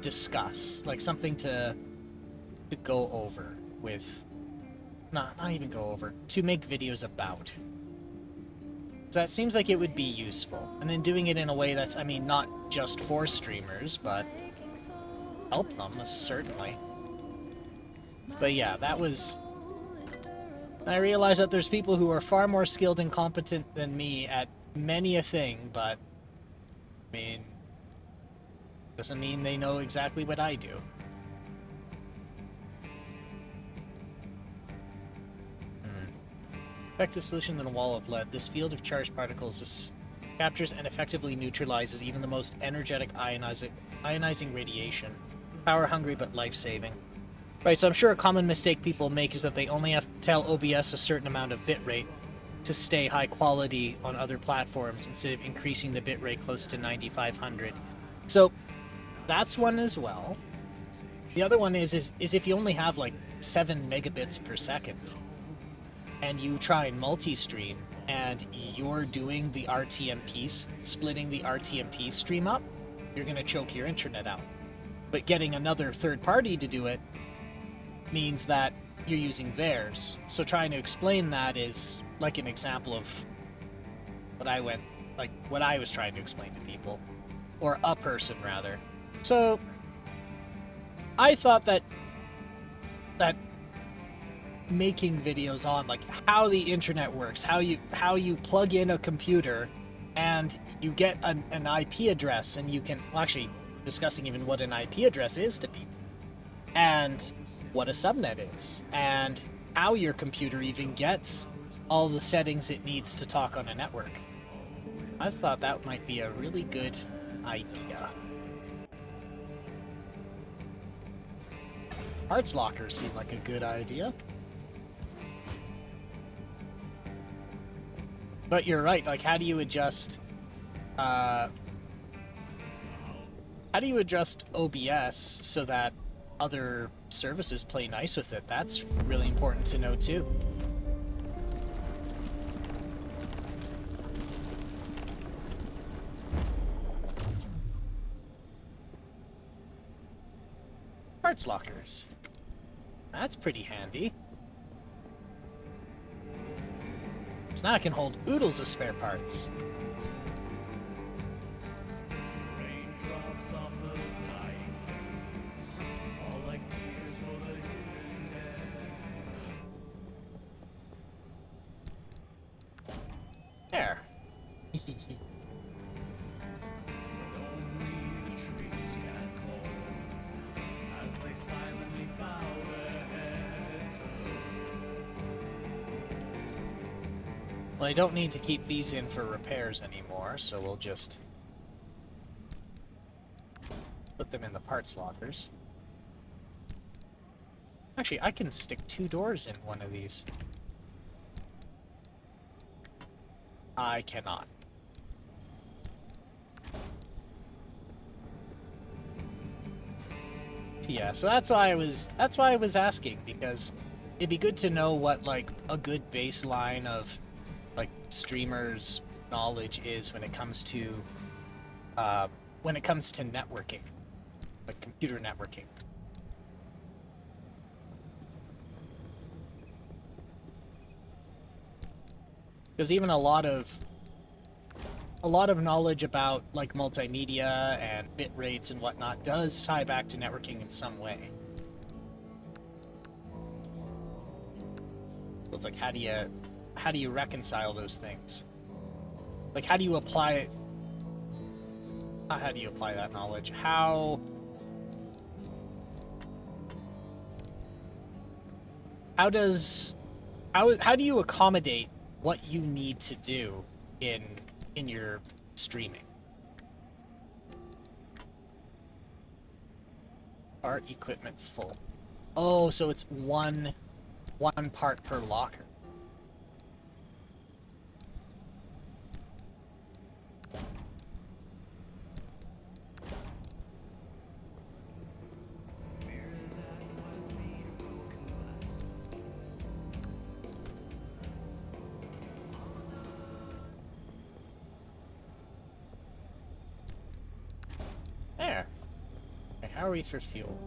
Speaker 1: discuss, like something to go over with. Not even go over, to make videos about. So that seems like it would be useful. And then doing it in a way that's, I mean, not just for streamers, but help them, certainly. But yeah, that was... I realize that there's people who are far more skilled and competent than me at many a thing, but... I mean... doesn't mean they know exactly what I do. Effective solution than a wall of lead. This field of charged particles captures and effectively neutralizes even the most energetic ionizing radiation. Power-hungry but life-saving. Right, so I'm sure a common mistake people make is that they only have to tell OBS a certain amount of bitrate to stay high quality on other platforms instead of increasing the bitrate close to 9500. So that's one as well. The other one is if you only have like 7 megabits per second and you try and multi-stream and you're doing the RTMP, splitting the RTMP stream up, you're going to choke your internet out. But getting another third party to do it means that you're using theirs. So trying to explain that is like an example of what I was trying to explain to people. Or a person, rather. So I thought that making videos on like how the internet works, how you plug in a computer and you get an IP address, and you can actually discussing even what an IP address is to people, and what a subnet is, and how your computer even gets all the settings it needs to talk on a network. I thought that might be a really good idea. Parts lockers seem like a good idea. But you're right, like how do you adjust OBS so that other services play nice with it? That's really important to know too. Parts lockers. That's pretty handy. So now I can hold oodles of spare parts. There. Well, I don't need to keep these in for repairs anymore, so we'll just put them in the parts lockers. Actually, I can stick 2 doors in one of these. I cannot. Yeah, so that's why I was asking, because it'd be good to know what like a good baseline of like streamers' knowledge is when it comes to networking, like computer networking. Because even a lot of knowledge about like multimedia and bit rates and whatnot does tie back to networking in some way. It's like, how do you reconcile those things? Like, how do you apply it? Not how do you apply that knowledge? How do you accommodate what you need to do in your streaming? Art equipment full. Oh, so it's one part per locker. There. Okay, how are we for fuel?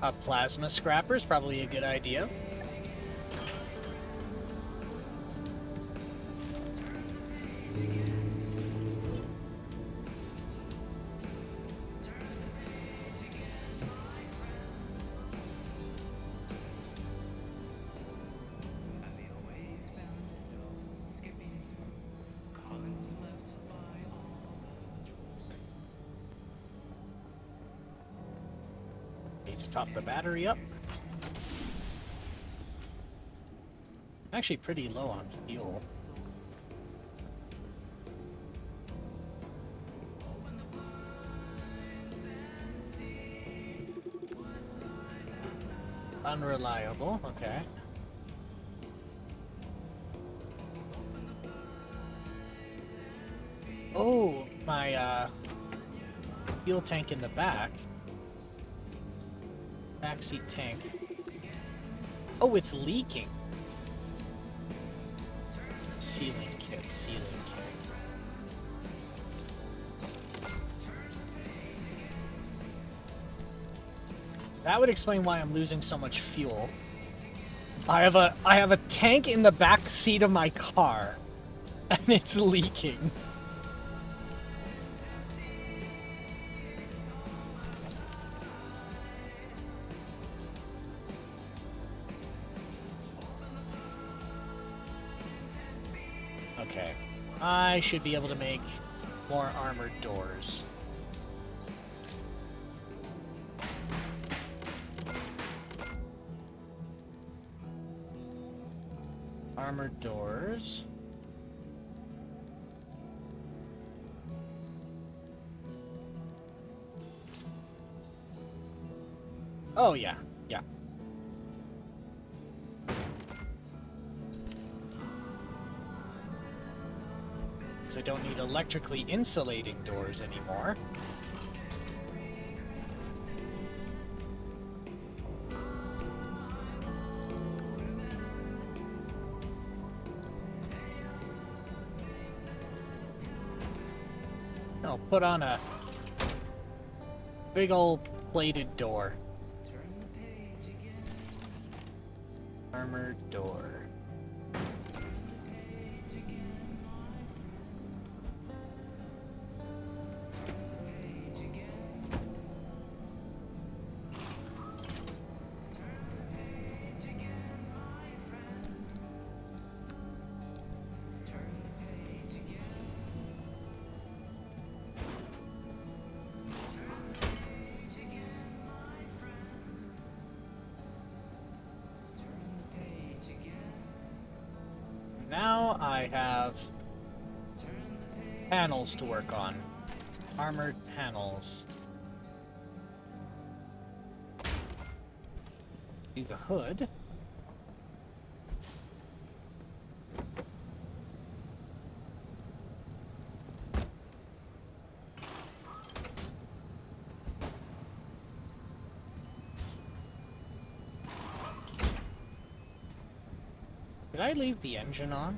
Speaker 1: A plasma scrapper is probably a good idea. Need to top the battery up. Actually pretty low on fuel. Unreliable, okay. Oh, my fuel tank in the back. Backseat tank. Oh, it's leaking. Sealing kit, sealing kit. That would explain why I'm losing so much fuel. I have a tank in the back seat of my car, and it's leaking. Okay, I should be able to make more armored doors. Armored doors. Oh, yeah. Yeah. So I don't need electrically insulating doors anymore. I'll put on a big old plated door. Armored door. Now I have panels to work on. Armored panels. Do the hood. Did I leave the engine on?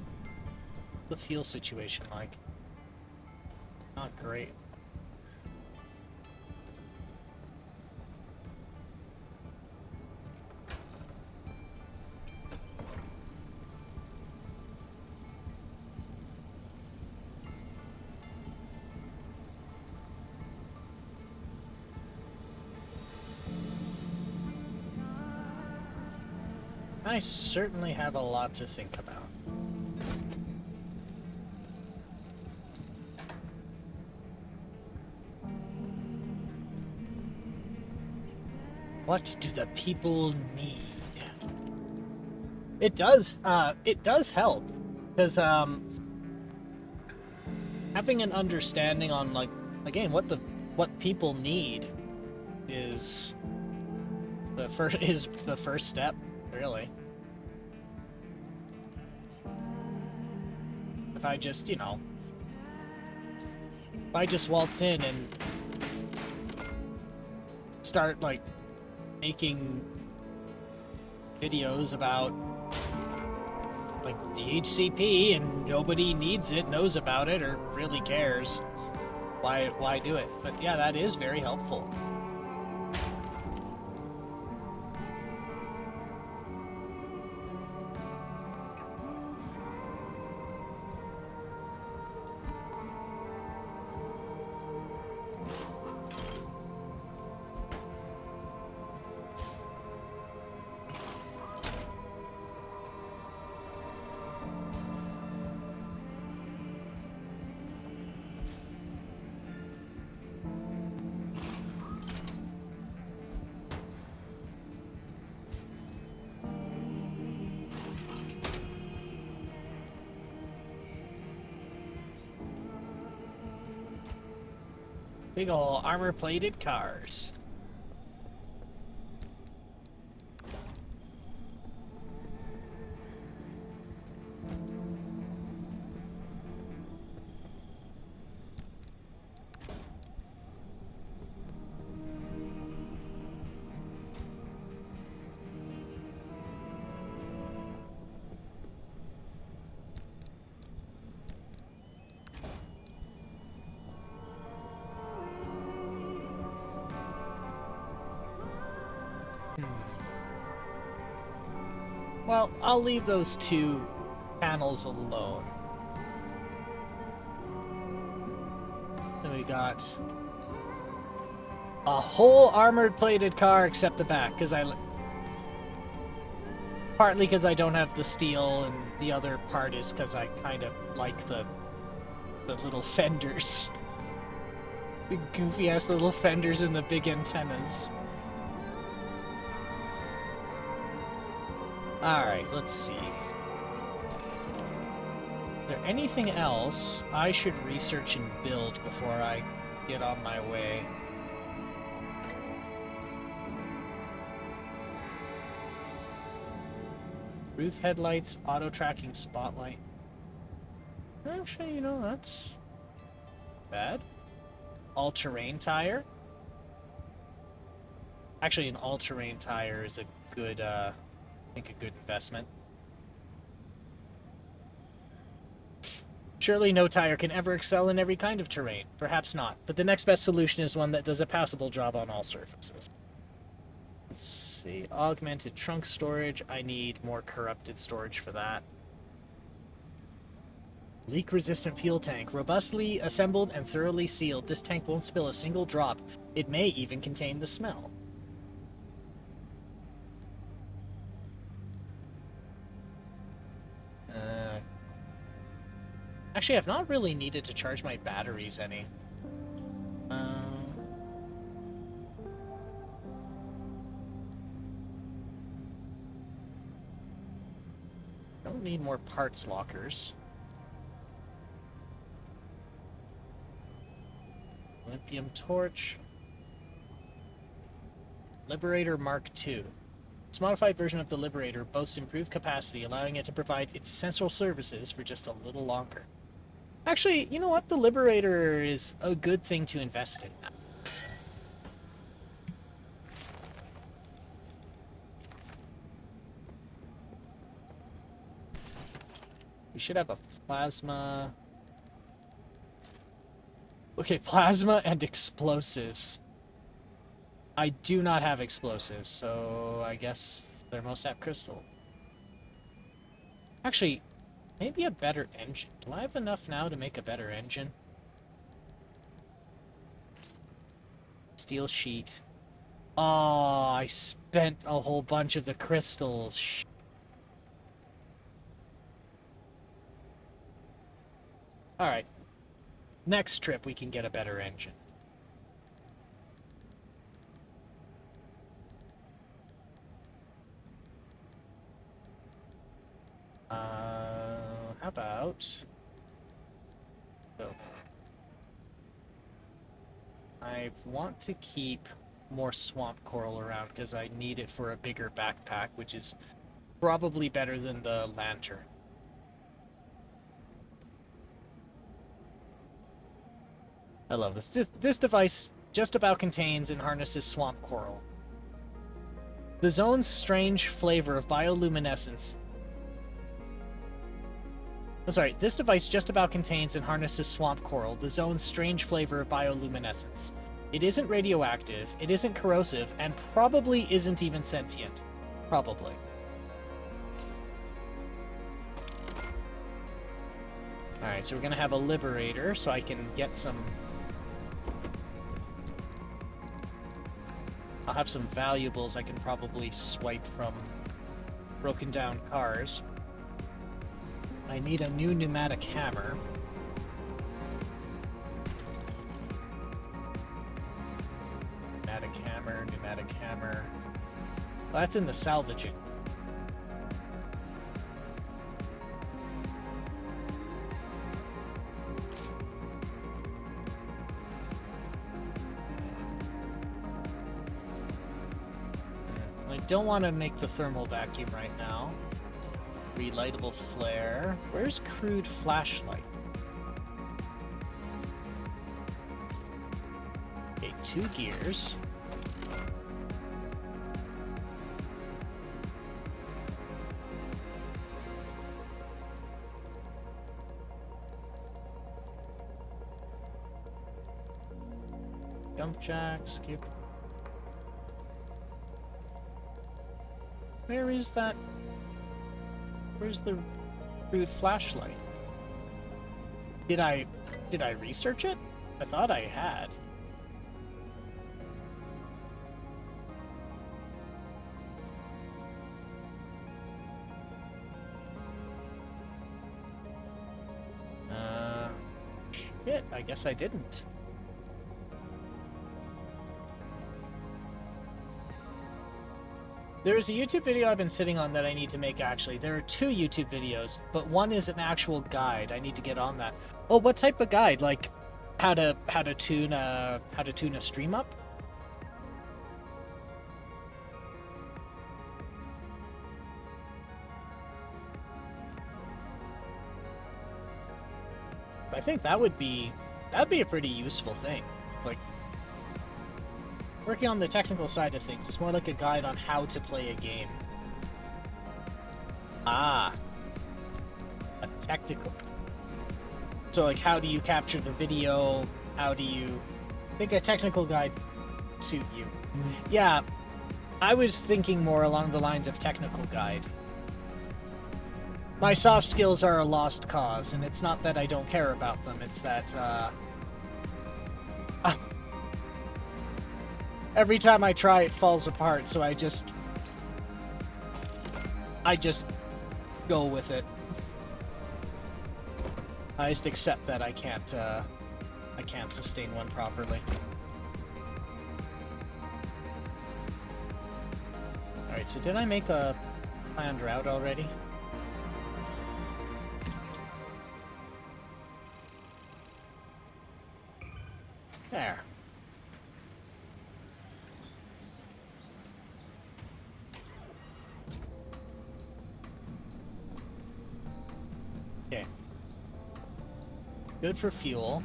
Speaker 1: The fuel situation like? Not great. I certainly have a lot to think about. What do the people need? It does help. Because, having an understanding on, like, again, what people need is the first step, really. If I just, you know, if I just waltz in and start, like, making videos about, like, DHCP and nobody needs it, knows about it, or really cares, why do it? But yeah, that is very helpful. Big ol' armor-plated cars. Well, I'll leave those two panels alone. Then we got a whole armored plated car except the back, because partly because I don't have the steel, and the other part is because I kind of like the little fenders. The goofy-ass little fenders and the big antennas. Alright, let's see. Is there anything else I should research and build before I get on my way? Roof headlights, auto-tracking spotlight. Actually, you know, that's bad. All-terrain tire. Actually, an all-terrain tire is a good, I think a good investment. Surely no tire can ever excel in every kind of terrain. Perhaps not, but the next best solution is one that does a passable job on all surfaces. Let's see. Augmented trunk storage. I need more corrupted storage for that. Leak-resistant fuel tank. Robustly assembled and thoroughly sealed. This tank won't spill a single drop. It may even contain the smell. Actually, I've not really needed to charge my batteries any. Don't need more parts lockers. Lithium torch. Liberator Mark II. This modified version of the Liberator boasts improved capacity, allowing it to provide its essential services for just a little longer. Actually, you know what? The Liberator is a good thing to invest in. We should have a plasma. Okay, plasma and explosives. I do not have explosives, so I guess thermostat crystal. Actually, maybe a better engine. Do I have enough now to make a better engine? Steel sheet. Oh, I spent a whole bunch of the crystals. Alright. Next trip we can get a better engine. How about... So, I want to keep more swamp coral around because I need it for a bigger backpack, which is probably better than the lantern. I love this. This device just about contains and harnesses swamp coral. The zone's strange flavor of bioluminescence. Oh, sorry, this device just about contains and harnesses swamp coral, the zone's strange flavor of bioluminescence. It isn't radioactive, it isn't corrosive, and probably isn't even sentient. Probably. Alright, so we're gonna have a liberator so I can get some... I'll have some valuables I can probably swipe from broken down cars. I need a new pneumatic hammer. Pneumatic hammer, pneumatic hammer. Well, that's in the salvaging. I don't want to make the thermal vacuum right now. Relightable flare. Where's crude flashlight? Okay, 2 gears. Jump jack, skip. Where is that? Where's the crude flashlight? Did I research it? I thought I had. Shit, I guess I didn't. There is a YouTube video I've been sitting on that I need to make, actually. There are 2 YouTube videos, but one is an actual guide. I need to get on that. Oh, what type of guide? Like how to tune a stream up? I think that'd be a pretty useful thing. Like, working on the technical side of things, it's more like a guide on how to play a game. Ah. A technical. So, like, how do you capture the video? How do you... I think a technical guide suit you. Yeah, I was thinking more along the lines of technical guide. My soft skills are a lost cause, and it's not that I don't care about them, it's that, every time I try, it falls apart, so I just go with it. I just accept that I can't sustain one properly. Alright, so did I make a planned route already? There. Okay. Good for fuel.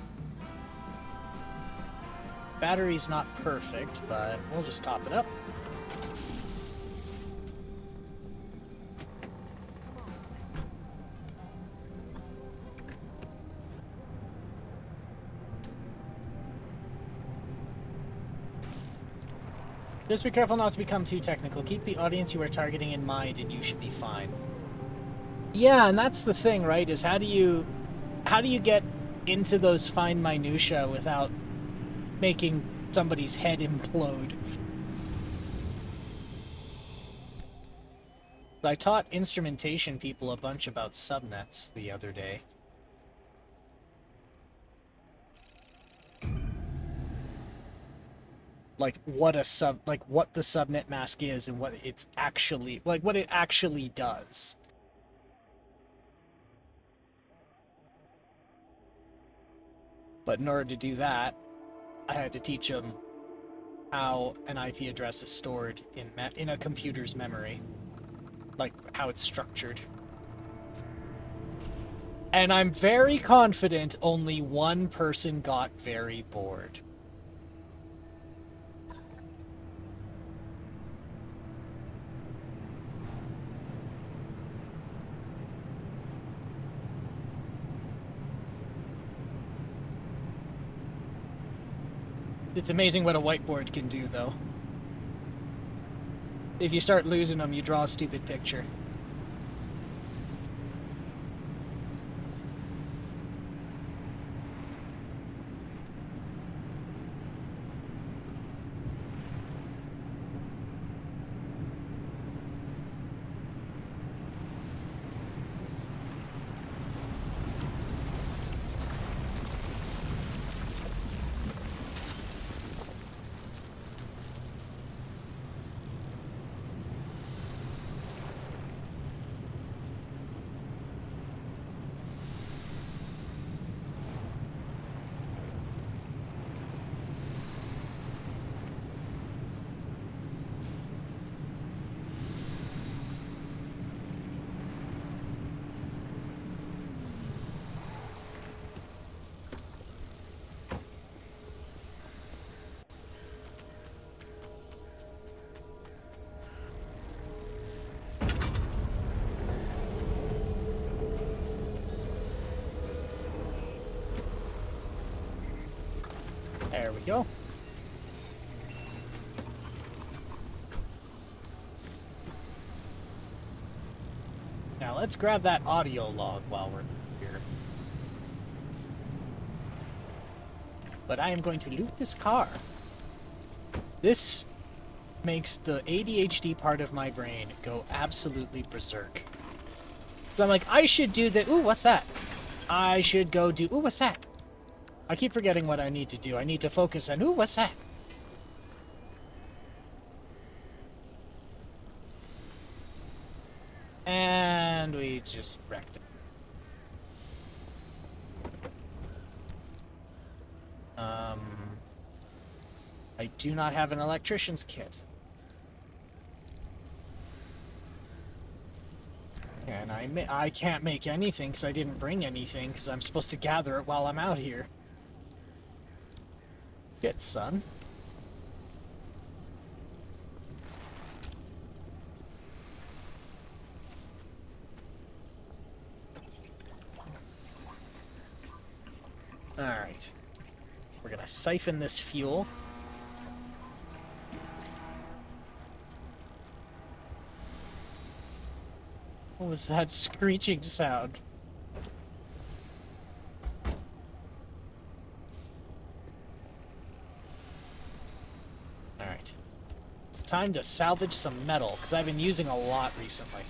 Speaker 1: Battery's not perfect, but we'll just top it up. Just be careful not to become too technical. Keep the audience you are targeting in mind and you should be fine. Yeah, and that's the thing, right? Is how do you get into those fine minutia without making somebody's head implode? I taught instrumentation people a bunch about subnets the other day. like what the subnet mask is and what it's actually what it actually does. But in order to do that, I had to teach them how an IP address is stored in a computer's memory, like how it's structured. And I'm very confident only one person got very bored. It's amazing what a whiteboard can do, though. If you start losing them, you draw a stupid picture. There we go. Now let's grab that audio log while we're here. But I am going to loot this car. This makes the ADHD part of my brain go absolutely berserk. So I'm like, I should do the... Ooh, what's that? I should go do... Ooh, what's that? I keep forgetting what I need to do. I need to focus on... Ooh, what's that? And we just wrecked it. I do not have an electrician's kit. And I can't make anything because I didn't bring anything because I'm supposed to gather it while I'm out here. Shit, son. Alright. We're gonna siphon this fuel. What was that screeching sound? Alright. It's time to salvage some metal, because I've been using a lot recently.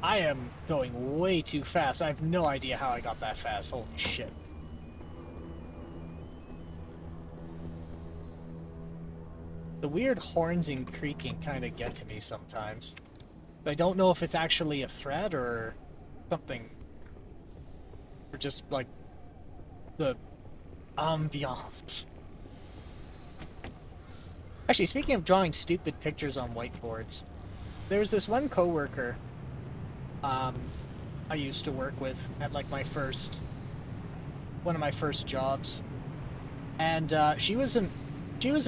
Speaker 1: I am going way too fast. I have no idea how I got that fast. Holy shit. The weird horns and creaking kind of get to me sometimes. I don't know if it's actually a threat or something. Or just, like, the ambiance. Actually, speaking of drawing stupid pictures on whiteboards, there's this one coworker I used to work with at, like, my first one of my first jobs, and she was an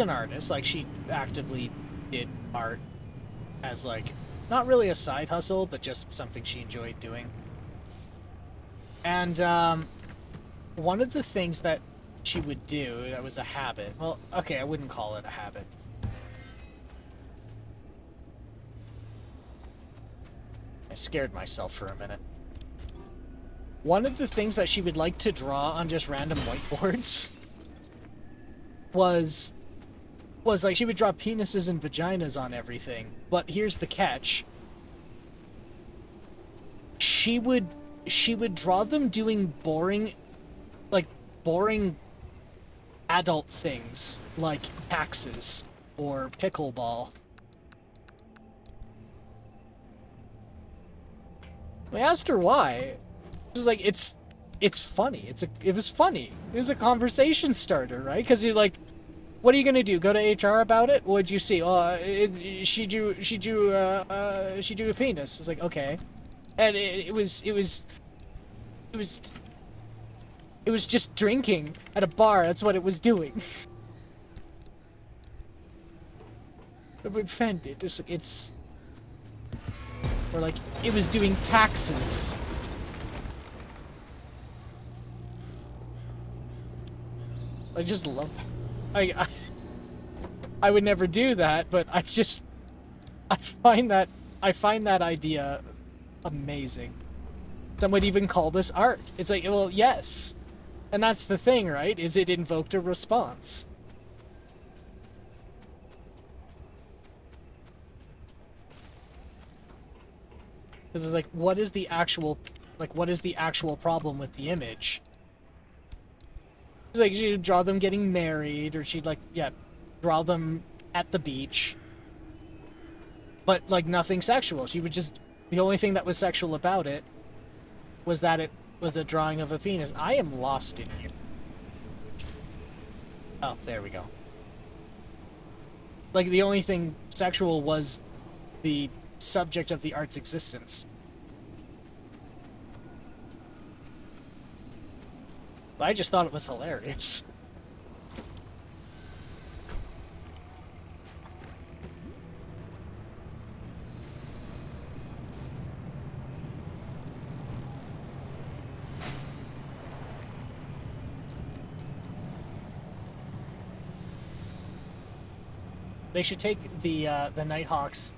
Speaker 1: artist. Like, she actively did art as, like, not really a side hustle, but just something she enjoyed doing. And one of the things that she would do that was a habit. Well, okay, I wouldn't call it a habit. I scared myself for a minute. One of the things that she would like to draw on just random whiteboards was like, she would draw penises and vaginas on everything. But here's the catch. She would draw them doing boring adult things like taxes or pickleball. I asked her why. She was like, it's funny. It was funny. It was a conversation starter, right? Because you're like, what are you gonna do? Go to HR about it? What'd you see? Oh, she drew a penis. It's like, okay, and it was just drinking at a bar. That's what it was doing. I'm offended. Or like, it was doing taxes. I just love. I would never do that, but I find that idea amazing. Some would even call this art. It's like, well, yes. And that's the thing, right? Is it invoked a response. This is like, what is the actual problem with the image? It's like, she'd draw them getting married, or she'd, like, yeah, draw them at the beach. But, like, nothing sexual. She would just, the only thing that was sexual about it was that it was a drawing of a penis. I am lost in here. Oh, there we go. Like, the only thing sexual was the subject of the art's existence. But I just thought it was hilarious. They should take the Nighthawks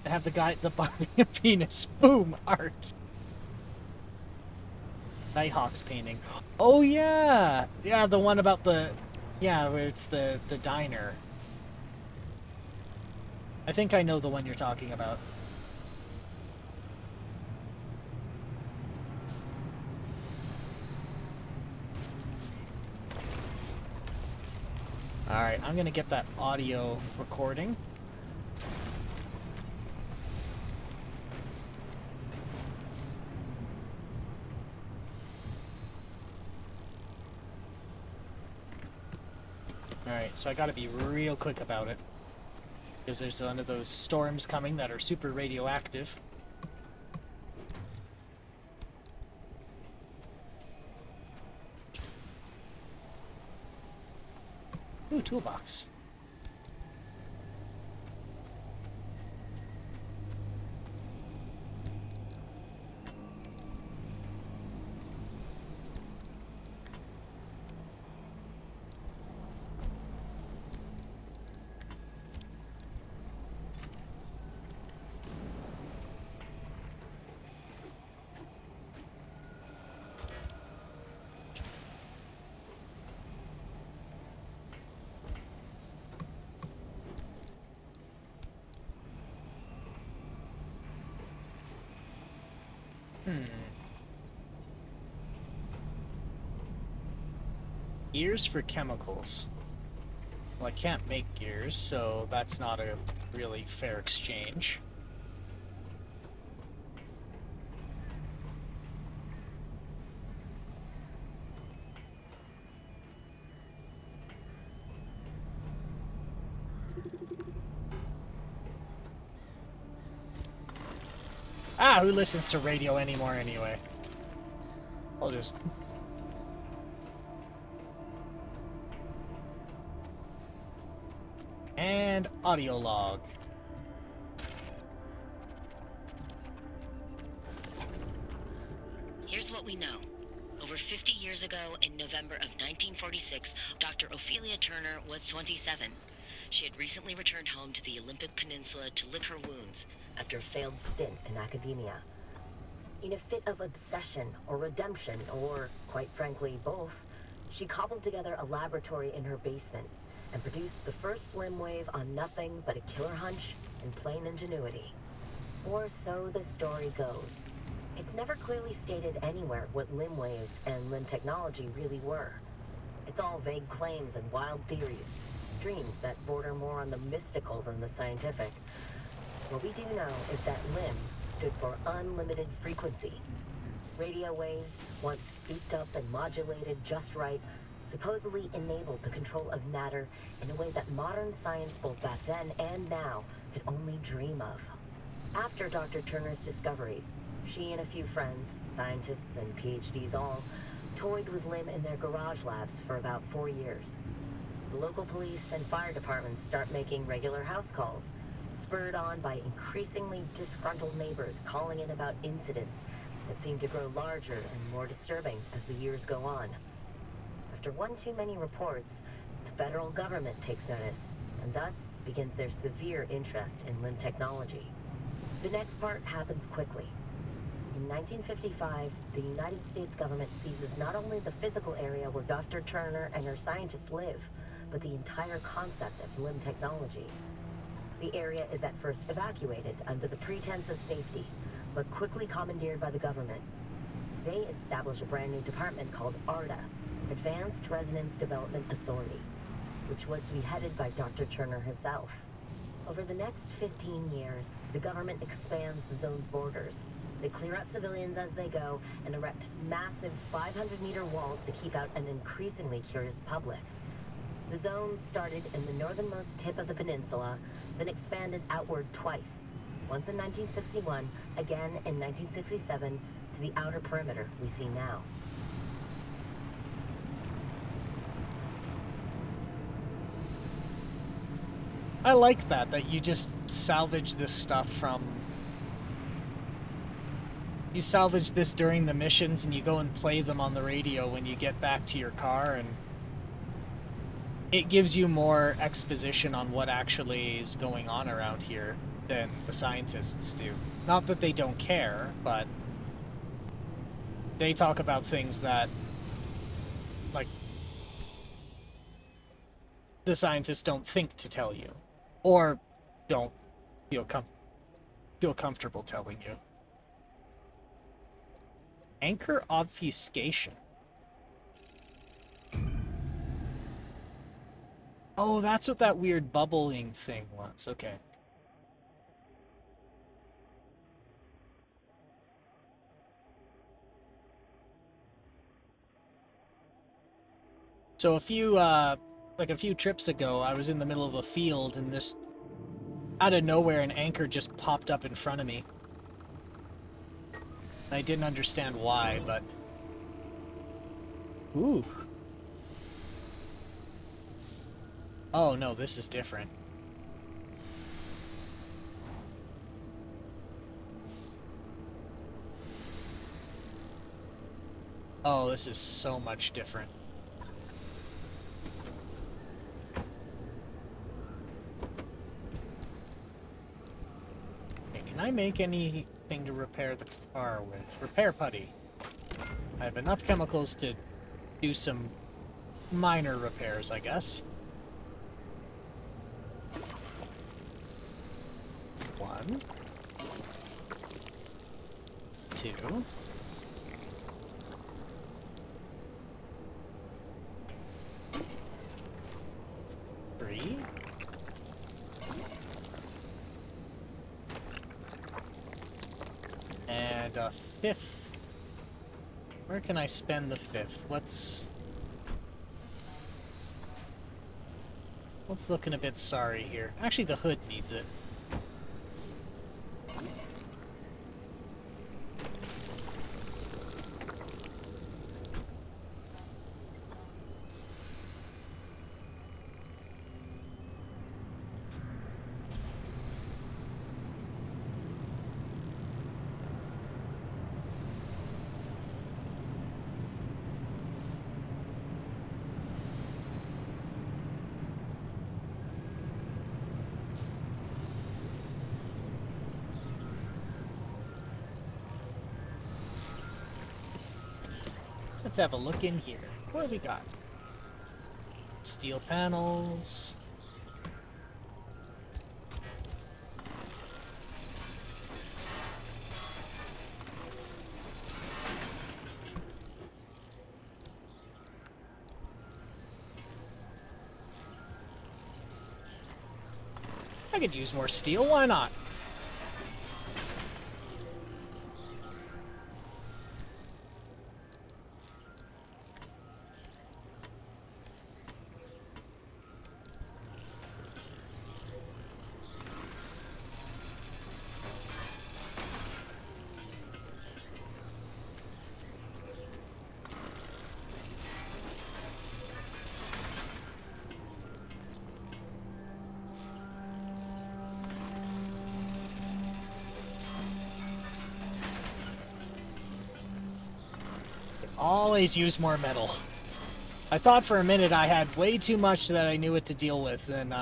Speaker 1: and have the Barbie penis. Boom, art. Nighthawks painting. Oh yeah, yeah, the one about where it's the diner. I think I know the one you're talking about. Alright, I'm gonna get that audio recording. Alright, so I gotta be real quick about it. Because there's one of those storms coming that are super radioactive. Ooh, toolbox. Gears for chemicals. Well, I can't make gears, so that's not a really fair exchange. Who listens to radio anymore anyway? I'll just... And audio log.
Speaker 2: Here's what we know. Over 50 years ago, in November of 1946, Dr. Ophelia Turner was 27. She had recently returned home to the Olympic Peninsula to lick her wounds
Speaker 3: after a failed stint in academia. In a fit of obsession or redemption, or quite frankly, both, she cobbled together a laboratory in her basement and produced the first limb wave on nothing but a killer hunch and plain ingenuity. Or so the story goes. It's never clearly stated anywhere what limb waves and limb technology really were. It's all vague claims and wild theories, dreams that border more on the mystical than the scientific. What we do know is that limb stood for unlimited frequency. Radio waves, once seeped up and modulated just right, supposedly enabled the control of matter in a way that modern science both back then and now could only dream of. After Dr. Turner's discovery, she and a few friends, scientists and PhDs all, toyed with limb in their garage labs for about 4 years. The local police and fire departments start making regular house calls, spurred on by increasingly disgruntled neighbors calling in about incidents that seem to grow larger and more disturbing as the years go on. After one too many reports, the federal government takes notice, and thus begins their severe interest in limb technology. The next part happens quickly. In 1955, the United States government seizes not only the physical area where Dr. Turner and her scientists live, but the entire concept of limb technology. The area is at first evacuated under the pretense of safety, but quickly commandeered by the government. They establish a brand new department called ARDA, Advanced Resonance Development Authority, which was to be headed by Dr. Turner herself. Over the next 15 years, the government expands the zone's borders. They clear out civilians as they go and erect massive 500-meter walls to keep out an increasingly curious public. The zone started in the northernmost tip of the peninsula, then expanded outward twice. Once in 1961, again in 1967, to the outer perimeter we see now.
Speaker 1: I like that you just salvage this stuff from... You salvage this during the missions and you go and play them on the radio when you get back to your car, and it gives you more exposition on what actually is going on around here than the scientists do. Not that they don't care, but they talk about things that, like, the scientists don't think to tell you, or don't feel comfortable telling you. Anchor obfuscation. Oh, that's what that weird bubbling thing was. Okay. So a few trips ago, I was in the middle of a field and this, out of nowhere, an anchor just popped up in front of me. I didn't understand why, but... Ooh. Oh, no, this is different. Oh, this is so much different. Okay, can I make anything to repair the car with? Repair putty. I have enough chemicals to do some minor repairs, I guess. 1, 2. 3. And a 5th. Where can I spend the 5th? What's looking a bit sorry here? Actually, the hood needs it. Let's have a look in here. What do we got? Steel panels. I could use more steel, why not? Always use more metal. I thought for a minute I had way too much that I knew what to deal with, and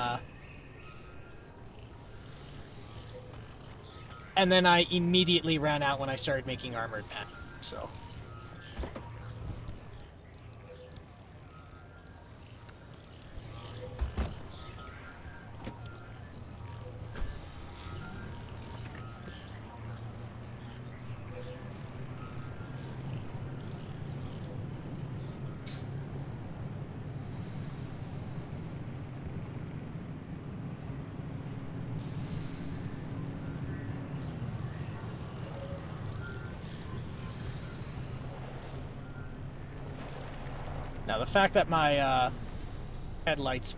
Speaker 1: then I immediately ran out when I started making armored panels, so... Now, the fact that my headlights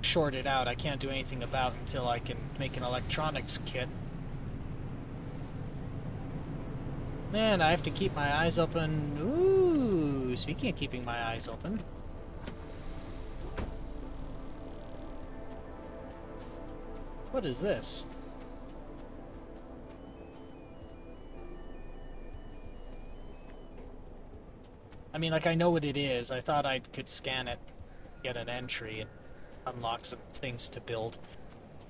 Speaker 1: shorted out, I can't do anything about until I can make an electronics kit. Man, I have to keep my eyes open. Ooh, speaking of keeping my eyes open. What is this? I mean, like, I know what it is. I thought I could scan it, get an entry, and unlock some things to build.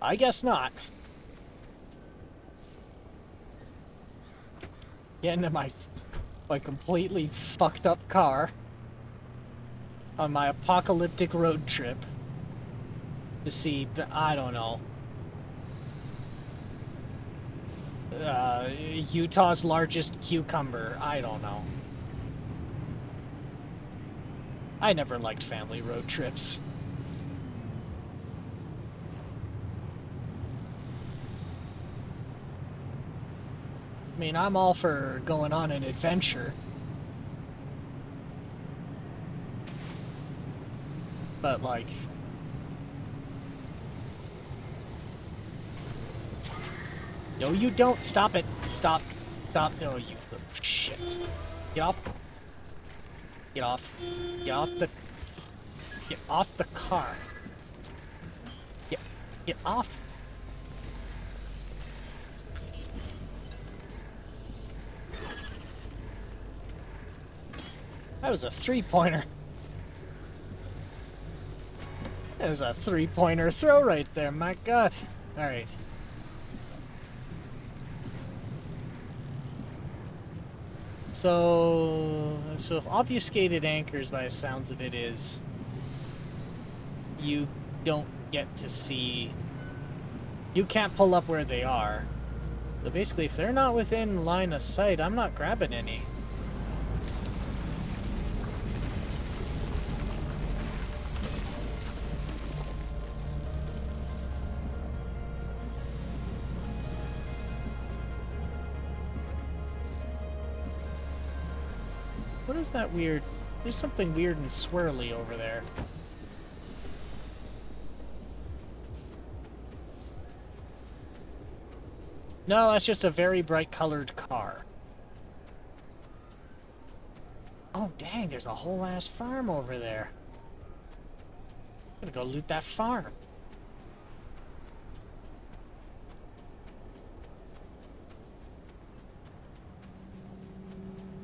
Speaker 1: I guess not. Get into my completely fucked up car on my apocalyptic road trip to see, I don't know, Utah's largest cucumber. I don't know. I never liked family road trips. I mean, I'm all for going on an adventure. But, like... No, you don't! Stop it! Stop! Stop! No, you little shits. Get off! Get off. Get off the... Get off the car. Get off. That was a three-pointer. That was a three-pointer throw right there, my god. Alright. So if obfuscated anchors, by the sounds of it, is you don't get to see, you can't pull up where they are. So basically, if they're not within line of sight, I'm not grabbing any. What is that weird? There's something weird and swirly over there. No, that's just a very bright colored car. Oh dang, there's a whole ass farm over there. I'm gonna go loot that farm.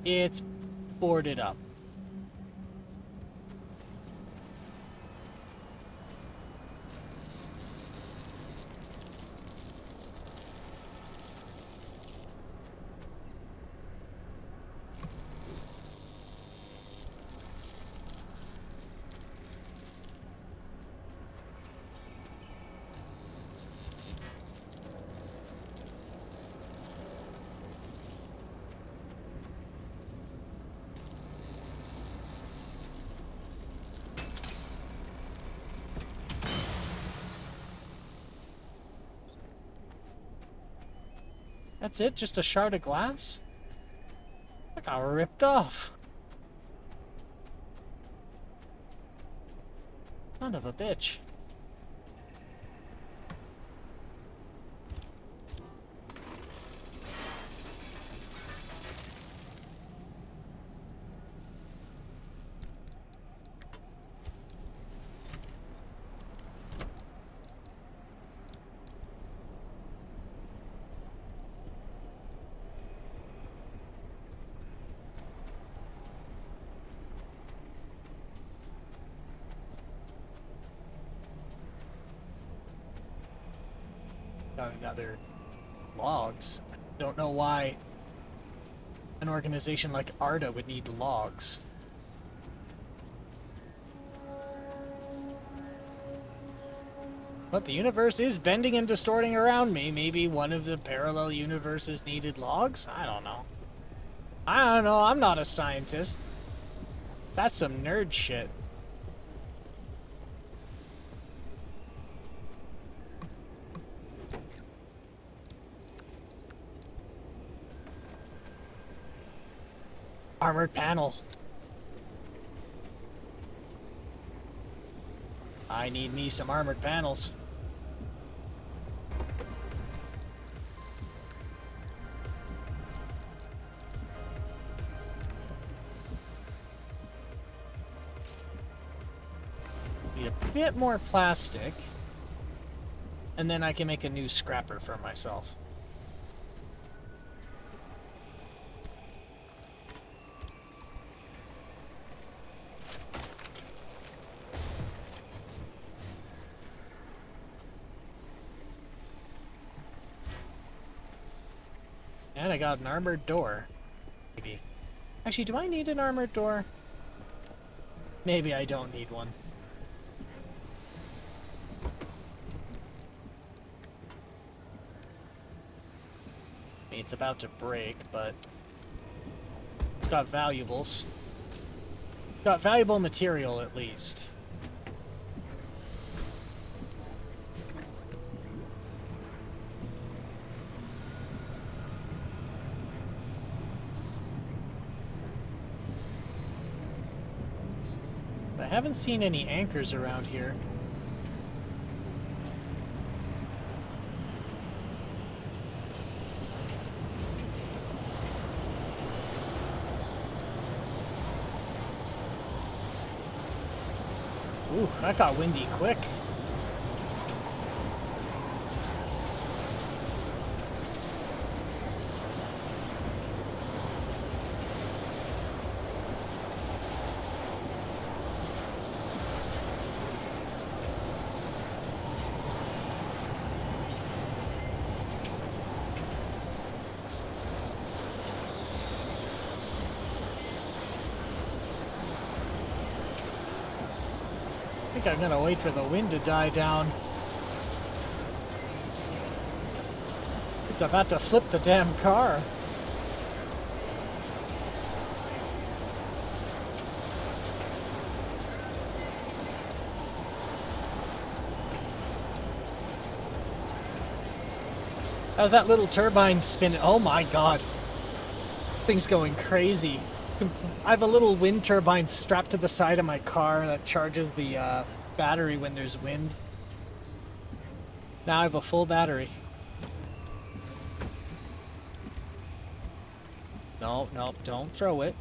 Speaker 1: It's boarded up. That's it? Just a shard of glass? I got ripped off. Son of a bitch. Got another logs. Don't know why an organization like ARDA would need logs. But the universe is bending and distorting around me. Maybe one of the parallel universes needed logs? I don't know. I don't know. I'm not a scientist. That's some nerd shit. Armored panel. I need me some armored panels. Need a bit more plastic. And then I can make a new scrapper for myself. And I got an armored door. Maybe. Actually, do I need an armored door? Maybe I don't need one. I mean, it's about to break, but it's got valuables. Got valuable material, at least. I haven't seen any anchors around here. Ooh, that got windy quick. I think I'm gonna wait for the wind to die down. It's about to flip the damn car. How's that little turbine spinning? Oh my god. Thing's going crazy. I have a little wind turbine strapped to the side of my car that charges the battery when there's wind. Now I have a full battery. No, no, don't throw it.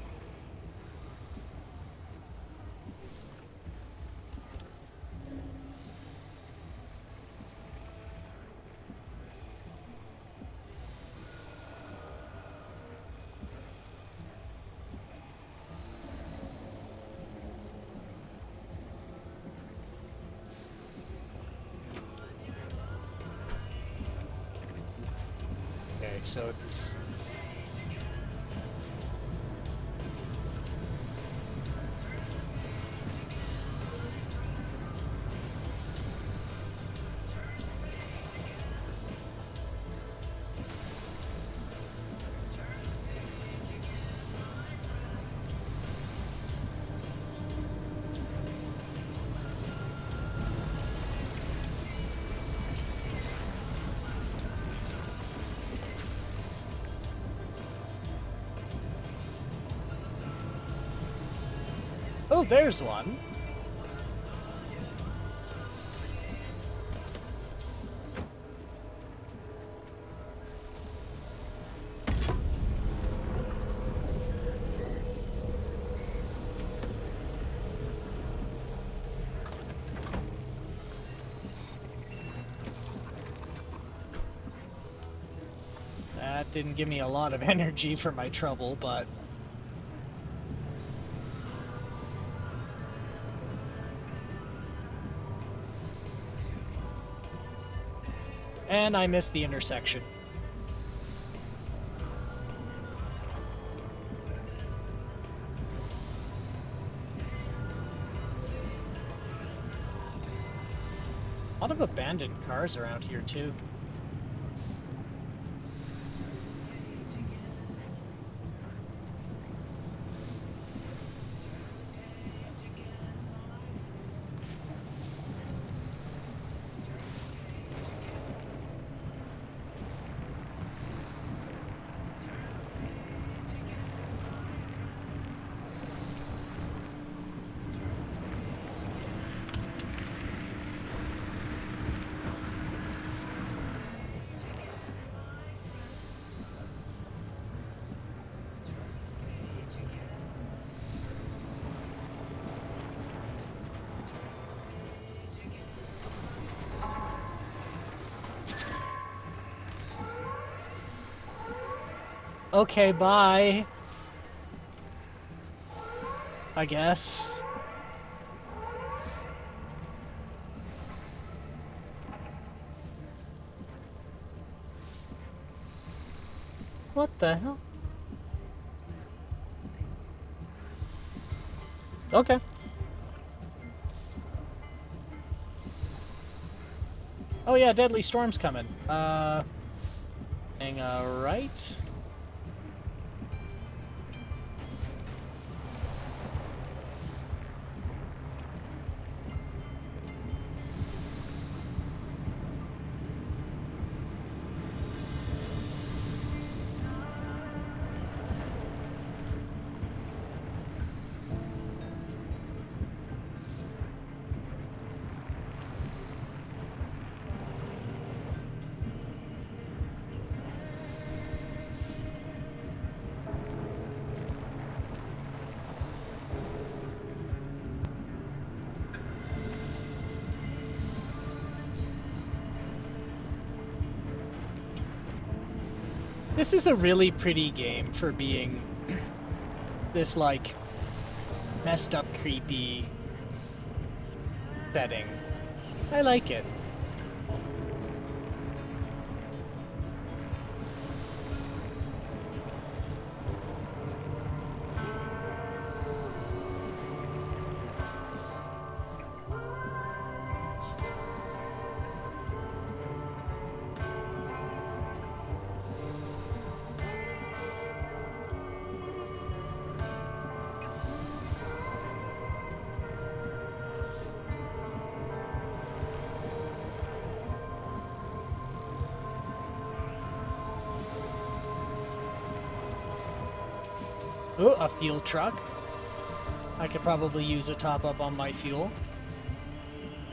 Speaker 1: Okay, so it's... Oh, there's one. That didn't give me a lot of energy for my trouble, but... And I missed the intersection. A lot of abandoned cars around here, too. Okay, bye. I guess. What the hell? Okay. Oh yeah, deadly storm's coming. Hang right. This is a really pretty game for being this, like, messed up, creepy setting. I like it. Oh, a fuel truck. I could probably use a top-up on my fuel.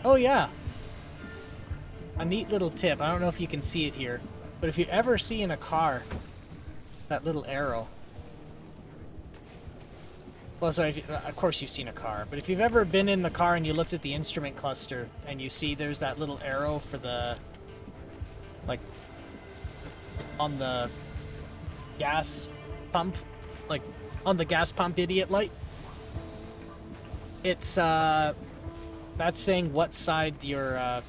Speaker 1: Oh, yeah. A neat little tip. I don't know if you can see it here, but if you ever see in a car that little arrow... Well, sorry, of course you've seen a car, but if you've ever been in the car and you looked at the instrument cluster and you see there's that little arrow for the... like, on the gas pump, like, on the gas pump idiot light. It's, that's saying what side your,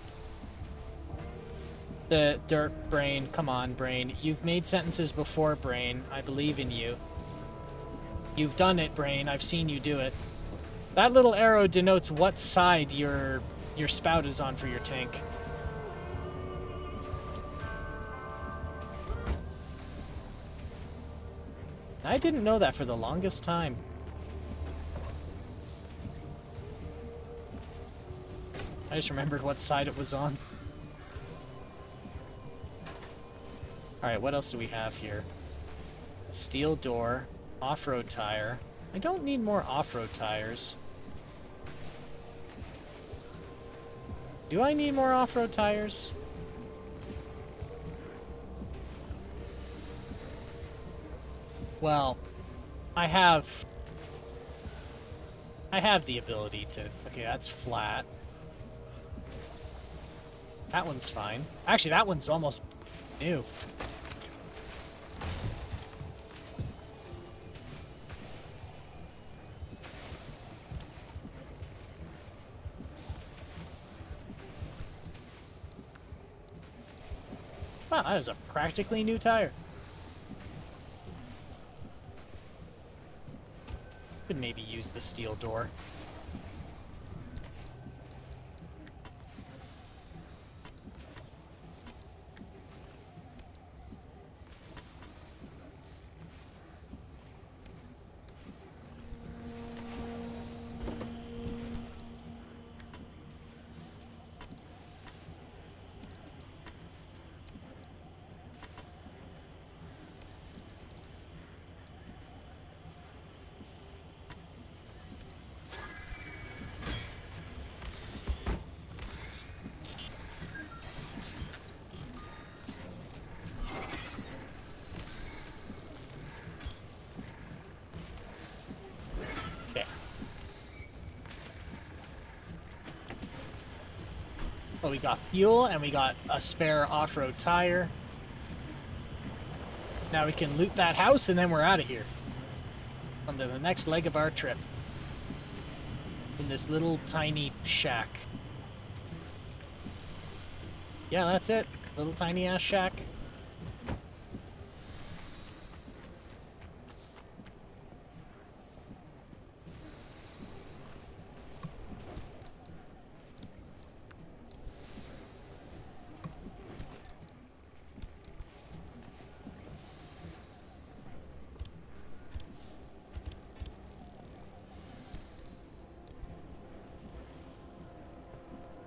Speaker 1: the dirt brain, come on, brain. You've made sentences before, brain. I believe in you. You've done it, brain. I've seen you do it. That little arrow denotes what side your spout is on for your tank. I didn't know that for the longest time. I just remembered what side it was on. Alright, what else do we have here? A steel door, off-road tire. I don't need more off-road tires. Do I need more off-road tires? Well, I have the ability to... Okay, that's flat. That one's fine. Actually, that one's almost new. Wow, that is a practically new tire. Could maybe use the steel door. Oh, we got fuel, and we got a spare off-road tire. Now we can loot that house, and then we're out of here. On to the next leg of our trip. In this little tiny shack. Yeah, that's it. Little tiny ass shack.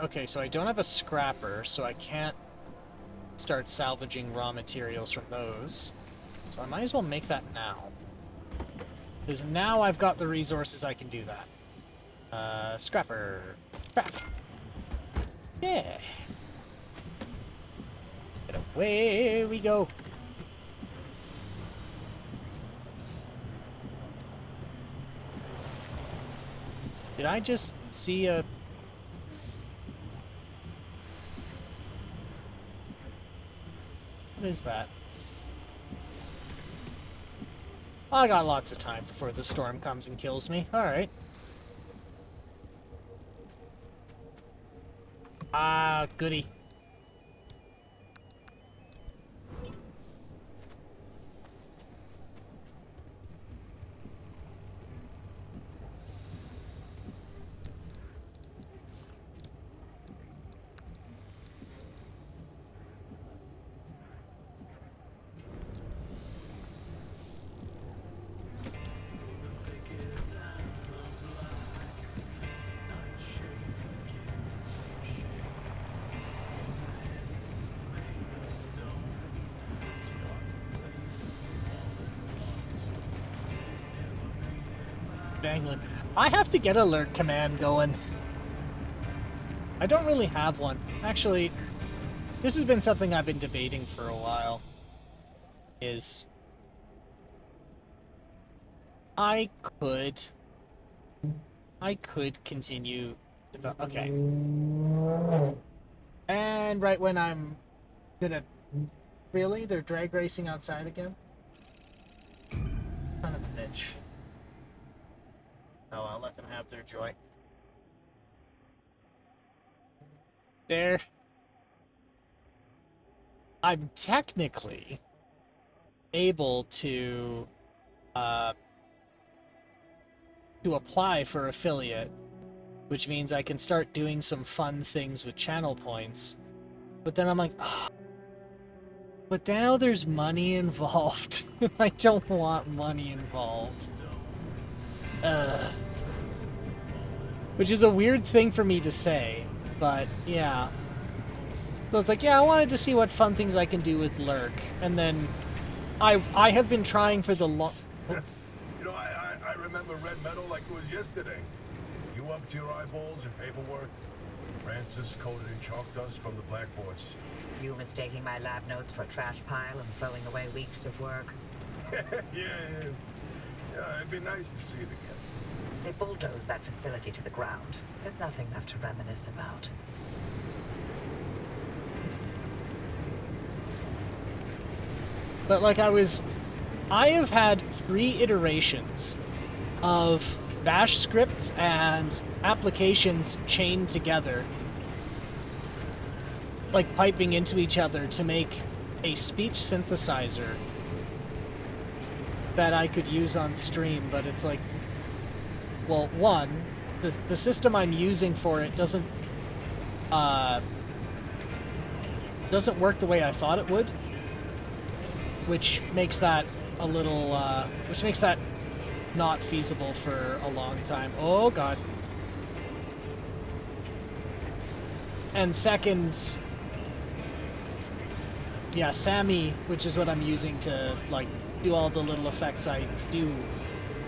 Speaker 1: Okay, so I don't have a scrapper, so I can't start salvaging raw materials from those. So I might as well make that now. Because now I've got the resources I can do that. Scrapper. Craft. Yeah. And away we go. Did I just see a... What is that? I got lots of time before the storm comes and kills me. Alright. Ah, goody. Dangling. I have to get alert command going. I don't really have one. Actually, this has been something I've been debating for a while. I could continue... Okay. And right when I'm gonna... Really? They're drag racing outside again? Son of a bitch. Oh, I'll let them have their joy. There. I'm technically able to apply for affiliate, which means I can start doing some fun things with channel points. But then I'm like, oh, but now there's money involved. I don't want money involved. Which is a weird thing for me to say, but yeah. So it's like, yeah, I wanted to see what fun things I can do with Lurk, and then I have been trying for the long...
Speaker 4: You know, I remember Red Meadow like it was yesterday. You up to your eyeballs in paperwork? Francis coated in chalk dust from the blackboards.
Speaker 5: You mistaking my lab notes for a trash pile and throwing away weeks of work?
Speaker 4: Yeah, it'd be nice to see it again.
Speaker 5: They bulldozed that facility to the ground. There's nothing left to reminisce about.
Speaker 1: But like I have had 3 iterations of bash scripts and applications chained together, like piping into each other to make a speech synthesizer that I could use on stream, but it's like, well, one, the system I'm using for it doesn't work the way I thought it would, which makes that a little, which makes that not feasible for a long time. Oh god. And second, yeah, Sammy, which is what I'm using to, like, do all the little effects I do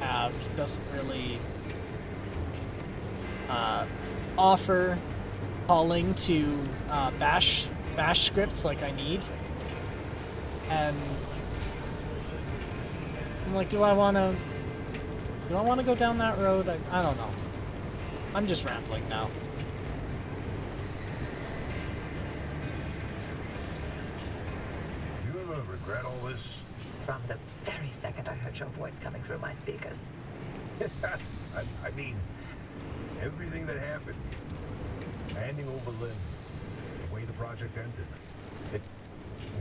Speaker 1: have, doesn't really offer calling to bash scripts like I need. And I'm like, do I want to go down that road? I don't know. I'm just rambling now.
Speaker 4: Do you ever regret all this?
Speaker 5: From the very second I heard your voice coming through my speakers.
Speaker 4: I mean, everything that happened. Handing over Lynn, the way the project ended. It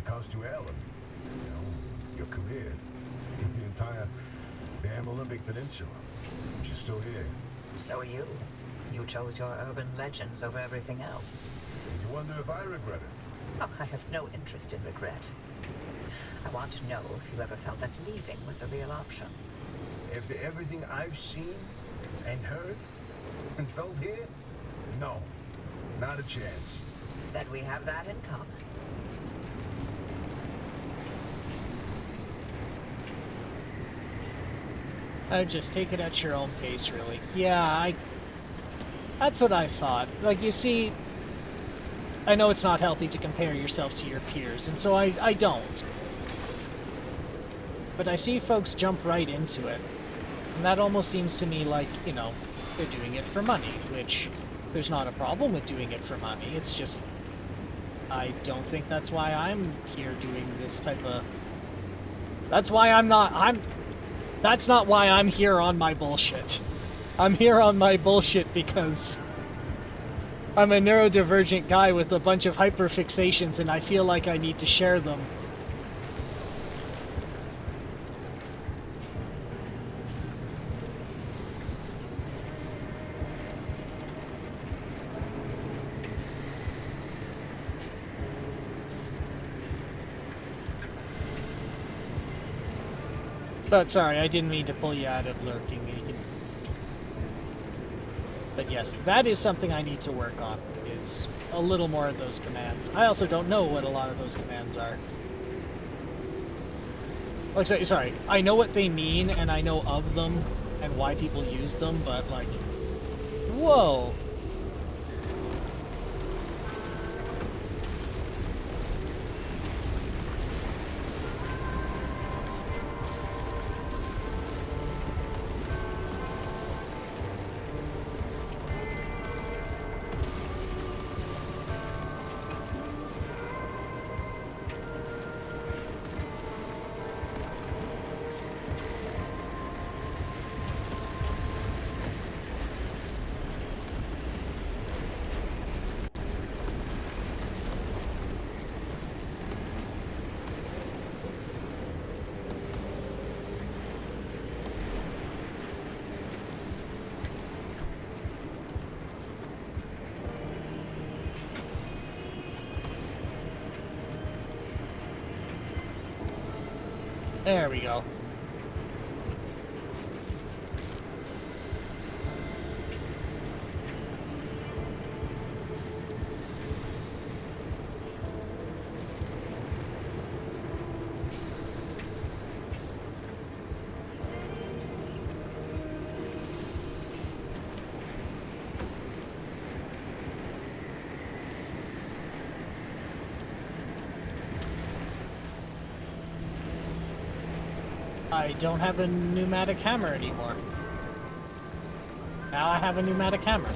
Speaker 4: cost you Alan. You know, your career. The entire damn Olympic Peninsula. She's still here.
Speaker 5: So are you. You chose your urban legends over everything else.
Speaker 4: And you wonder if I regret it?
Speaker 5: Oh, I have no interest in regret. I want to know if you ever felt that leaving was a real option.
Speaker 4: After everything I've seen and heard and felt here? No, not a chance.
Speaker 5: That we have that in common.
Speaker 1: I just take it at your own pace, really. Yeah, that's what I thought. Like, you see, I know it's not healthy to compare yourself to your peers, and so I don't. But I see folks jump right into it, and that almost seems to me like, you know, they're doing it for money, which there's not a problem with doing it for money. It's just, I don't think that's why I'm here doing this type of... That's not why I'm here on my bullshit. I'm here on my bullshit because I'm a neurodivergent guy with a bunch of hyperfixations and I feel like I need to share them. But sorry, I didn't mean to pull you out of lurking. But yes, that is something I need to work on, is a little more of those commands. I also don't know what a lot of those commands are. Like, sorry, I know what they mean, and I know of them, and why people use them, but like, whoa! There we go. I don't have a pneumatic hammer anymore. Now I have a pneumatic hammer.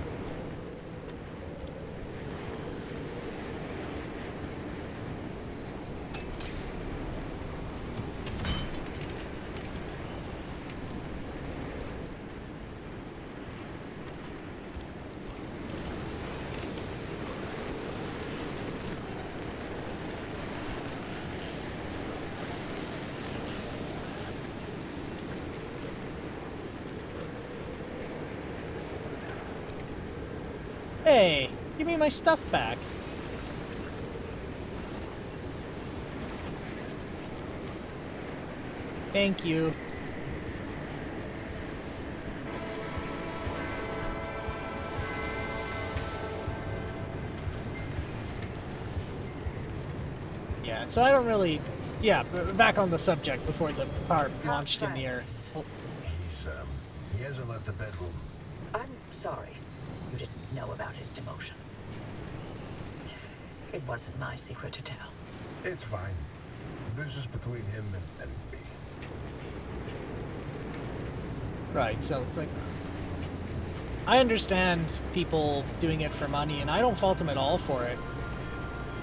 Speaker 1: Hey, give me my stuff back. Thank you. Yeah, so I don't really... Yeah, back on the subject before the car launched in the air. Oh,
Speaker 4: He hasn't left the bedroom.
Speaker 5: I'm sorry you didn't know about his demotion. It wasn't my secret to tell.
Speaker 4: It's fine. This is between him and me.
Speaker 1: right, so it's like... I understand people doing it for money, and I don't fault them at all for it.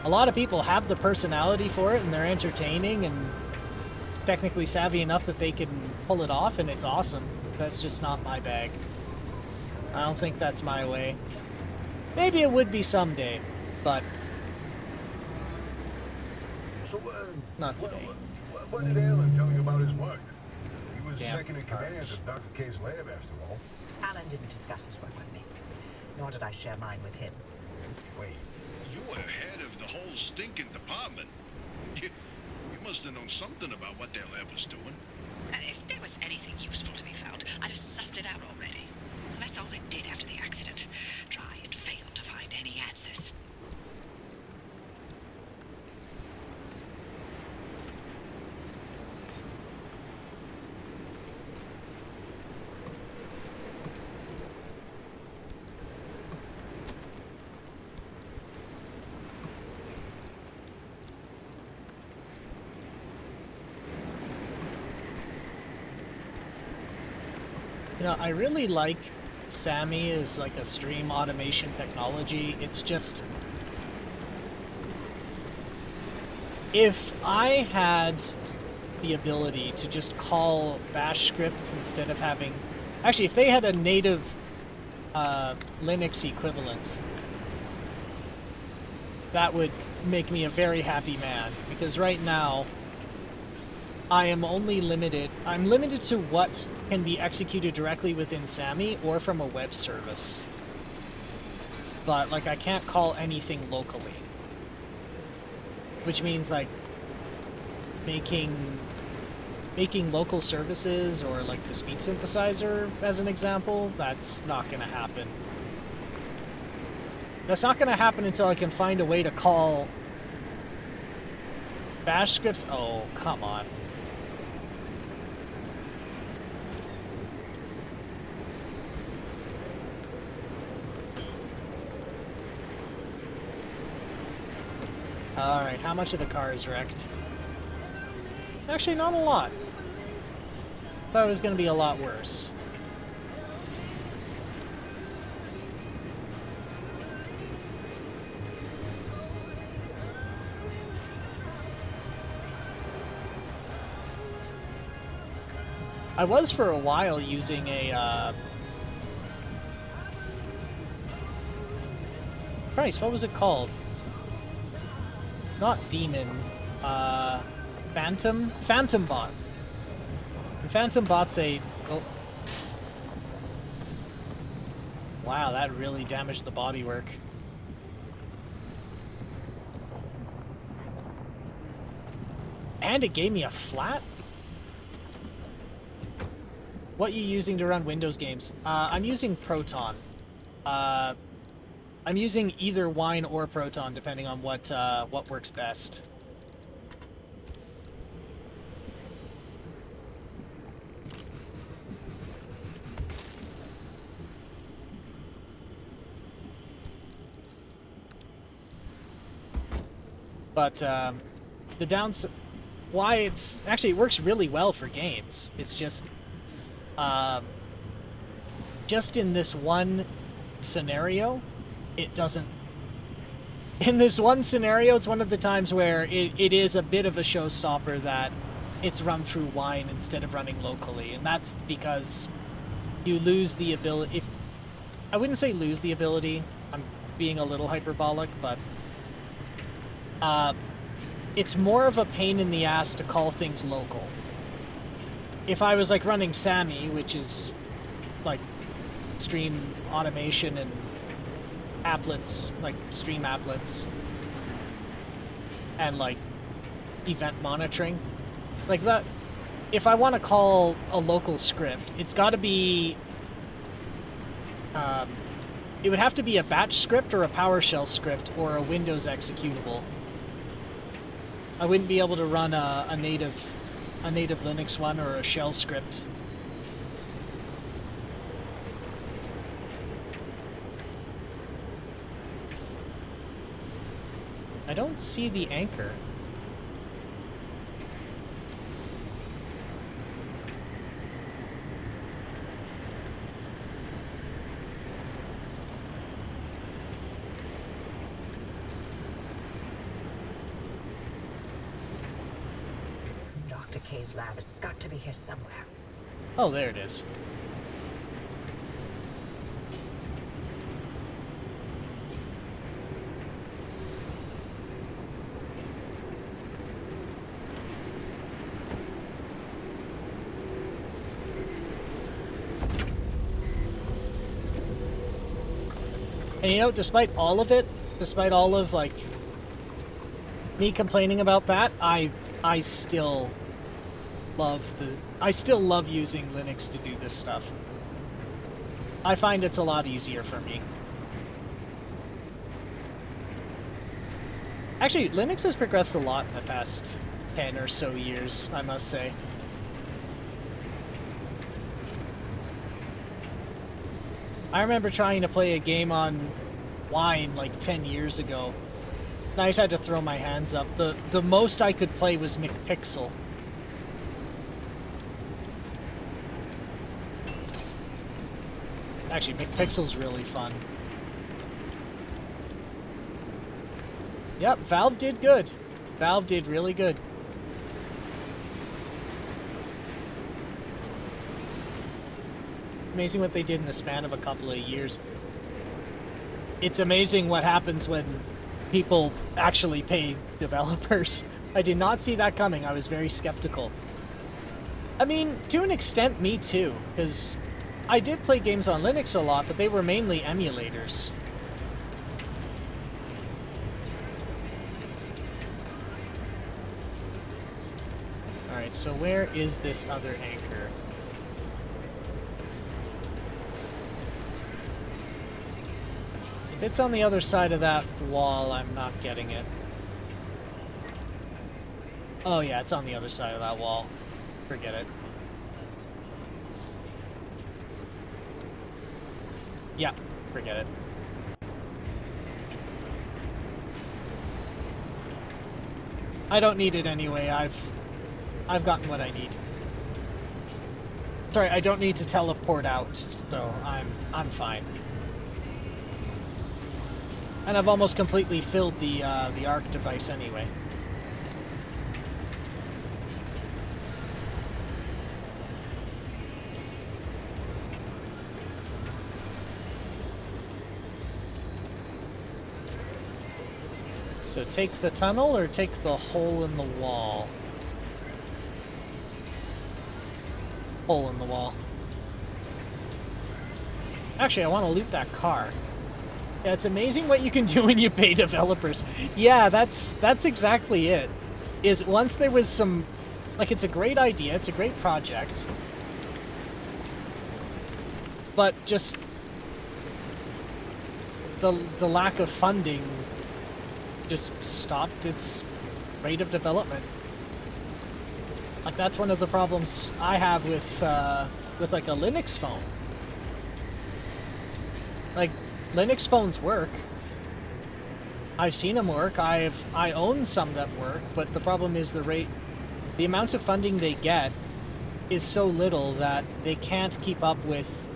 Speaker 1: A lot of people have the personality for it, and they're entertaining and technically savvy enough that they can pull it off, and it's awesome. That's just not my bag. I don't think that's my way. Maybe it would be someday, but
Speaker 4: So,
Speaker 1: not today.
Speaker 4: What did Alan tell you about his work? He was
Speaker 1: Damn
Speaker 4: second in command
Speaker 1: parts.
Speaker 4: at Dr. K's lab, after all.
Speaker 5: Alan didn't discuss his work with me, nor did I share mine with him.
Speaker 4: Wait,
Speaker 6: You were head of the whole stinking department. You must have known something about what their lab was doing.
Speaker 7: If there was anything useful to be found, I'd have sussed it out already. That's all I did after the accident. Try and fail to find any answers.
Speaker 1: You know, I really like Sammy as like a stream automation technology. It's just... if I had the ability to just call bash scripts instead of having... Actually, if they had a native Linux equivalent, that would make me a very happy man. Because right now, I am only limited... I'm limited to what can be executed directly within Sammy or from a web service. But, like, I can't call anything locally. Which means, like, making local services or, like, the speed synthesizer, as an example, that's not gonna happen. That's not gonna happen until I can find a way to call bash scripts. Oh, come on. Alright, how much of the car is wrecked? Actually, not a lot. Thought it was going to be a lot worse. I was for a while using a, Christ, what was it called? Not Demon, Phantom Bot. And Phantom Bot's a... Oh. Wow, that really damaged the bodywork. And it gave me a flat? What you using to run Windows games? I'm using Proton. I'm using either Wine or Proton, depending on what works best. But the downside... why it's actually it works really well for games. It's just in this one scenario, it doesn't. In this one scenario, it's one of the times where it is a bit of a showstopper that it's run through wine instead of running locally, and that's because you lose the ability. If I wouldn't say lose the ability, I'm being a little hyperbolic, but it's more of a pain in the ass to call things local. If I was like running Sammy, which is like stream automation and applets, like stream applets, and like event monitoring, like that, if I want to call a local script, it's got to be it would have to be a batch script or a PowerShell script or a Windows executable. I wouldn't be able to run a native Linux one or a shell script. I don't see the anchor.
Speaker 5: Dr. K's lab has got to be here somewhere.
Speaker 1: Oh, there it is. And you know, despite all of it, despite all of like me complaining about that, I still love using Linux to do this stuff. I find it's a lot easier for me. Actually, Linux has progressed a lot in the past 10 or so years, I must say. I remember trying to play a game on Wine like 10 years ago. And I just had to throw my hands up. The most I could play was McPixel. Actually, McPixel's really fun. Yep, Valve did good. Valve did really good. Amazing what they did in the span of a couple of years. It's amazing what happens when people actually pay developers. I did not see that coming. I was very skeptical. I mean, to an extent, me too, because I did play games on Linux a lot, but they were mainly emulators. Alright, so where is this other anchor? If it's on the other side of that wall, I'm not getting it. Oh yeah, it's on the other side of that wall. Forget it. Yeah, forget it. I don't need it anyway. I've gotten what I need. Sorry, I don't need to teleport out, so I'm fine. And I've almost completely filled the ARC device anyway. So take the tunnel or take the hole in the wall? Hole in the wall. Actually, I want to loot that car. Yeah, it's amazing what you can do when you pay developers. Yeah, that's exactly it. Is once there was some... Like, it's a great idea, it's a great project. But just... The lack of funding just stopped its rate of development. Like, that's one of the problems I have with like, a Linux phone. Like, Linux phones work. I've seen them work. I own some that work, but the problem is the rate the amount of funding they get is so little that they can't keep up with,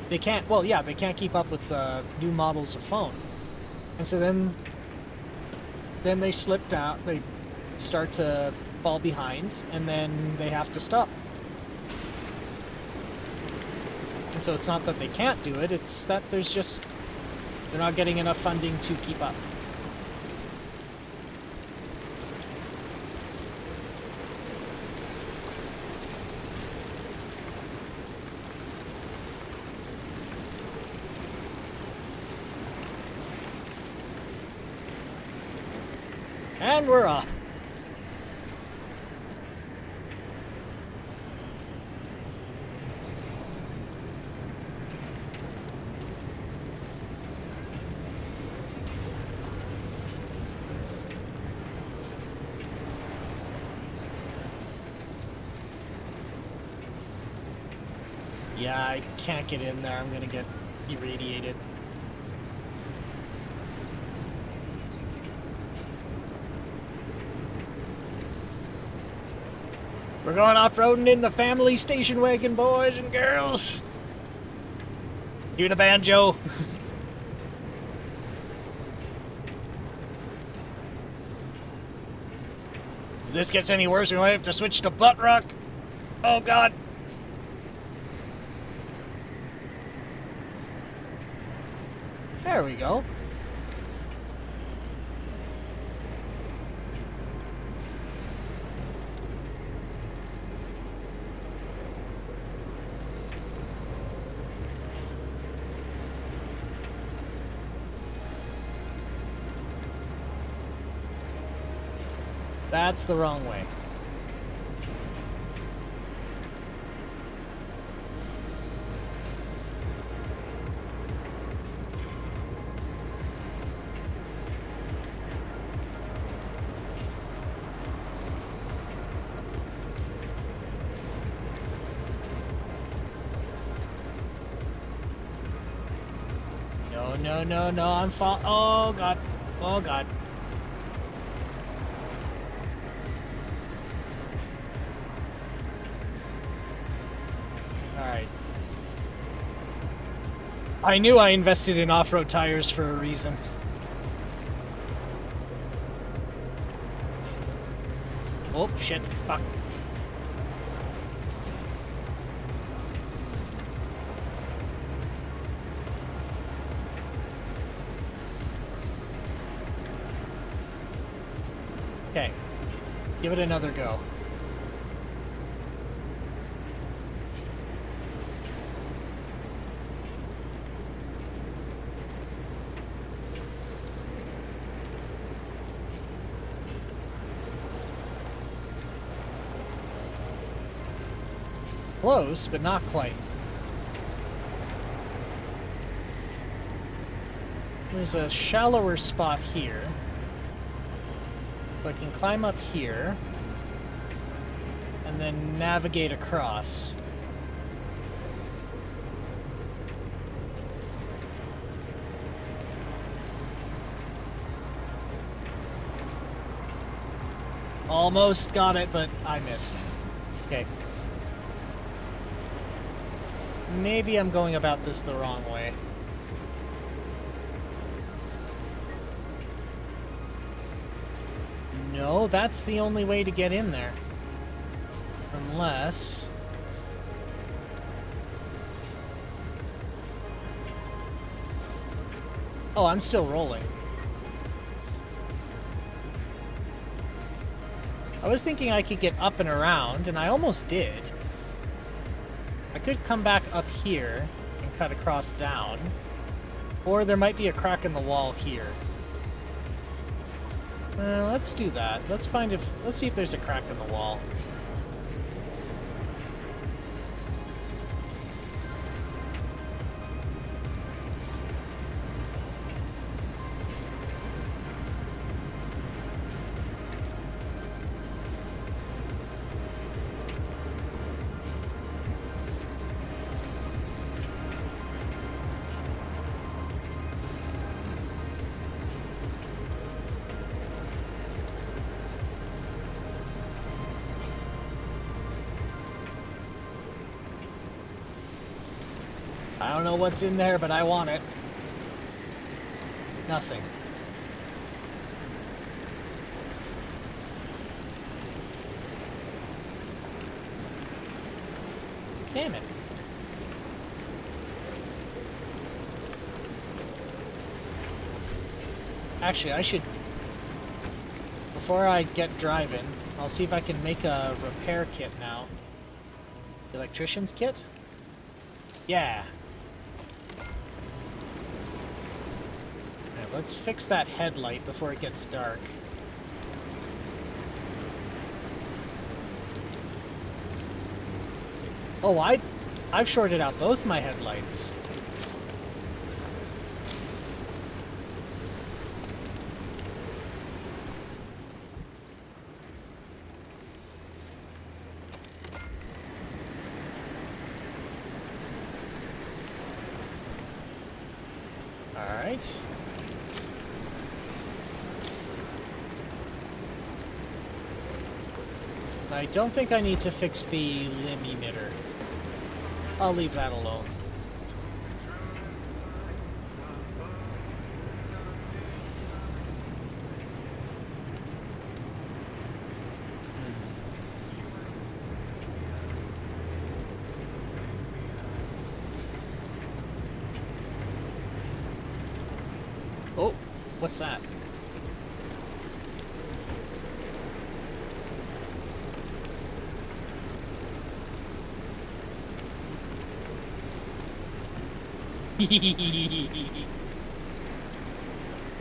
Speaker 1: they can't keep up with the new models of phone. And so then they slip down, they start to fall behind, and then they have to stop. And so it's not that they can't do it, it's that they're not getting enough funding to keep up. And we're off. Yeah, I can't get in there. I'm gonna get irradiated. We're going off-roading in the family station wagon, boys and girls. Do the banjo. If this gets any worse, we might have to switch to butt rock. Oh, God. There we go. That's the wrong way. No, I'm oh God. Oh God. Alright. I knew I invested in off-road tires for a reason. Oh, shit. Fuck. Okay. Give it another go. Close, but not quite. There's a shallower spot here. So I can climb up here and then navigate across. Almost got it, but I missed. Okay. Maybe I'm going about this the wrong way. No, that's the only way to get in there. Unless... Oh, I'm still rolling. I was thinking I could get up and around, and I almost did. I could come back up here and cut across down. Or there might be a crack in the wall here. Let's do that. Let's see if there's a crack in the wall. I don't know what's in there, but I want it. Nothing. Damn it. Actually, I should... Before I get driving, I'll see if I can make a repair kit now. Electrician's kit? Yeah. Alright, let's fix that headlight before it gets dark. Oh, I've shorted out both my headlights. Alright. I don't think I need to fix the limb emitter. I'll leave that alone. Oh, what's that?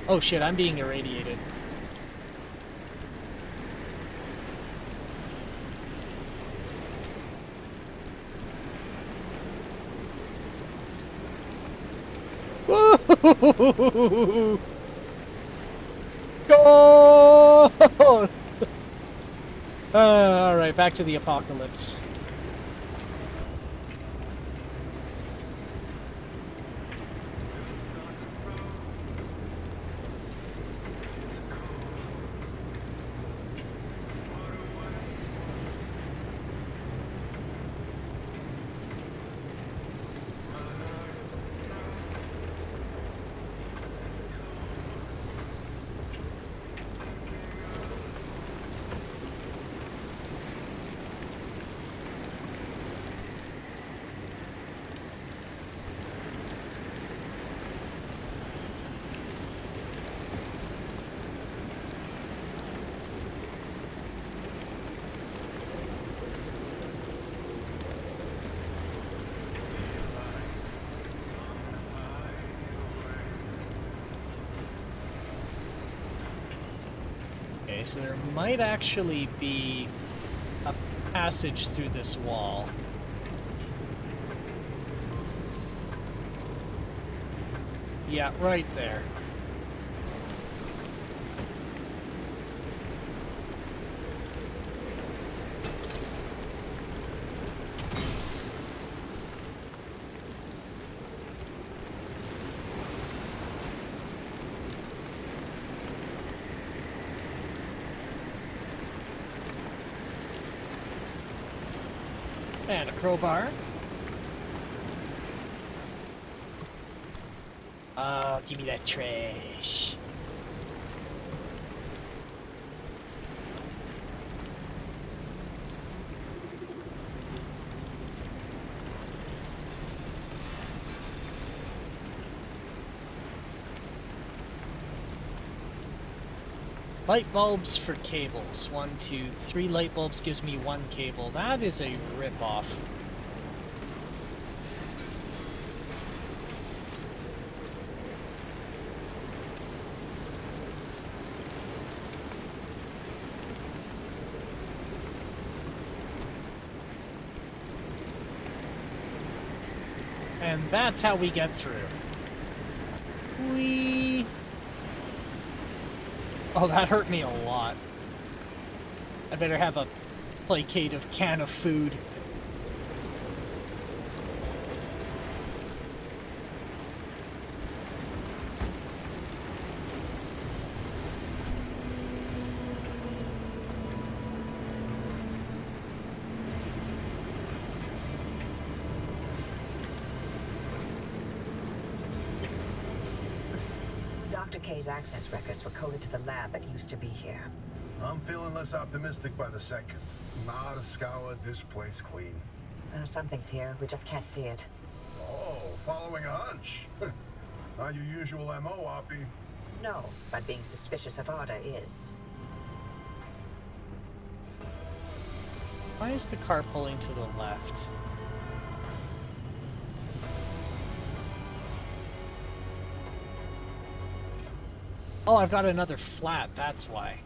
Speaker 1: Oh shit, I'm being irradiated. Go! Alright, back to the apocalypse. Okay, so there might actually be a passage through this wall. Yeah, right there. And a crowbar. Oh, give me that trash. Light bulbs for cables. 1, 2, 3 light bulbs gives me 1 cable. That is a rip-off. And that's how we get through. Whee! Oh, that hurt me a lot. I better have a placative can of food.
Speaker 5: Dr. K's access records were coded to the lab that used to be here.
Speaker 4: I'm feeling less optimistic by the second. Not a scour, this place clean.
Speaker 5: Something's here. We just can't see it.
Speaker 4: Oh, following a hunch. Not your usual MO, Oppie.
Speaker 5: No, but being suspicious of Arda is.
Speaker 1: Why is the car pulling to the left? Oh, I've got another flat, that's why.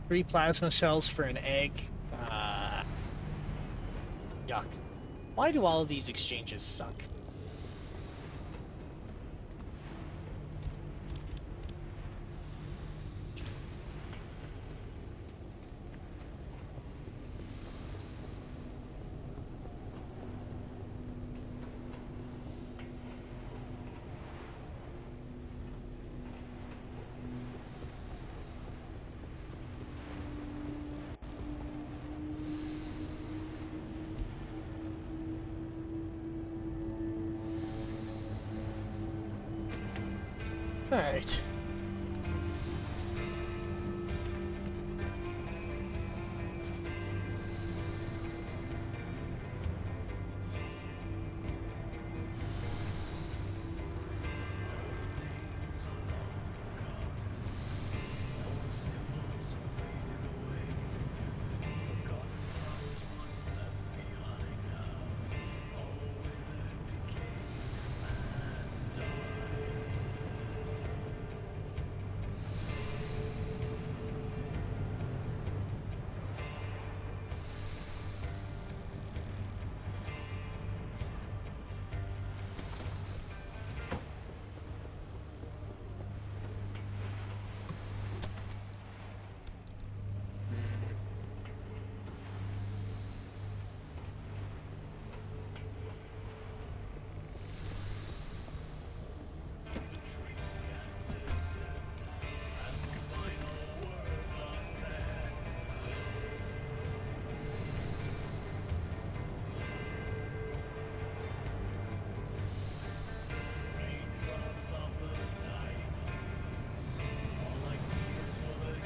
Speaker 1: Three plasma cells for an egg. Yuck. Why do all of these exchanges suck? Alright.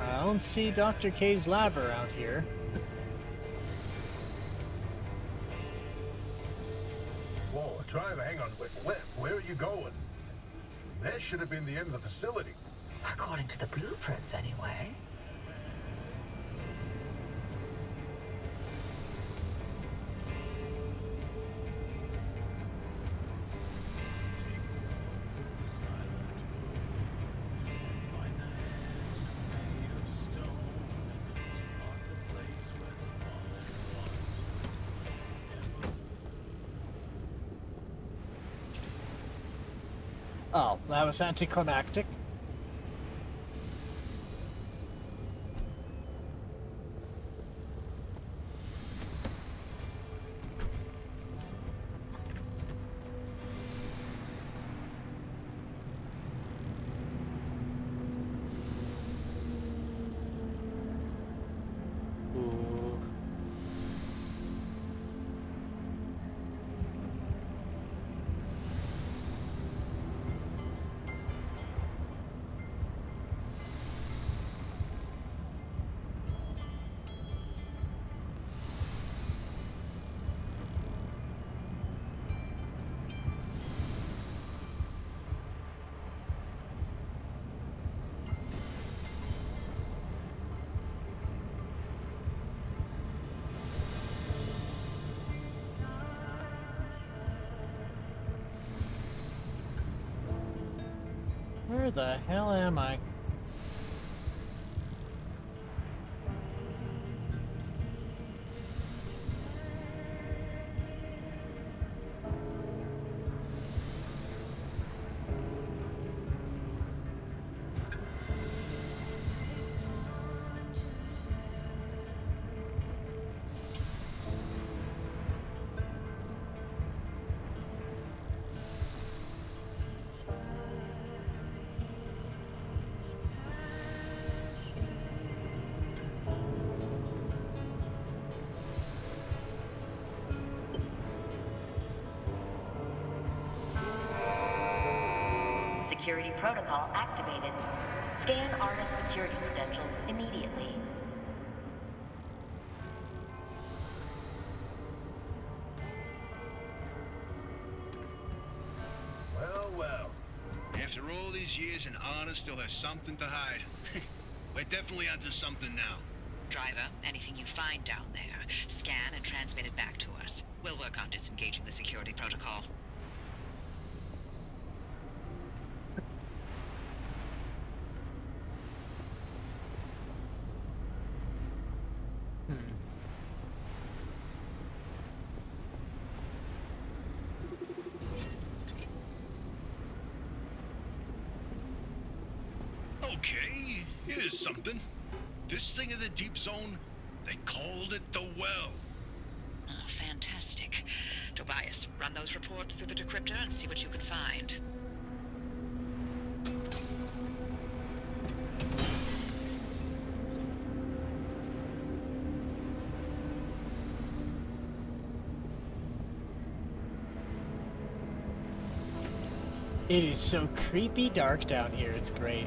Speaker 1: I don't see Dr. K's lab around here.
Speaker 4: Whoa, driver, hang on. Where are you going? That should have been the end of the facility.
Speaker 5: According to the blueprints, anyway.
Speaker 1: Oh, that was anticlimactic. Ooh. Where the hell am I?
Speaker 3: security protocol activated. Scan artist security credentials immediately.
Speaker 4: Well, well.
Speaker 6: After all these years, and Anna still has something to hide. We're definitely onto something now.
Speaker 7: Driver, anything you find down there, scan and transmit it back to us. We'll work on disengaging the security protocol.
Speaker 6: Okay, here's something. This thing in the deep zone, they called it the Well.
Speaker 7: Oh, fantastic. Tobias, run those reports through the decryptor and see what you can find.
Speaker 1: It is so creepy dark down here. It's great.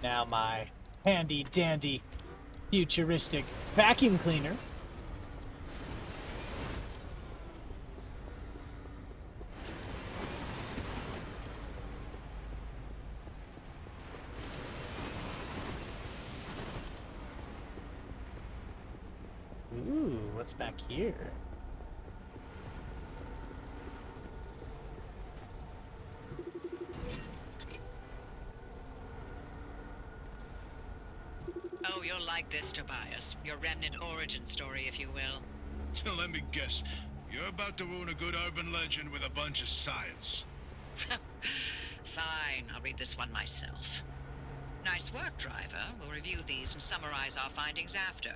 Speaker 1: Now my handy dandy futuristic vacuum cleaner. Ooh, what's back here?
Speaker 7: Oh, you'll like this, Tobias. Your remnant origin story, if you will.
Speaker 6: Let me guess. You're about to ruin a good urban legend with a bunch of science.
Speaker 7: Fine, I'll read this one myself. Nice work, driver. We'll review these and summarize our findings after.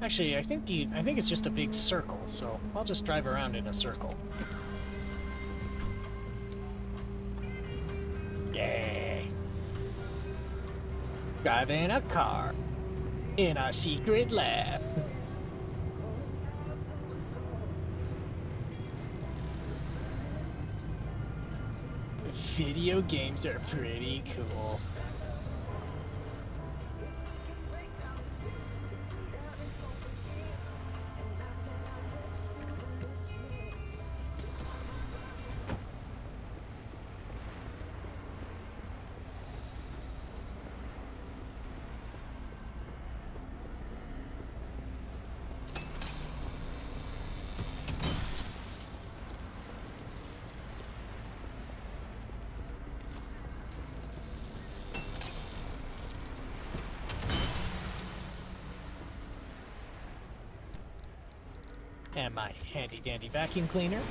Speaker 1: Actually, I think it's just a big circle, so I'll just drive around in a circle. Yeah. Driving a car in a secret lab. Video games are pretty cool. And my handy dandy vacuum cleaner.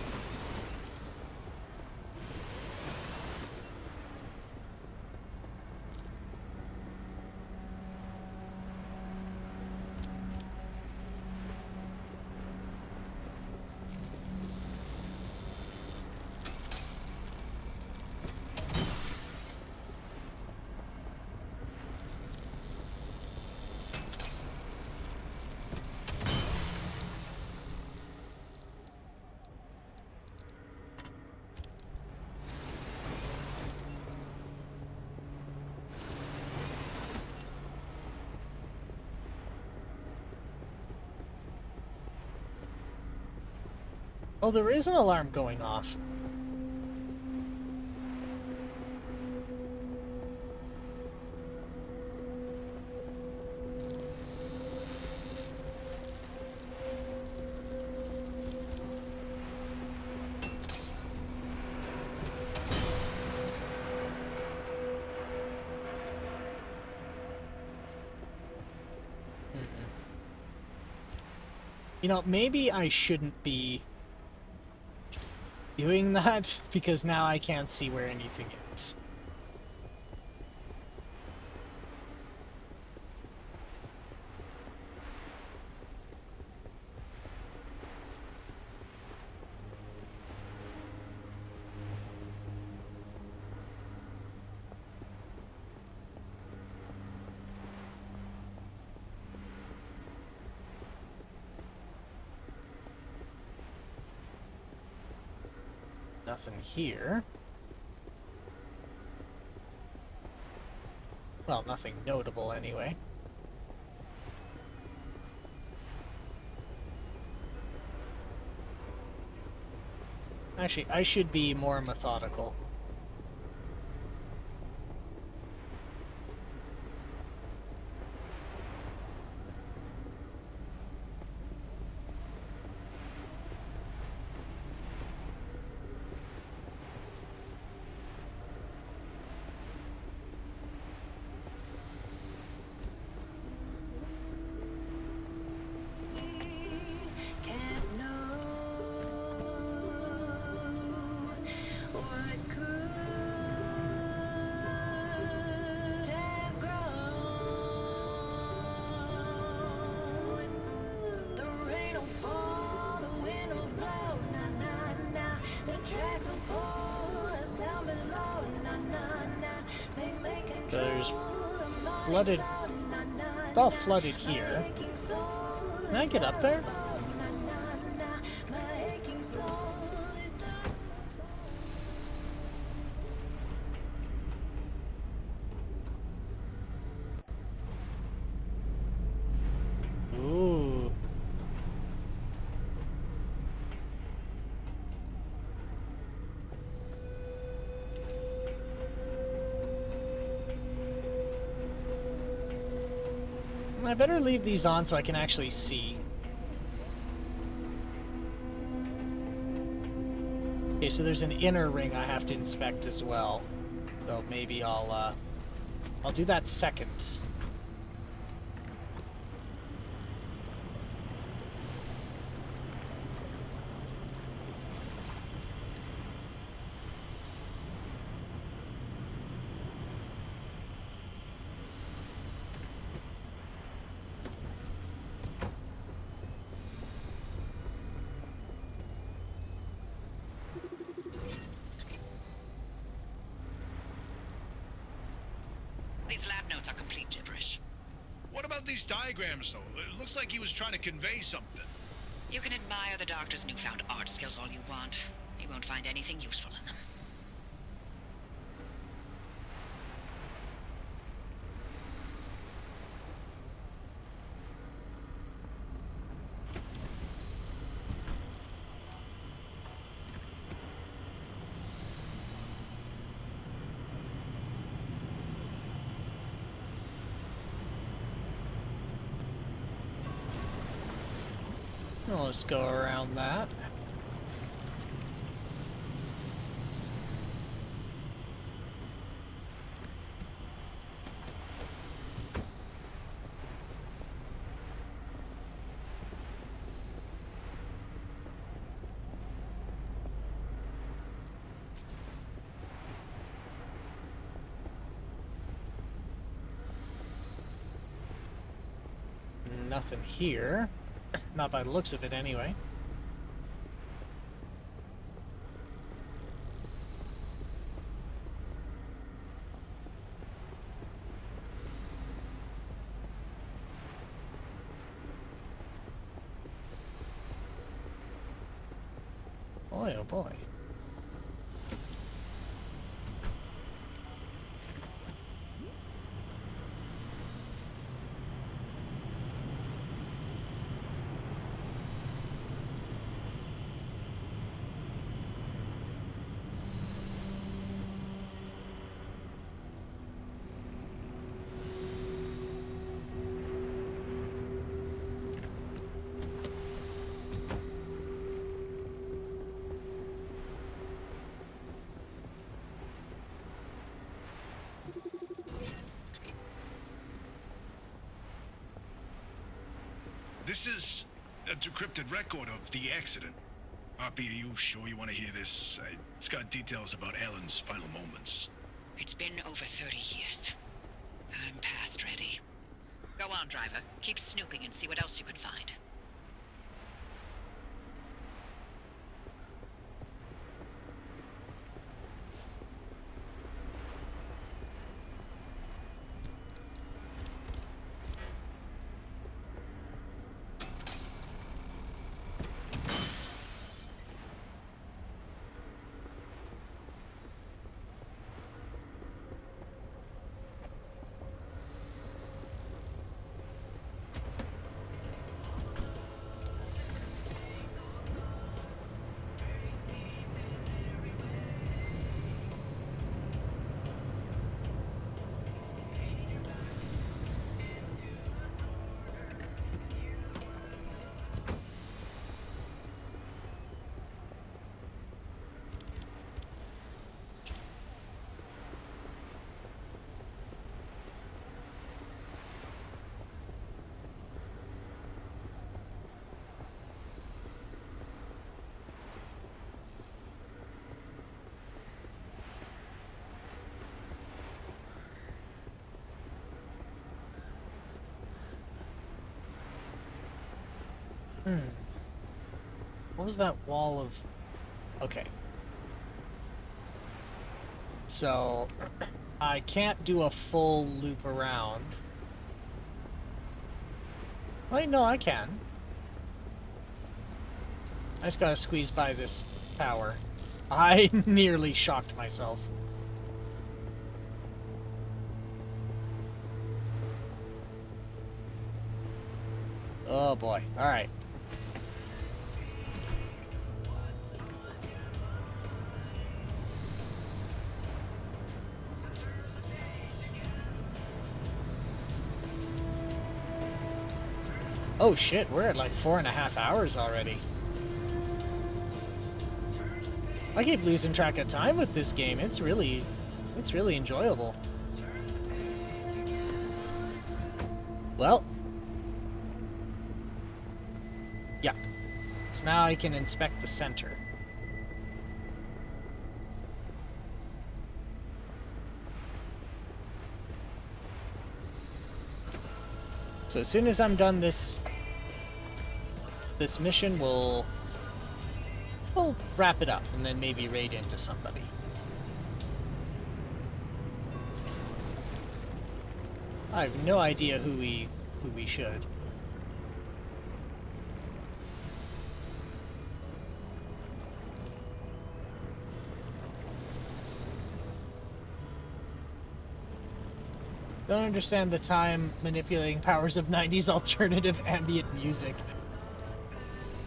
Speaker 1: Oh, there is an alarm going off. You know, maybe I shouldn't be doing that, because now I can't see where anything is. Nothing here. Well, nothing notable anyway. Actually, I should be more methodical. There's flooded. It's all flooded here. Can I get up there? Ooh. I better leave these on so I can actually see. Okay, so there's an inner ring I have to inspect as well. So maybe I'll do that second.
Speaker 7: These lab notes are complete gibberish.
Speaker 6: What about these diagrams, though? It looks like he was trying to convey something.
Speaker 7: You can admire the doctor's newfound art skills all you want. You won't find anything useful in them.
Speaker 1: Well, let's go around that. Nothing here. Not by the looks of it, anyway. Boy, oh boy.
Speaker 6: This is a decrypted record of the accident. Poppy, are you sure you want to hear this? It's got details about Alan's final moments.
Speaker 7: It's been over 30 years. I'm past ready. Go on, driver. Keep snooping and see what else you can find.
Speaker 1: What was that wall of... Okay. So, I can't do a full loop around. Wait, no, I can. I just gotta squeeze by this tower. I nearly shocked myself. Oh boy. Alright. Oh shit, we're at like 4.5 hours already. I keep losing track of time with this game. It's really enjoyable. Well. Yeah. So now I can inspect the center. So as soon as I'm done this mission, we'll wrap it up and then maybe raid into somebody. I have no idea who we should. Don't understand the time manipulating powers of 90s alternative ambient music.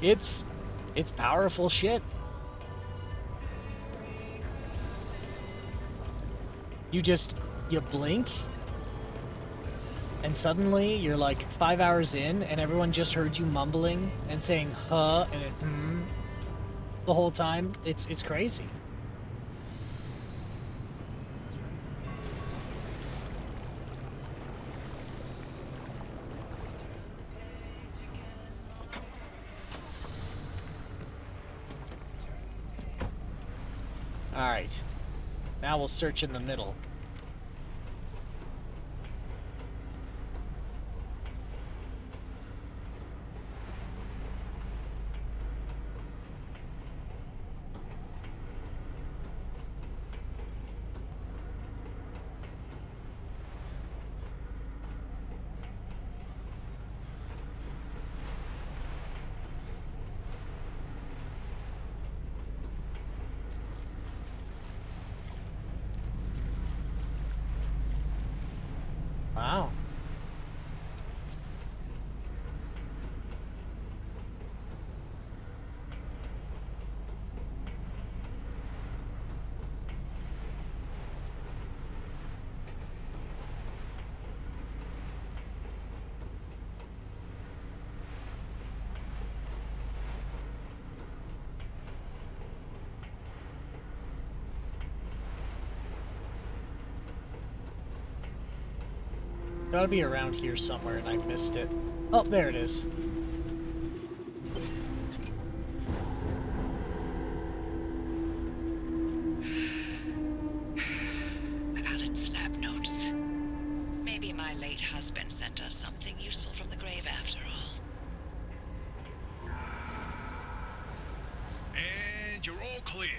Speaker 1: It's powerful shit. You blink and suddenly you're like 5 hours in and everyone just heard you mumbling and saying huh and the whole time. It's crazy. Alright. Now we'll search in the middle. Wow. Gotta be around here somewhere and I've missed it. Oh, there it is.
Speaker 7: been sent us something useful from the grave after all.
Speaker 6: And you're all clear.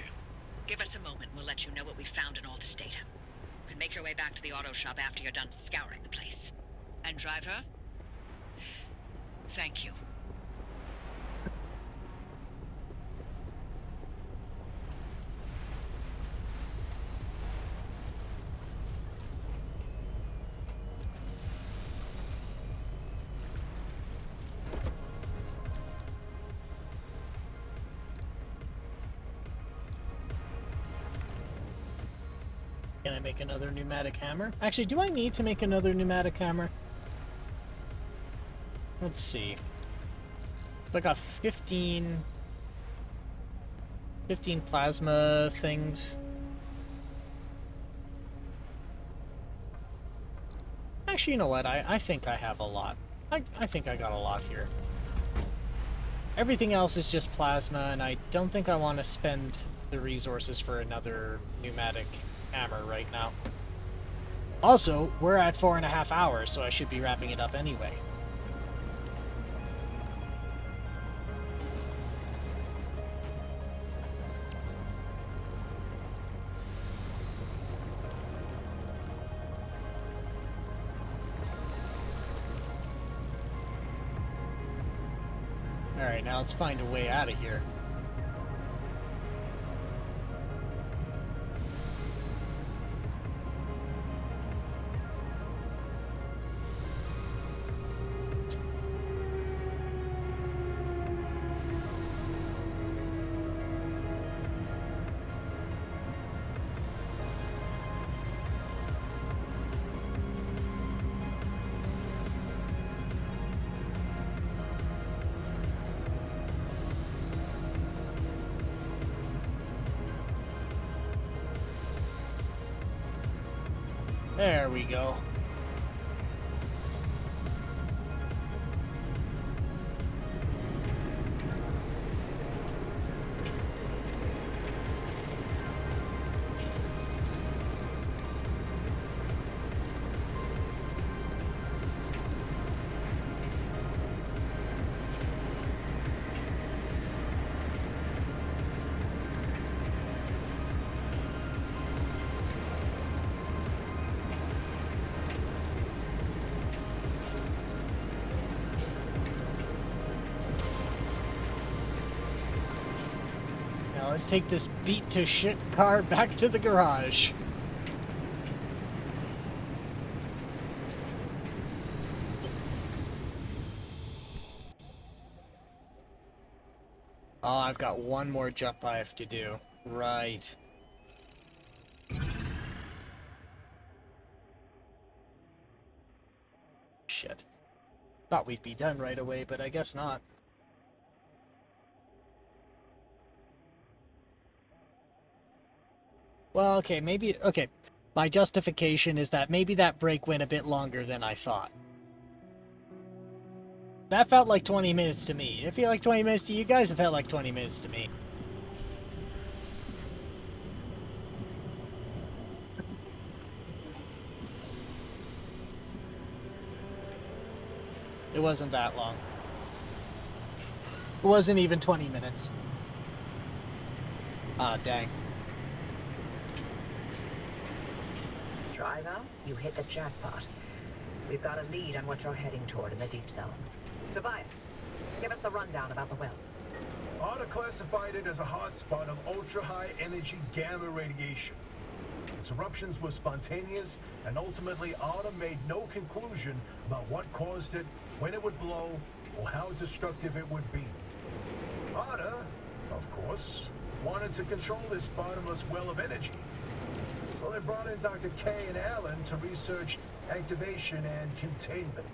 Speaker 7: Give us a moment, and we'll let you know what we found in all this data. You can make your way back to the auto shop after you're done scouring the place. And driver, thank you.
Speaker 1: Can I make another pneumatic hammer? Actually, do I need to make another pneumatic hammer? Let's see. I got 15 plasma things. Actually, you know what? I think I have a lot. I think I got a lot here. Everything else is just plasma, and I don't think I want to spend the resources for another pneumatic hammer right now. Also, we're at 4.5 hours, so I should be wrapping it up anyway. Alright, now let's find a way out of here. There we go. Let's take this beat to shit car back to the garage. Oh, I've got one more jump I have to do. Right. Shit. Thought we'd be done right away, but I guess not. Well, okay, maybe... Okay, my justification is that maybe that break went a bit longer than I thought. That felt like 20 minutes to me. It felt like 20 minutes to you guys? It felt like 20 minutes to me. It wasn't that long. It wasn't even 20 minutes. Ah, dang.
Speaker 5: Driver, you hit the jackpot. We've got a lead on what you're heading toward in the deep zone. Tobias, give us the rundown about the well.
Speaker 4: ARDA classified it as a hotspot of ultra-high energy gamma radiation. Its eruptions were spontaneous, and ultimately ARDA made no conclusion about what caused it, when it would blow, or how destructive it would be. ARDA, of course, wanted to control this bottomless well of energy. So they brought in Dr. K and Allen to research activation and containment.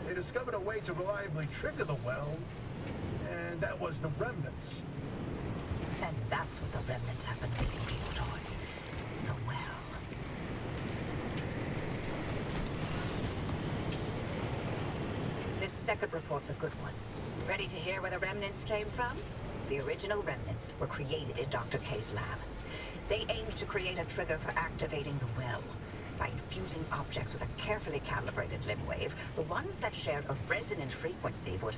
Speaker 4: They discovered a way to reliably trigger the well, and that was the remnants.
Speaker 5: And that's what the remnants have been leading people towards. The well. This second report's a good one. Ready to hear where the remnants came from? The original remnants were created in Dr. K's lab. They aimed to create a trigger for activating the well. by infusing objects with a carefully calibrated limb wave. The ones that shared a resonant frequency would...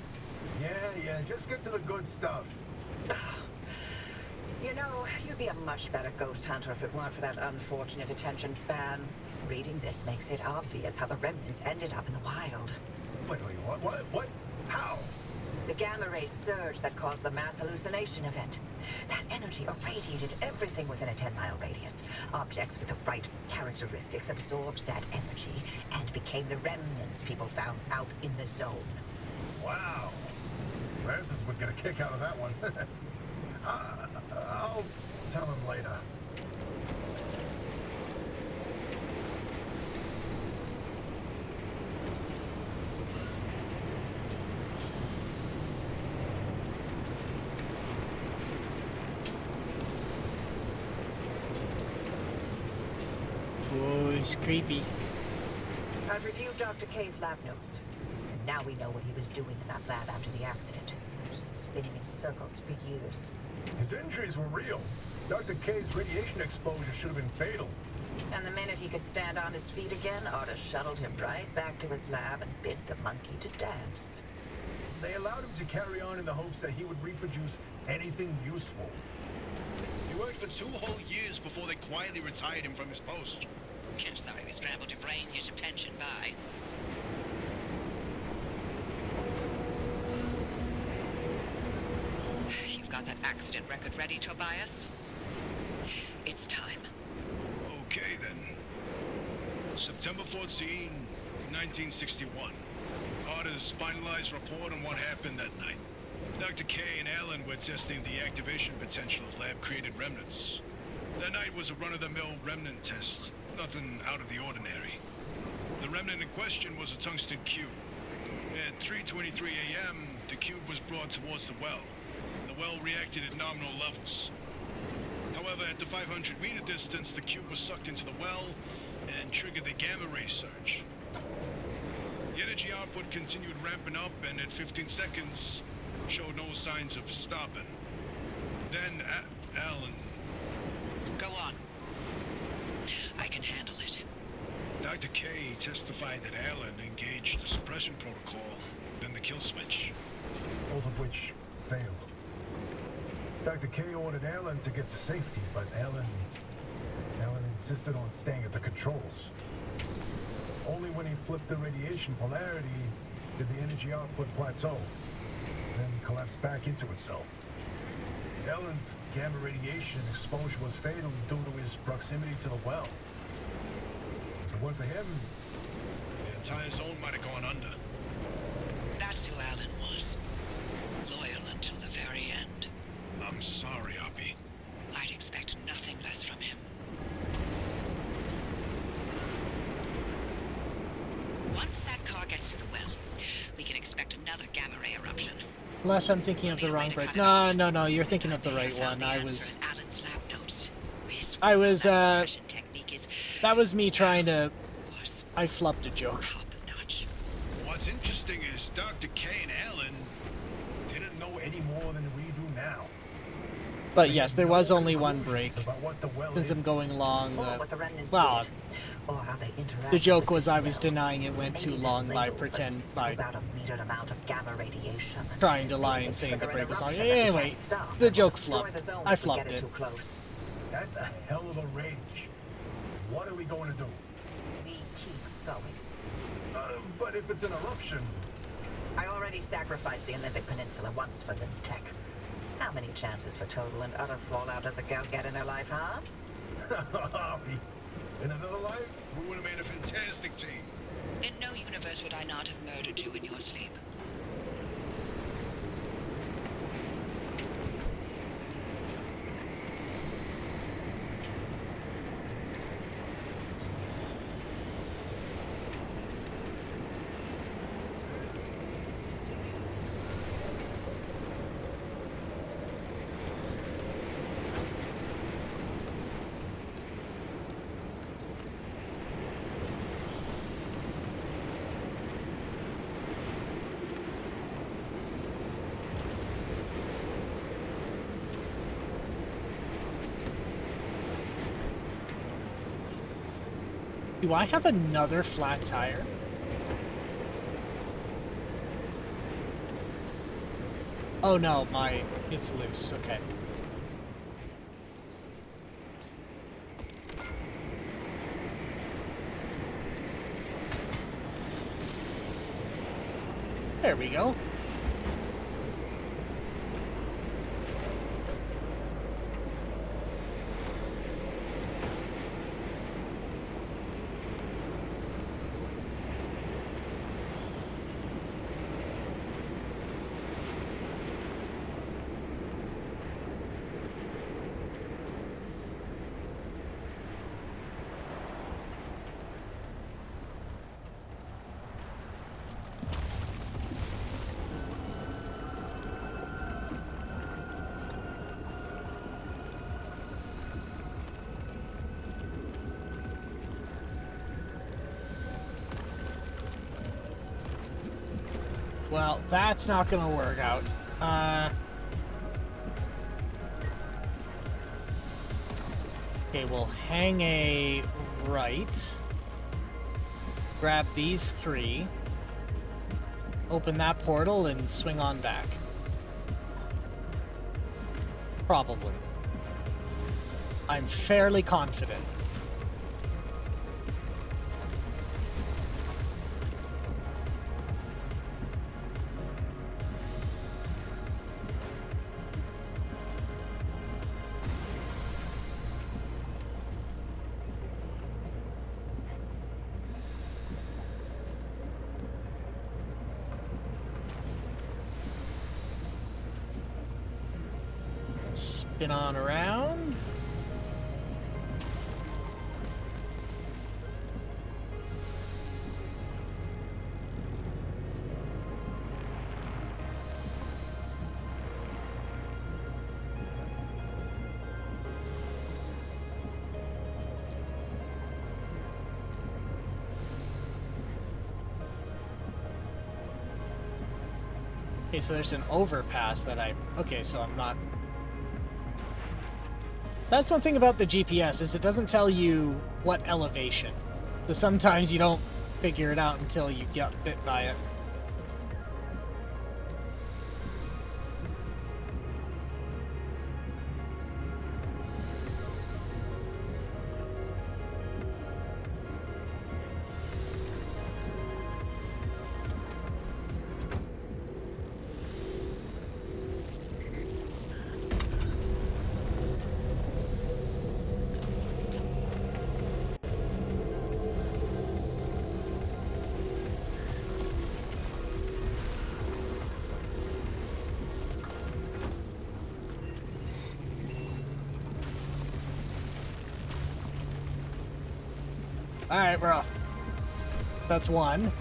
Speaker 4: Yeah, just get to the good stuff.
Speaker 5: You know, you'd be a much better ghost hunter if it weren't for that unfortunate attention span. Reading this makes it obvious how the remnants ended up in the wild.
Speaker 4: Wait, what? How?
Speaker 5: The gamma ray surge that caused the mass hallucination event. That energy irradiated everything within a 10-mile radius. Objects with the right characteristics absorbed that energy and became the remnants people found out in the zone.
Speaker 4: Wow. Francis would get a kick out of that one. I'll tell him later.
Speaker 1: Oh, he's creepy.
Speaker 5: I've reviewed Dr. K's lab notes. And now we know what he was doing in that lab after the accident. Spinning in circles for years.
Speaker 4: His injuries were real. Dr. K's radiation exposure should have been fatal.
Speaker 5: And the minute he could stand on his feet again, Otis shuttled him right back to his lab and bid the monkey to dance.
Speaker 4: They allowed him to carry on in the hopes that he would reproduce anything useful.
Speaker 6: He worked for 2 whole years before they quietly retired him from his post.
Speaker 7: Sorry we scrambled your brain, here's your pension, bye. You've got that accident record ready, Tobias? It's time.
Speaker 6: Okay, then. September 14, 1961. Arda's finalized report on what happened that night. Dr. K and Alan were testing the activation potential of lab-created remnants. That night was a run-of-the-mill remnant test. Nothing out of the ordinary. The remnant in question was a tungsten cube. At 3:23 a.m., the cube was brought towards the well. The well reacted at nominal levels. However, at the 500-meter distance, the cube was sucked into the well and triggered the gamma ray surge. The energy output continued ramping up, and at 15 seconds, showed no signs of stopping. Then, Alan...
Speaker 7: Go on. I can handle it.
Speaker 6: Dr. K testified that Alan engaged the suppression protocol, then the kill switch.
Speaker 4: Both of which failed. Dr. K ordered Alan to get to safety, but Alan insisted on staying at the controls. Only when he flipped the radiation polarity did the energy output plateau, then collapse back into itself. Alan's gamma radiation exposure was fatal due to his proximity to the well. If it weren't for him,
Speaker 6: The entire zone might have gone under.
Speaker 7: That's who Alan was. Loyal until the very end.
Speaker 6: I'm sorry, Oppie.
Speaker 7: I'd expect nothing less from him. Once that car gets to the well, we can expect another gamma ray eruption.
Speaker 1: Unless I'm thinking of the wrong break. No, you're thinking of the right one. That was me trying to... I flubbed a joke.
Speaker 7: Top-notch.
Speaker 6: What's interesting is Dr. K and Alan didn't know
Speaker 4: any more than we do now.
Speaker 1: But yes, there was only one break.
Speaker 4: About what the well
Speaker 1: Since I'm
Speaker 4: is.
Speaker 1: going long,
Speaker 5: Or what the remnants
Speaker 1: well,
Speaker 5: did. Or how they interacted
Speaker 1: the joke
Speaker 5: with
Speaker 1: was
Speaker 5: the
Speaker 1: I was
Speaker 5: smell.
Speaker 1: denying it went too
Speaker 5: Any
Speaker 1: long by
Speaker 5: labels that scoop out a metered amount of gamma radiation.
Speaker 1: trying to lie
Speaker 5: Maybe
Speaker 1: and
Speaker 5: they
Speaker 1: saying the
Speaker 5: trigger an
Speaker 1: break was long.
Speaker 5: eruption that we
Speaker 1: Anyway,
Speaker 5: can't stop
Speaker 1: the
Speaker 5: and will
Speaker 1: joke
Speaker 5: destroy
Speaker 1: flopped.
Speaker 5: the zone
Speaker 1: I
Speaker 5: if we
Speaker 1: flopped
Speaker 5: get it
Speaker 1: it.
Speaker 5: too close.
Speaker 4: That's a hell of a range. What are we going to do?
Speaker 5: We keep going.
Speaker 4: But if it's an eruption...
Speaker 5: I already sacrificed the Olympic Peninsula once for the tech. How many chances for total and utter fallout does a gal get in her life, huh?
Speaker 4: Hoppy. In another life?
Speaker 6: we would have made a fantastic team.
Speaker 7: In no universe would I not have murdered you in your sleep.
Speaker 1: Do I have another flat tire? Oh no, it's loose, okay. There we go. Well, that's not gonna work out. Okay, we'll hang a right. Grab these 3. Open that portal and swing on back. Probably. I'm fairly confident. Spin on around. Okay, so there's an overpass that okay, so I'm not... That's one thing about the GPS, is it doesn't tell you what elevation. So sometimes you don't figure it out until you get bit by it. Alright, we're off. That's one.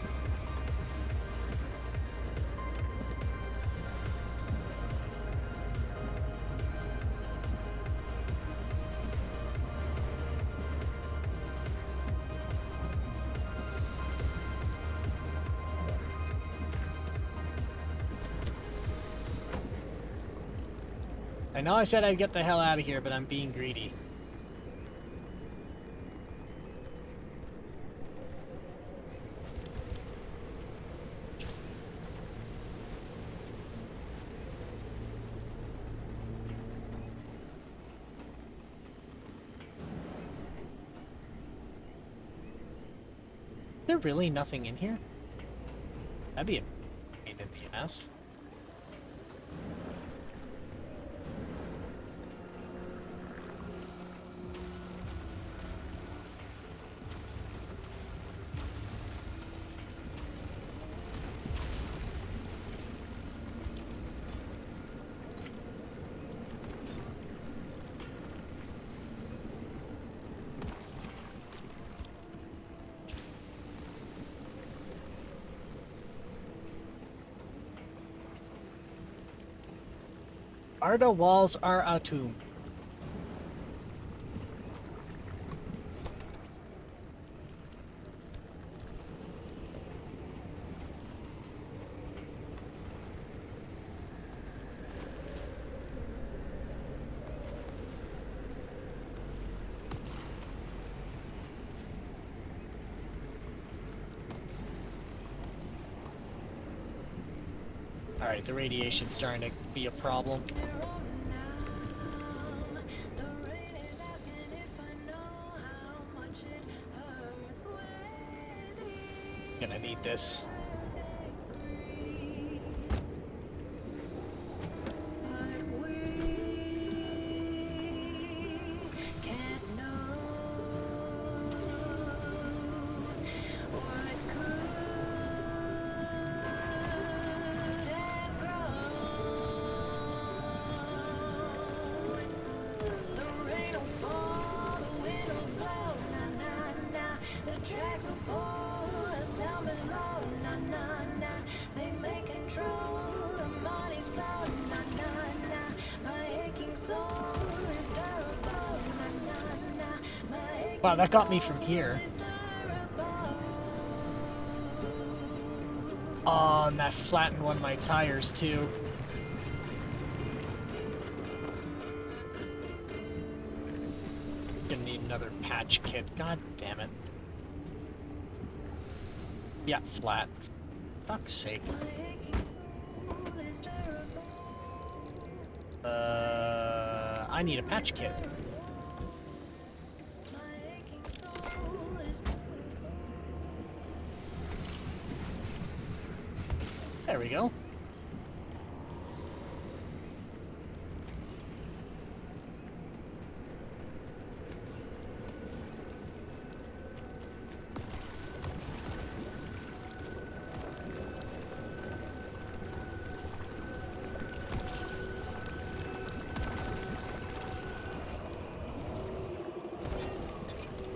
Speaker 1: I know I said I'd get the hell out of here, but I'm being greedy. Is there really nothing in here? That'd be a pain in the ass. Arda walls are a tomb. Alright, the radiation's starting to be a problem. Gonna need this. Wow, that got me from here. Oh, and that flattened one of my tires, too. Gonna need another patch kit. God damn it. Yeah, flat. Fuck's sake. I need a patch kit. There we go.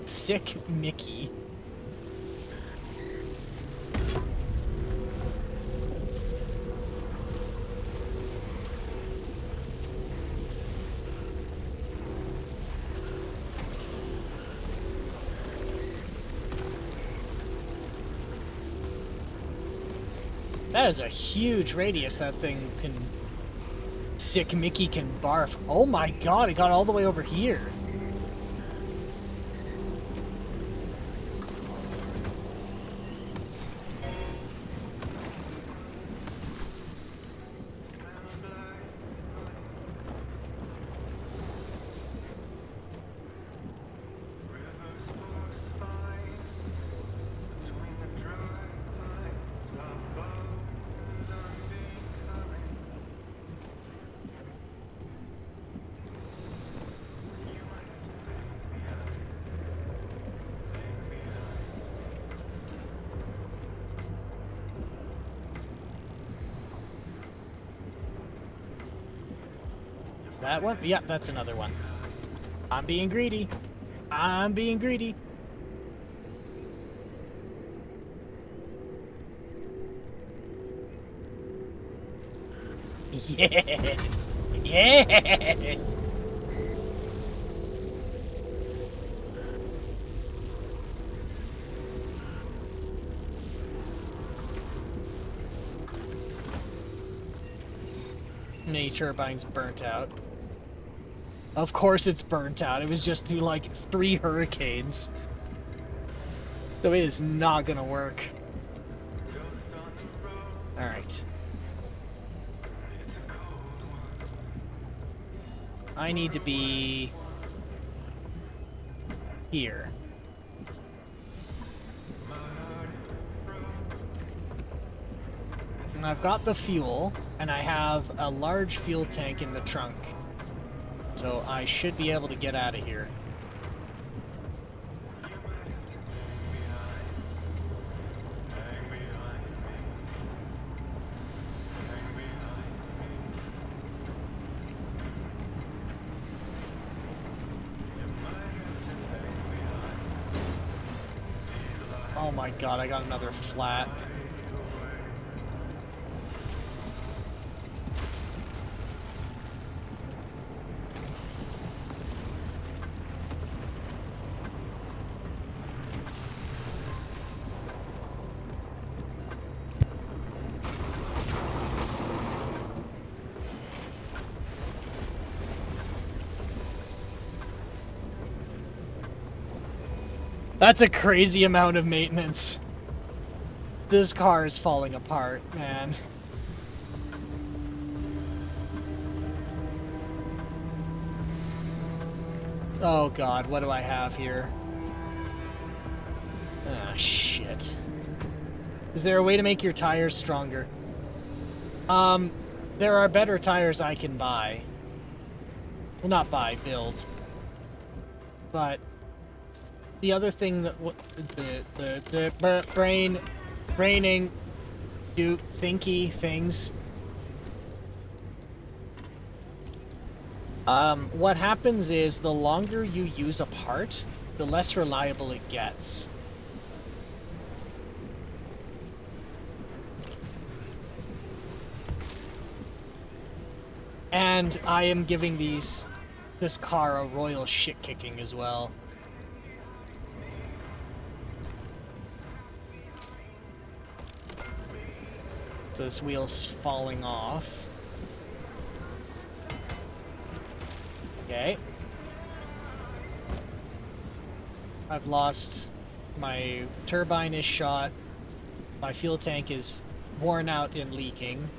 Speaker 1: Sick Mickey. That is a huge radius that thing can... Sick Mickey can barf. Oh my god, it got all the way over here. Is that one? Yep, that's another one. I'm being greedy. I'm being greedy. Yes! Yes! Mini turbine's burnt out. Of course it's burnt out. It was just through like 3 hurricanes. So it is not gonna work. Alright. I need to be here. And I've got the fuel, and I have a large fuel tank in the trunk. So I should be able to get out of here. Oh my god, I got another flat. That's a crazy amount of maintenance. This car is falling apart, man. Oh god, what do I have here? Ah, shit. Is there a way to make your tires stronger? There are better tires I can buy. Well, not buy, build. But the other thing that braining, do thinky things. What happens is the longer you use a part, the less reliable it gets. And I am giving this car a royal shit kicking as well. So this wheel's falling off. Okay. I've lost my turbine is shot. My fuel tank is worn out and leaking.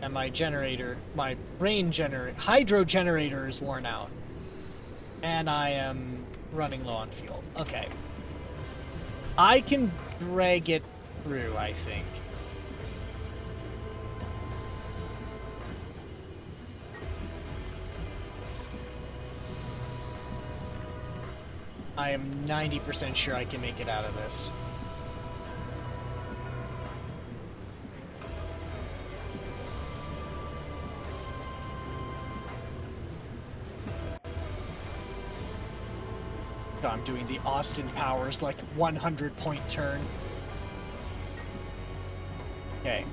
Speaker 1: And my generator, my hydro generator is worn out. And I am running low on fuel. Okay. I can drag it through, I think. I am 90% sure I can make it out of this. I'm doing the Austin Powers, like, 100-point turn. Okay.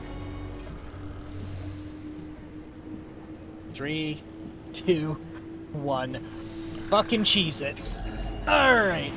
Speaker 1: 3, 2, 1. Fucking cheese it. Alright.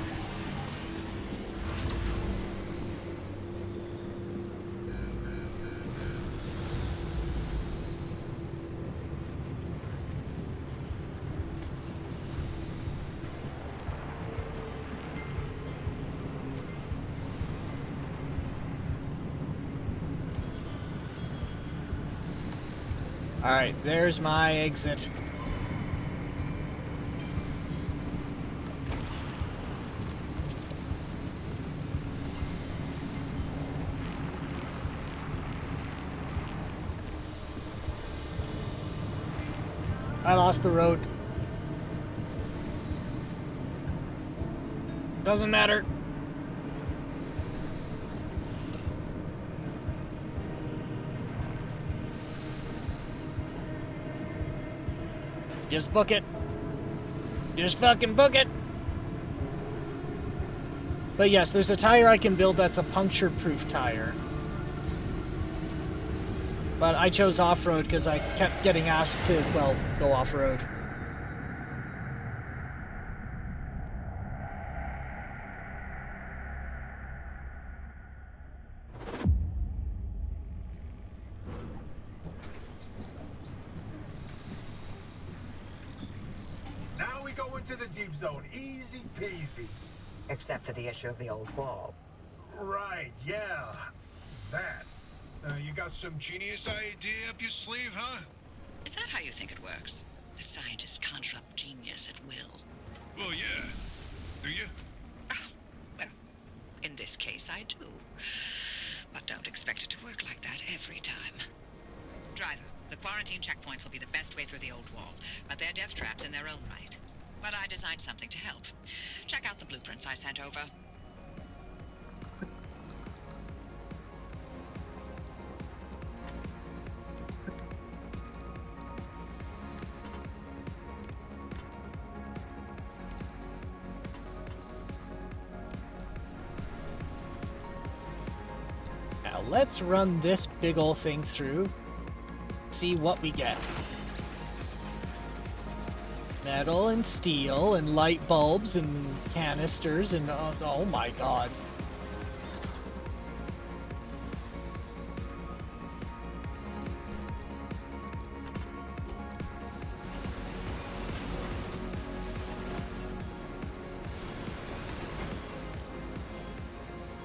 Speaker 1: Alright, there's my exit. I lost the road. Doesn't matter. Just book it. Just fucking book it. But yes, there's a tire I can build that's a puncture-proof tire. But I chose off-road because I kept getting asked to, well, go off-road.
Speaker 4: Now we go into the deep zone. Easy peasy.
Speaker 5: Except for the issue of the old wall.
Speaker 4: Right, yeah. That.
Speaker 6: You got some genius idea up your sleeve, huh?
Speaker 7: Is that how you think it works? That scientists conjure up genius at will?
Speaker 6: Well, yeah. Do you?
Speaker 7: Well, in this case, I do. But don't expect it to work like that every time. Driver, the quarantine checkpoints will be the best way through the old wall, but they're death traps in their own right. But I designed something to help. Check out the blueprints I sent over.
Speaker 1: Now let's run this big ol' thing through. See what we get. Metal and steel and light bulbs and canisters and oh my god.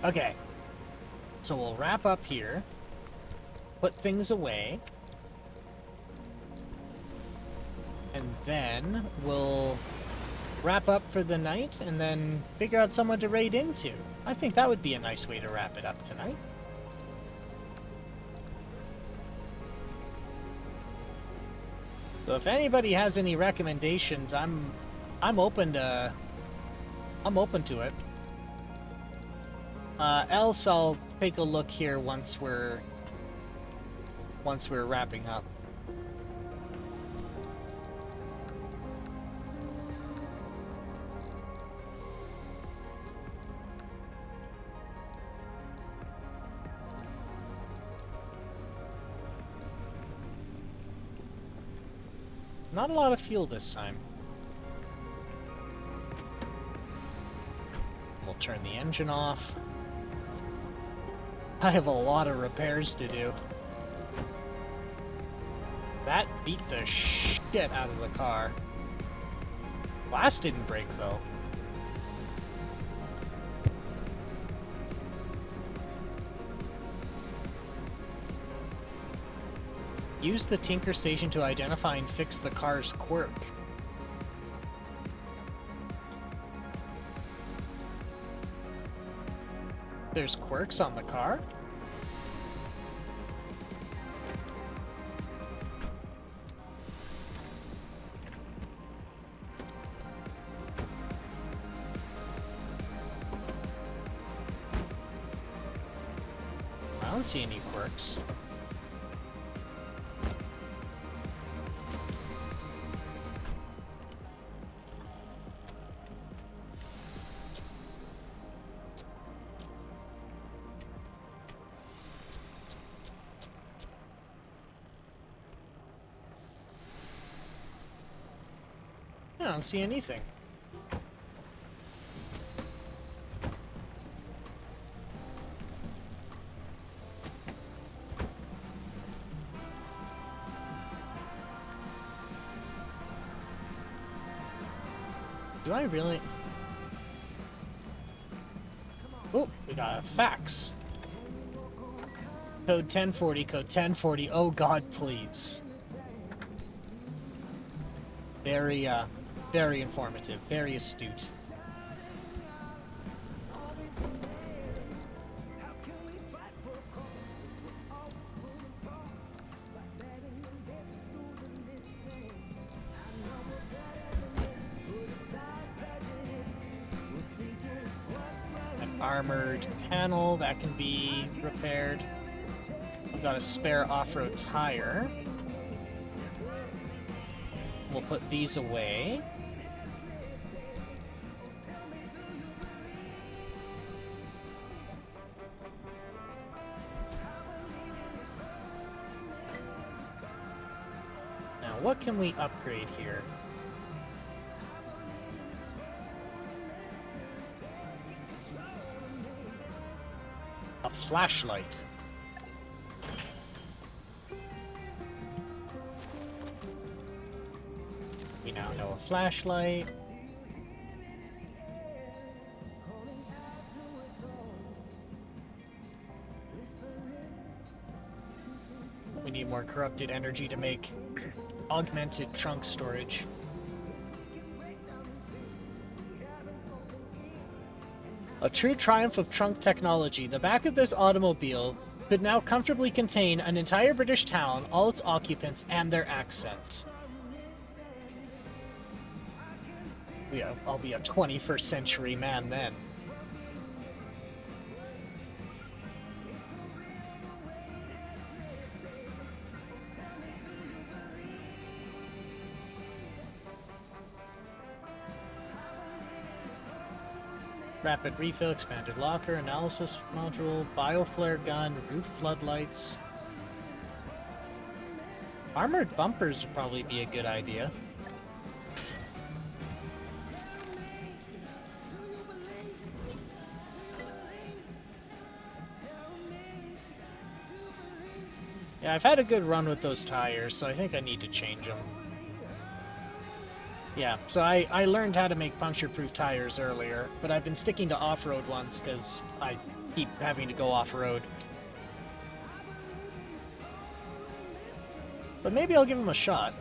Speaker 1: Okay. So we'll wrap up here. Put things away. And then we'll wrap up for the night and then figure out someone to raid into. I think that would be a nice way to wrap it up tonight. So if anybody has any recommendations, I'm open to it. Else I'll take a look here once we're wrapping up. Not a lot of fuel this time. We'll turn the engine off. I have a lot of repairs to do. That beat the shit out of the car. Glass didn't break, though. Use the Tinker Station to identify and fix the car's quirk. There's quirks on the car? I don't see any quirks. I don't see anything. Do I really? Oh, we got a fax. Code 1040, code 1040. Oh God, please. Very informative, very astute. An armored panel that can be repaired. We've got a spare off-road tire. We'll put these away. Now, what can we upgrade here? A flashlight. We now know a flashlight. We need more corrupted energy to make augmented trunk storage. A true triumph of trunk technology. The back of this automobile could now comfortably contain an entire British town, all its occupants, and their accents. Yeah, I'll be a 21st century man then. Rapid refill, expanded locker, analysis module, bioflare gun, roof floodlights. Armored bumpers would probably be a good idea. Yeah, I've had a good run with those tires, so I think I need to change them. Yeah, so I learned how to make puncture-proof tires earlier, but I've been sticking to off-road ones because I keep having to go off-road. But maybe I'll give them a shot.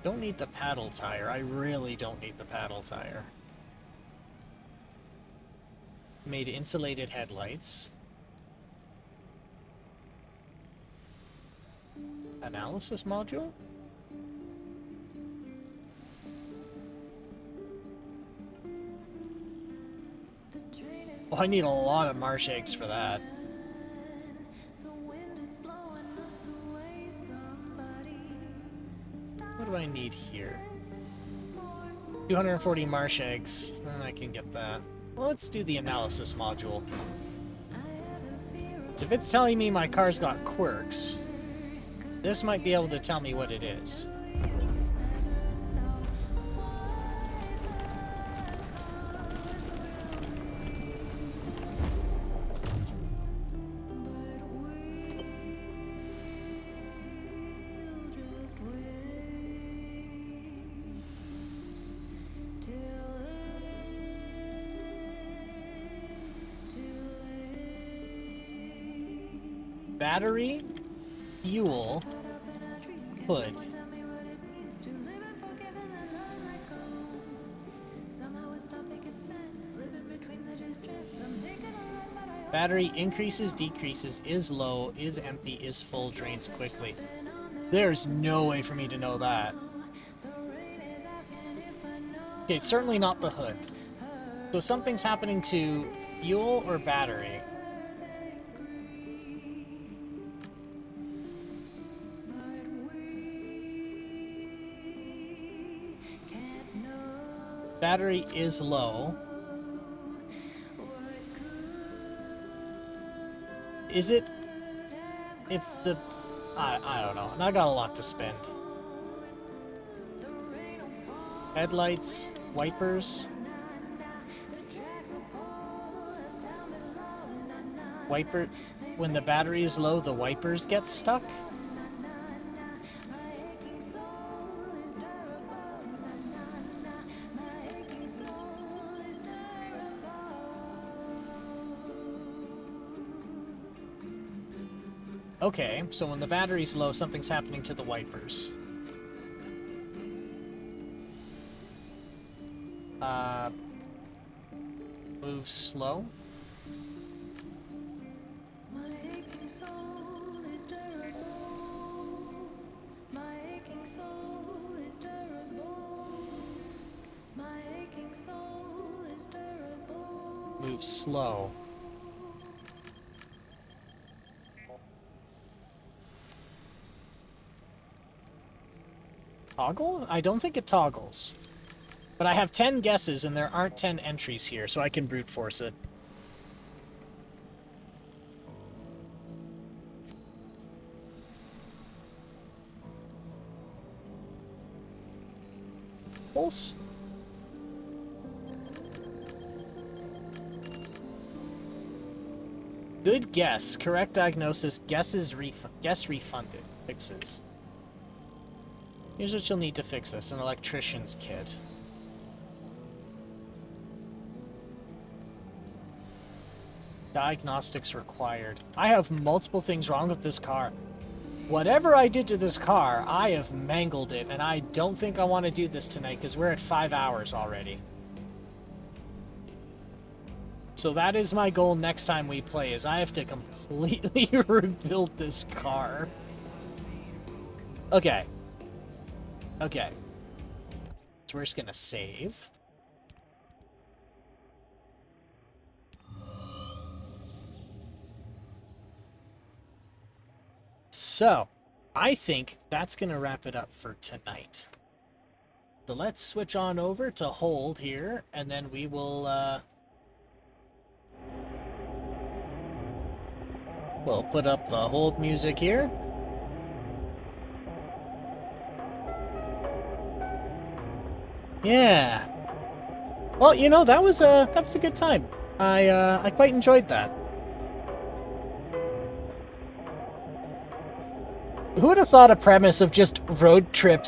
Speaker 1: Don't need the paddle tire. I really don't need the paddle tire. Made insulated headlights. Analysis module? Oh, I need a lot of marsh eggs for that. What do I need here? 240 marsh eggs. I can get that. Well, let's do the analysis module. So if it's telling me my car's got quirks, this might be able to tell me what it is. Battery, fuel, hood. Battery increases, decreases, is low, is empty, is full, drains quickly. There's no way for me to know that. Okay, it's certainly not the hood. So something's happening to fuel or battery. Battery is low. Is it... if the... I don't know. And I got a lot to spend. Headlights, wipers. Wiper... when the battery is low, the wipers get stuck? Okay, so when the battery's low, something's happening to the wipers. Move slow. Move slow. Toggle? I don't think it toggles. But I have 10 guesses and there aren't 10 entries here, so I can brute force it. Pulse? Good guess. Correct diagnosis. Guess refunded. Fixes. Here's what you'll need to fix this. An electrician's kit. Diagnostics required. I have multiple things wrong with this car. Whatever I did to this car, I have mangled it, and I don't think I want to do this tonight because we're at 5 hours already. So that is my goal next time we play, is I have to completely rebuild this car. Okay. Okay. So we're just gonna save. So, I think that's gonna wrap it up for tonight. So let's switch on over to hold here, and then we will, we'll put up the hold music here. Yeah. Well, you know, that was a good time. I quite enjoyed that. Who would have thought a premise of just road trip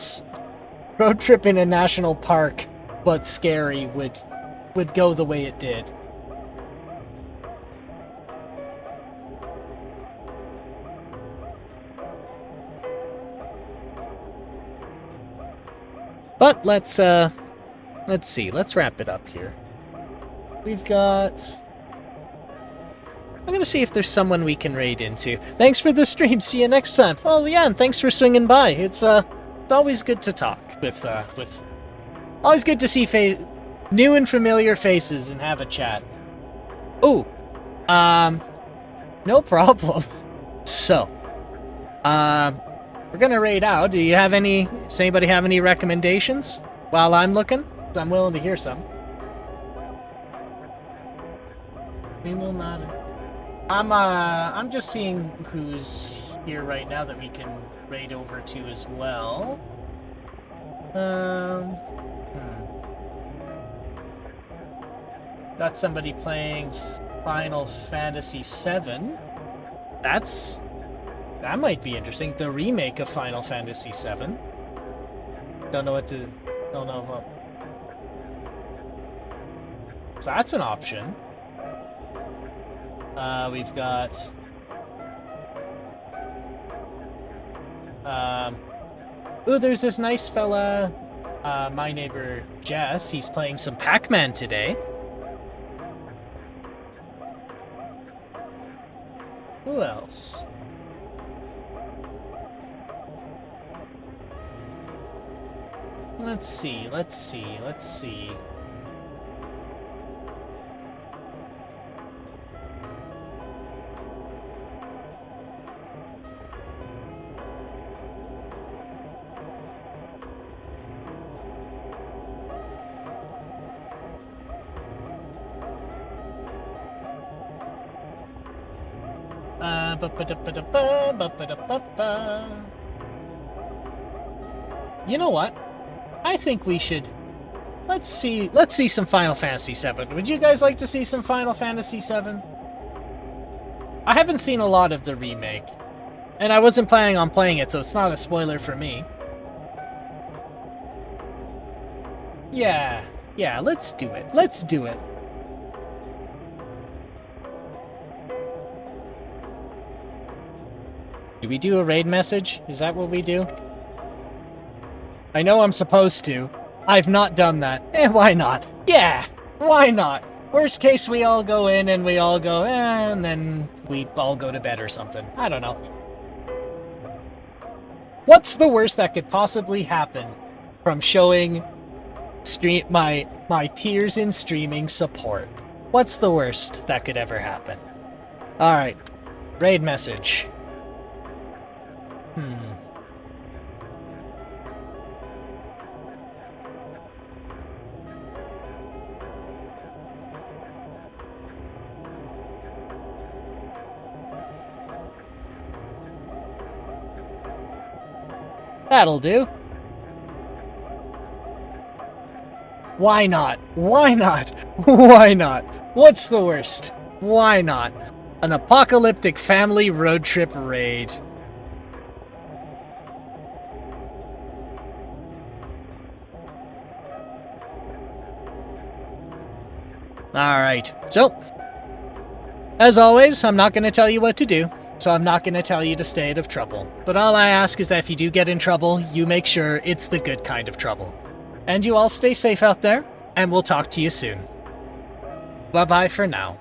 Speaker 1: in a national park, but scary, would go the way it did? But let's see. Let's wrap it up here. We've got... I'm gonna see if there's someone we can raid into. Thanks for the stream. See you next time. Well, Leanne, thanks for swinging by. It's always good to talk with always good to see new and familiar faces and have a chat. Ooh, no problem. So, we're gonna raid out. Does anybody have any recommendations while I'm looking? 'Cause I'm willing to hear some. We will not. I'm just seeing who's here right now that we can raid over to as well. Got somebody playing Final Fantasy VII. That might be interesting. The remake of Final Fantasy VII. Don't know what. So that's an option. We've got... ooh, there's this nice fella, my neighbor Jess. He's playing some Pac-Man today. Who else? Let's see. You know what? I think we should... Let's see some Final Fantasy VII. Would you guys like to see some Final Fantasy VII? I haven't seen a lot of the remake. And I wasn't planning on playing it, so it's not a spoiler for me. Yeah, let's do it. Do we do a raid message? Is that what we do? I know I'm supposed to. I've not done that. Why not? Yeah, why not? Worst case, we all go in and we all go, and then we all go to bed or something. I don't know. What's the worst that could possibly happen from showing my peers in streaming support? What's the worst that could ever happen? Alright. Raid message. That'll do. Why not? Why not? Why not? What's the worst? Why not? An apocalyptic family road trip raid. Alright, so, as always, I'm not going to tell you what to do, so I'm not going to tell you to stay out of trouble. But all I ask is that if you do get in trouble, you make sure it's the good kind of trouble. And you all stay safe out there, and we'll talk to you soon. Bye-bye for now.